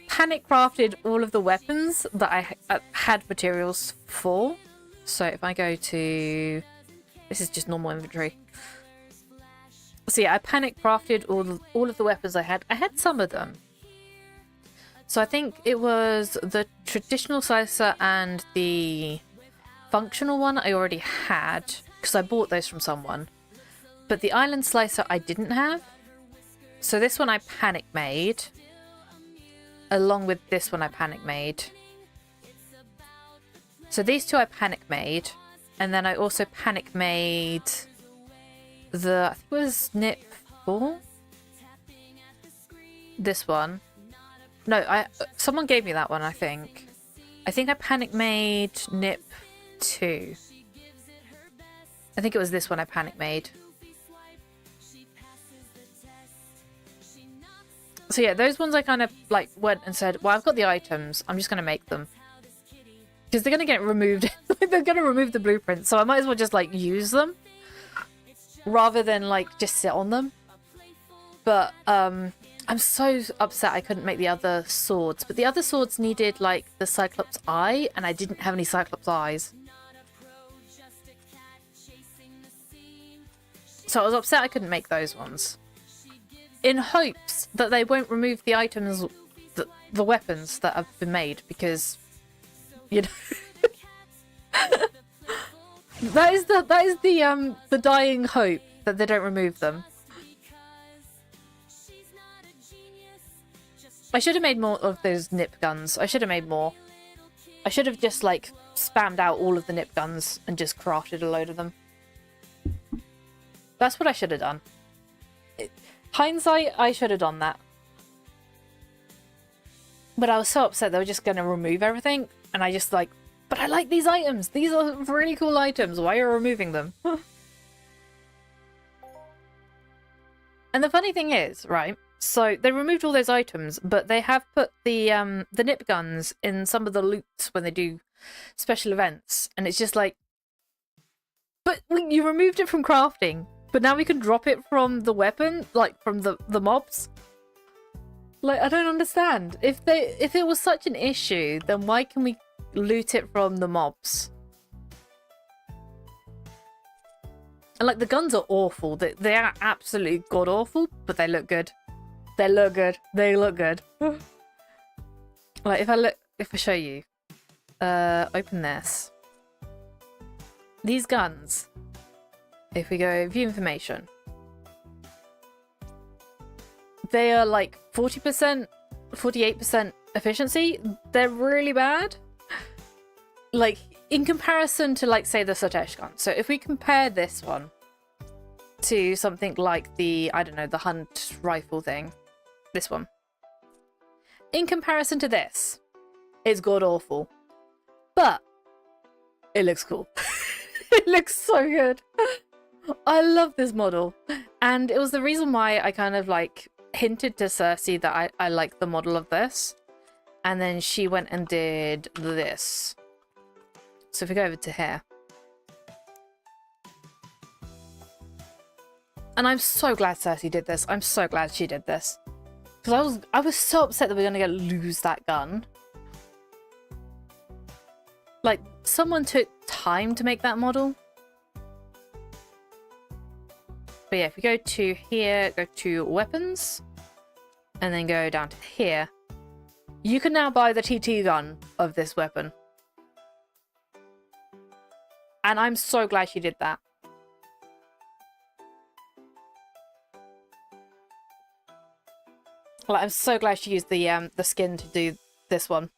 panic crafted all of the weapons that I had materials for. So if I go to... This is just normal inventory. So yeah, I panic crafted all of the weapons I had. I had some of them. So I think it was the traditional slicer and the functional one I already had, because I bought those from someone. But the island slicer I didn't have. So this one I panic made. Along with this one I panic made. So these two I panic made. And then I also panic made the... I think it was NIP 4? This one. No, someone gave me that one, I think. I think I panic made NIP 2. I think it was this one I panic made. So yeah, those ones I kind of like went and said, well, I've got the items. I'm just going to make them. Because they're going to get removed. They're going to remove the blueprints. So I might as well just like use them. Rather than like just sit on them. But I'm so upset I couldn't make the other swords. But the other swords needed like the Cyclops eye. And I didn't have any Cyclops eyes. So I was upset I couldn't make those ones. In hopes that they won't remove the items, the weapons that have been made, because, you know, that is the dying hope that they don't remove them. I should have made more of those nip guns. I should have made more. I should have just like spammed out all of the nip guns and just crafted a load of them. That's what I should have done. Hindsight, I should have done that. But I was so upset they were just going to remove everything. And I just like, but I like these items. These are really cool items. Why are you removing them? And the funny thing is, right? So they removed all those items, but they have put the nip guns in some of the loots when they do special events. And it's just like, but you removed it from crafting. But now we can drop it from the weapon, like from the mobs. Like, I don't understand. If it was such an issue, then why can we loot it from the mobs? And like the guns are awful. They are absolutely god awful, but they look good. They look good. They look good. Like if I show you, open this. These guns. If we go view information, they are like 40%, 48% efficiency. They're really bad. Like in comparison to like say the Sotesh gun. So if we compare this one to something like the, I don't know, the hunt rifle thing, this one. In comparison to this, it's god awful. But it looks cool. It looks so good. I love this model, and it was the reason why I kind of like hinted to Cersei that I like the model of this, and then she went and did this. So if we go over to here, and I'm so glad Cersei did this. I'm so glad she did this, because I was so upset that we we're gonna lose that gun. Like someone took time to make that model. But yeah, if we go to here, go to weapons, and then go down to here, you can now buy the TT gun of this weapon. And I'm so glad she did that. Like, I'm so glad she used the skin to do this one.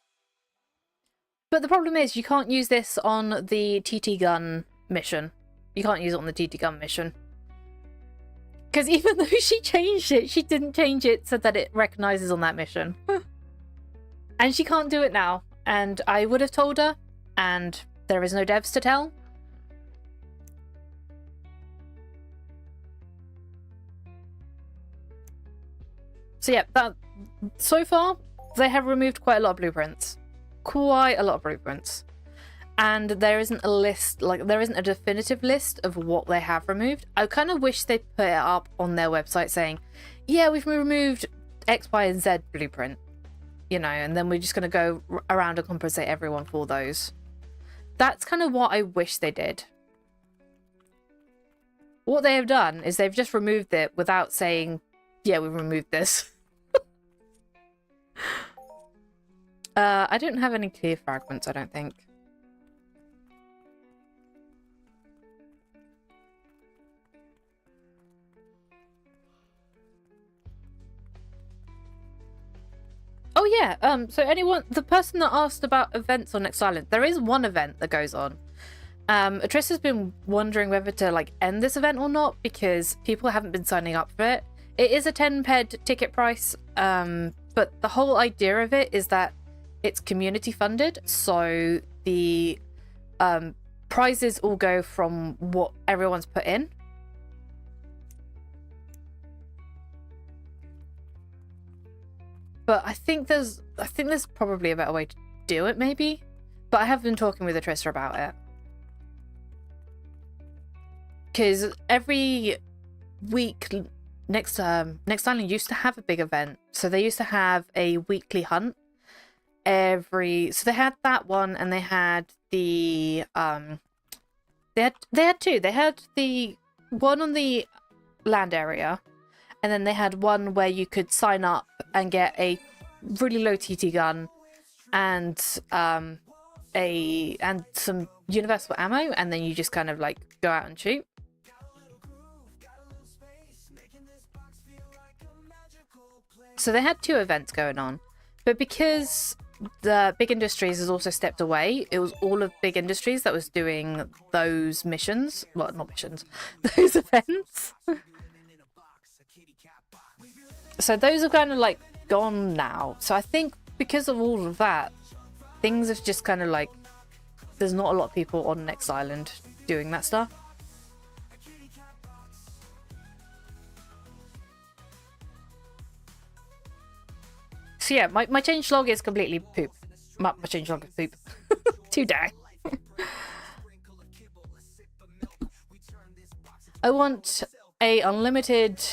But the problem is you can't use this on the TT gun mission. You can't use it on the TT gun mission. Because even though she changed it, she didn't change it so that it recognizes on that mission. And she can't do it now. And I would have told her, and there is no devs to tell. So yeah, so far, they have removed quite a lot of blueprints. Quite a lot of blueprints. And there isn't a list, like there isn't a definitive list of what they have removed. I kind of wish they put it up on their website saying, yeah, we've removed X, Y, and Z blueprint. You know, and then we're just going to go around and compensate everyone for those. That's kind of what I wish they did. What they have done is they've just removed it without saying, yeah, we've removed this. I don't have any clear fragments, I don't think. Oh yeah, so the person that asked about events on Next Island, there is one event that goes on. Atrissa's been wondering whether to like end this event or not because people haven't been signing up for it. It is a 10 ticket price, but the whole idea of it is that it's community funded, so the prizes all go from what everyone's put in. But I think there's probably a better way to do it, maybe. But I have been talking with Atrissa about it. Because every week, Next Island used to have a big event. So they used to have a weekly hunt. So they had that one, and they had the they had two. They had the one on the land area, and then they had one where you could sign up and get a really low TT gun and some universal ammo, and then you just kind of like go out and shoot. So they had two events going on, but because the Big Industries has also stepped away, it was all of Big Industries that was doing those missions. Well, not missions, those events. So those are kind of like gone now. So I think because of all of that, things have just kind of like, there's not a lot of people on Next Island doing that stuff. So yeah, my changelog is completely poop. My changelog is poop. Today. I want a unlimited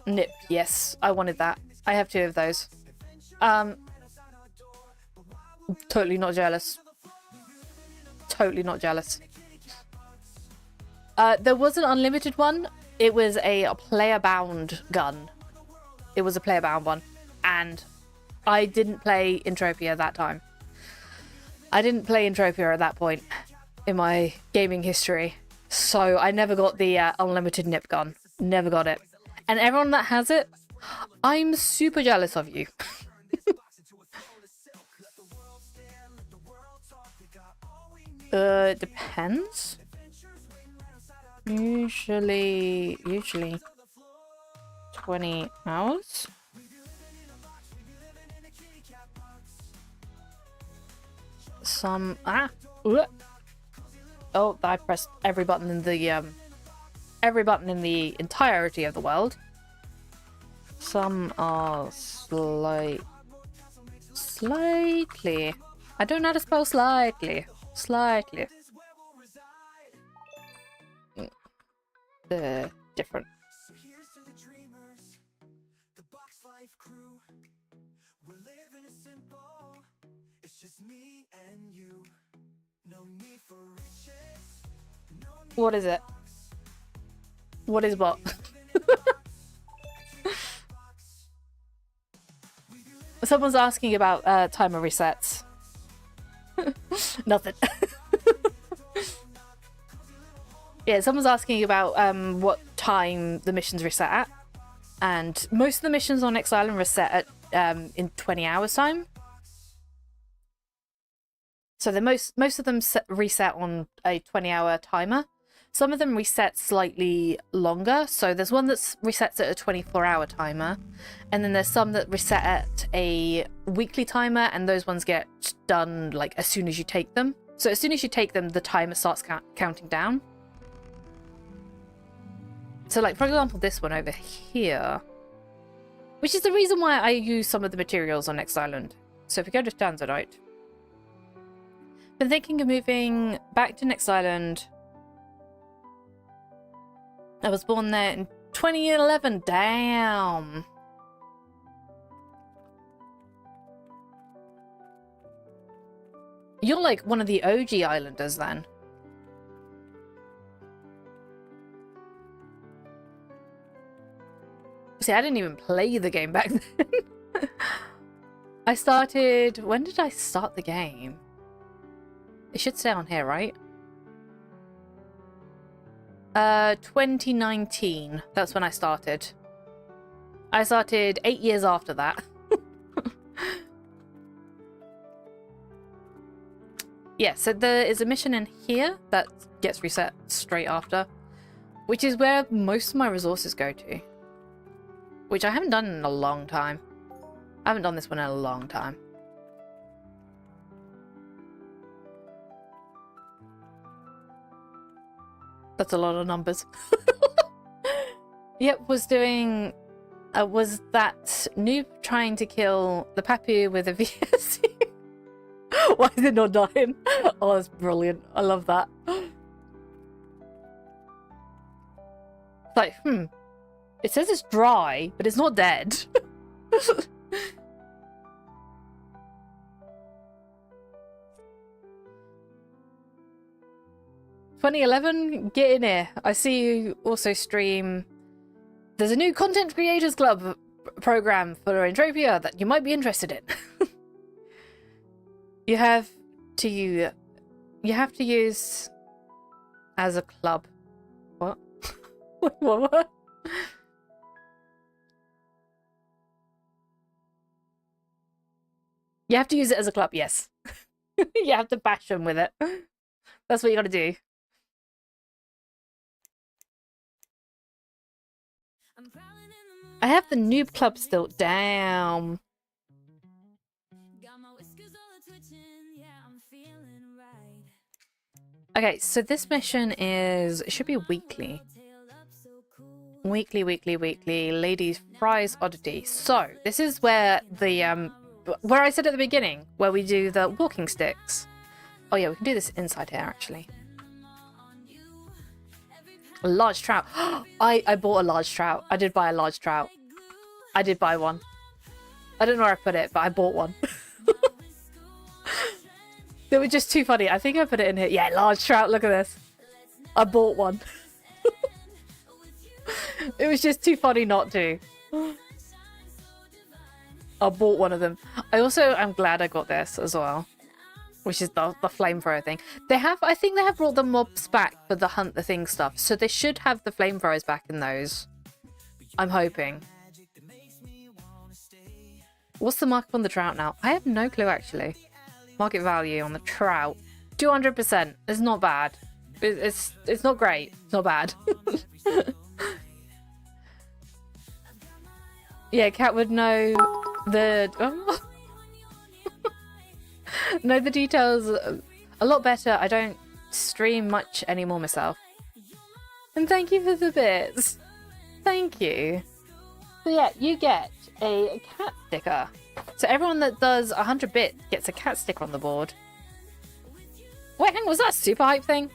nip. Yes, I wanted that. I have two of those. Totally not jealous. Totally not jealous. There was an unlimited one. It was a player-bound gun. It was a player-bound one. And I didn't play Entropia that time. I didn't play Entropia at that point in my gaming history. So I never got the unlimited nip gun. Never got it. And everyone that has it, I'm super jealous of you. Depends. Usually 20 hours. Oh, I pressed every button in the entirety of the world. Some are slightly. I don't know how to spell slightly. They're different. What is it? What is what? Someone's asking about timer resets. Nothing. Yeah, someone's asking about what time the missions reset at. And most of the missions on Next Island reset at in 20 hours time. So most of them reset on a 20-hour timer. Some of them reset slightly longer. So there's one that resets at a 24-hour timer. And then there's some that reset at a weekly timer. And those ones get done like as soon as you take them. So as soon as you take them, the timer starts counting down. So like, for example, this one over here. Which is the reason why I use some of the materials on Next Island. So if we go to Tanzanite. Been thinking of moving back to Next Island. I was born there in 2011. Damn. You're like one of the OG Islanders then. See, I didn't even play the game back then. I started... When did I start the game? It should say on here, right? 2019. That's when I started. I started 8 years after that. Yeah, so there is a mission in here that gets reset straight after, which is where most of my resources go to. Which I haven't done in a long time. I haven't done this one in a long time. That's a lot of numbers. Yep, was doing was that noob trying to kill the Papu with a VSC? Why is it not dying? Oh, that's brilliant. I love that. Like, it says it's dry, but it's not dead. 2011, get in here. I see you also stream. There's a new Content Creators Club program for Entropia that you might be interested in. You have to use as a club. What? What? You have to use it as a club, yes. You have to bash them with it. That's what you gotta do. I have the noob club still. Damn. Okay, so this mission is, it should be weekly. Weekly. Ladies Fries Oddity. So, this is where the, where I said at the beginning, where we do the walking sticks. Oh yeah, we can do this inside here, actually. A large trout. I bought a large trout. I did buy a large trout. I did buy one. I don't know where I put it, but I bought one. They were just too funny. I think I put it in here. Yeah, large trout. Look at this. I bought one. It was just too funny not to. I bought one of them. I'm glad I got this as well. Which is the flamethrower thing. I think they have brought the mobs back for the hunt the thing stuff. So they should have the flamethrowers back in those. I'm hoping. What's the markup on the trout now? I have no clue actually. Market value on the trout. 200%. It's not bad. It's not great. It's not bad. Yeah, Cat would know the... know the details a lot better. I don't stream much anymore myself. And thank you for the bits. Thank you. So yeah, you get a cat sticker. So everyone that does 100 bits gets a cat sticker on the board. Wait, hang on, was that a super hype thing?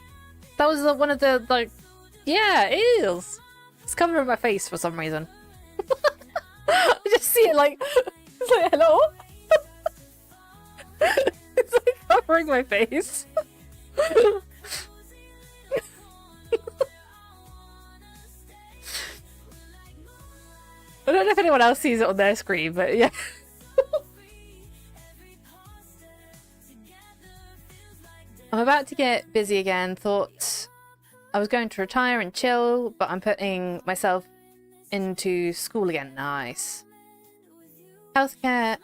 That was one of the, like... Yeah, it is. It's covering my face for some reason. I just see it like... It's like, hello? It's like covering my face. I don't know if anyone else sees it on their screen, but yeah. I'm about to get busy again. Thought I was going to retire and chill, but I'm putting myself into school again. Nice. Healthcare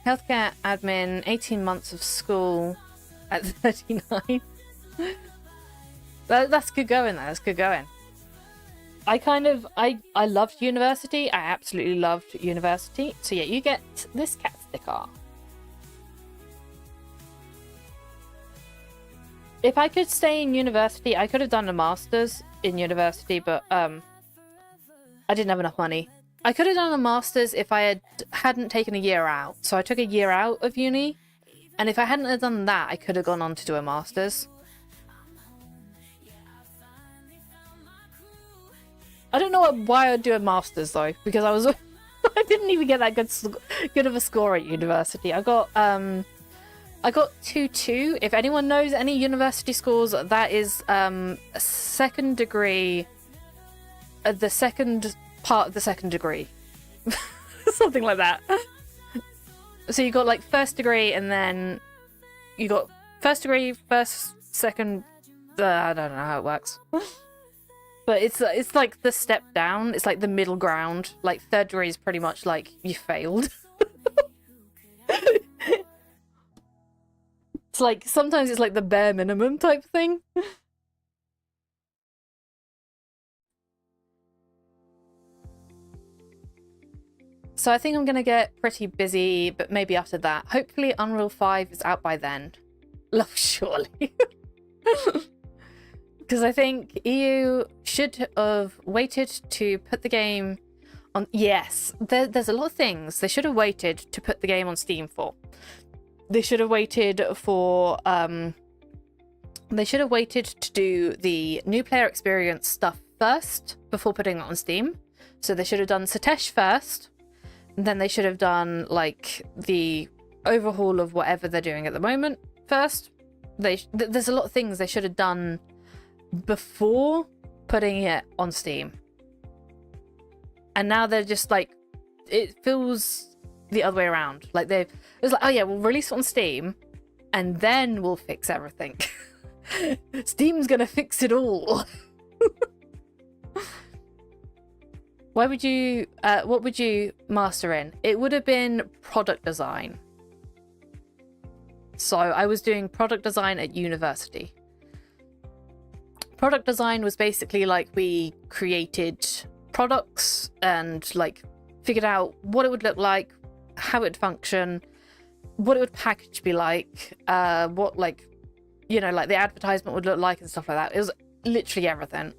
admin, 18 months of school at 39. That's good going, though. That's good going. I loved university. I absolutely loved university. So yeah, you get this cat sticker. If I could stay in university, I could have done a master's in university, but I didn't have enough money. I could have done a master's if I hadn't taken a year out. So I took a year out of uni, and if I hadn't have done that, I could have gone on to do a master's. I don't know why I'd do a master's though, because I didn't even get that good of a score at university. I got 2-2. If anyone knows any university scores, that is a second degree, the second part of the second degree. Something like that. So you got like first degree, and then you got first degree, first, second, I don't know how it works. But it's like the step down. It's like the middle ground. Like third degree is pretty much like you failed. It's like sometimes it's like the bare minimum type thing. So I think I'm gonna get pretty busy, but maybe after that. Hopefully Unreal 5 is out by then. Love, surely. Because I think EU should have waited to put the game... Yes, there's a lot of things they should have waited to put the game on Steam for. They should have waited for they should have waited to do the new player experience stuff first before putting it on Steam. So they should have done Satesh first, and then they should have done like the overhaul of whatever they're doing at the moment first. There's a lot of things they should have done before putting it on Steam. And now they're just like, it feels the other way around. Like it's like, oh yeah, we'll release it on Steam and then we'll fix everything. Steam's gonna fix it all. What would you master in? It would have been product design. So I was doing product design at university. Product design was basically like we created products and like figured out what it would look like, how it would function, what it would package be like, what like, you know, like the advertisement would look like and stuff like that. It was literally everything.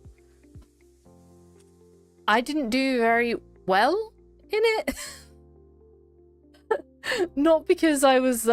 I didn't do very well in it. Not because I was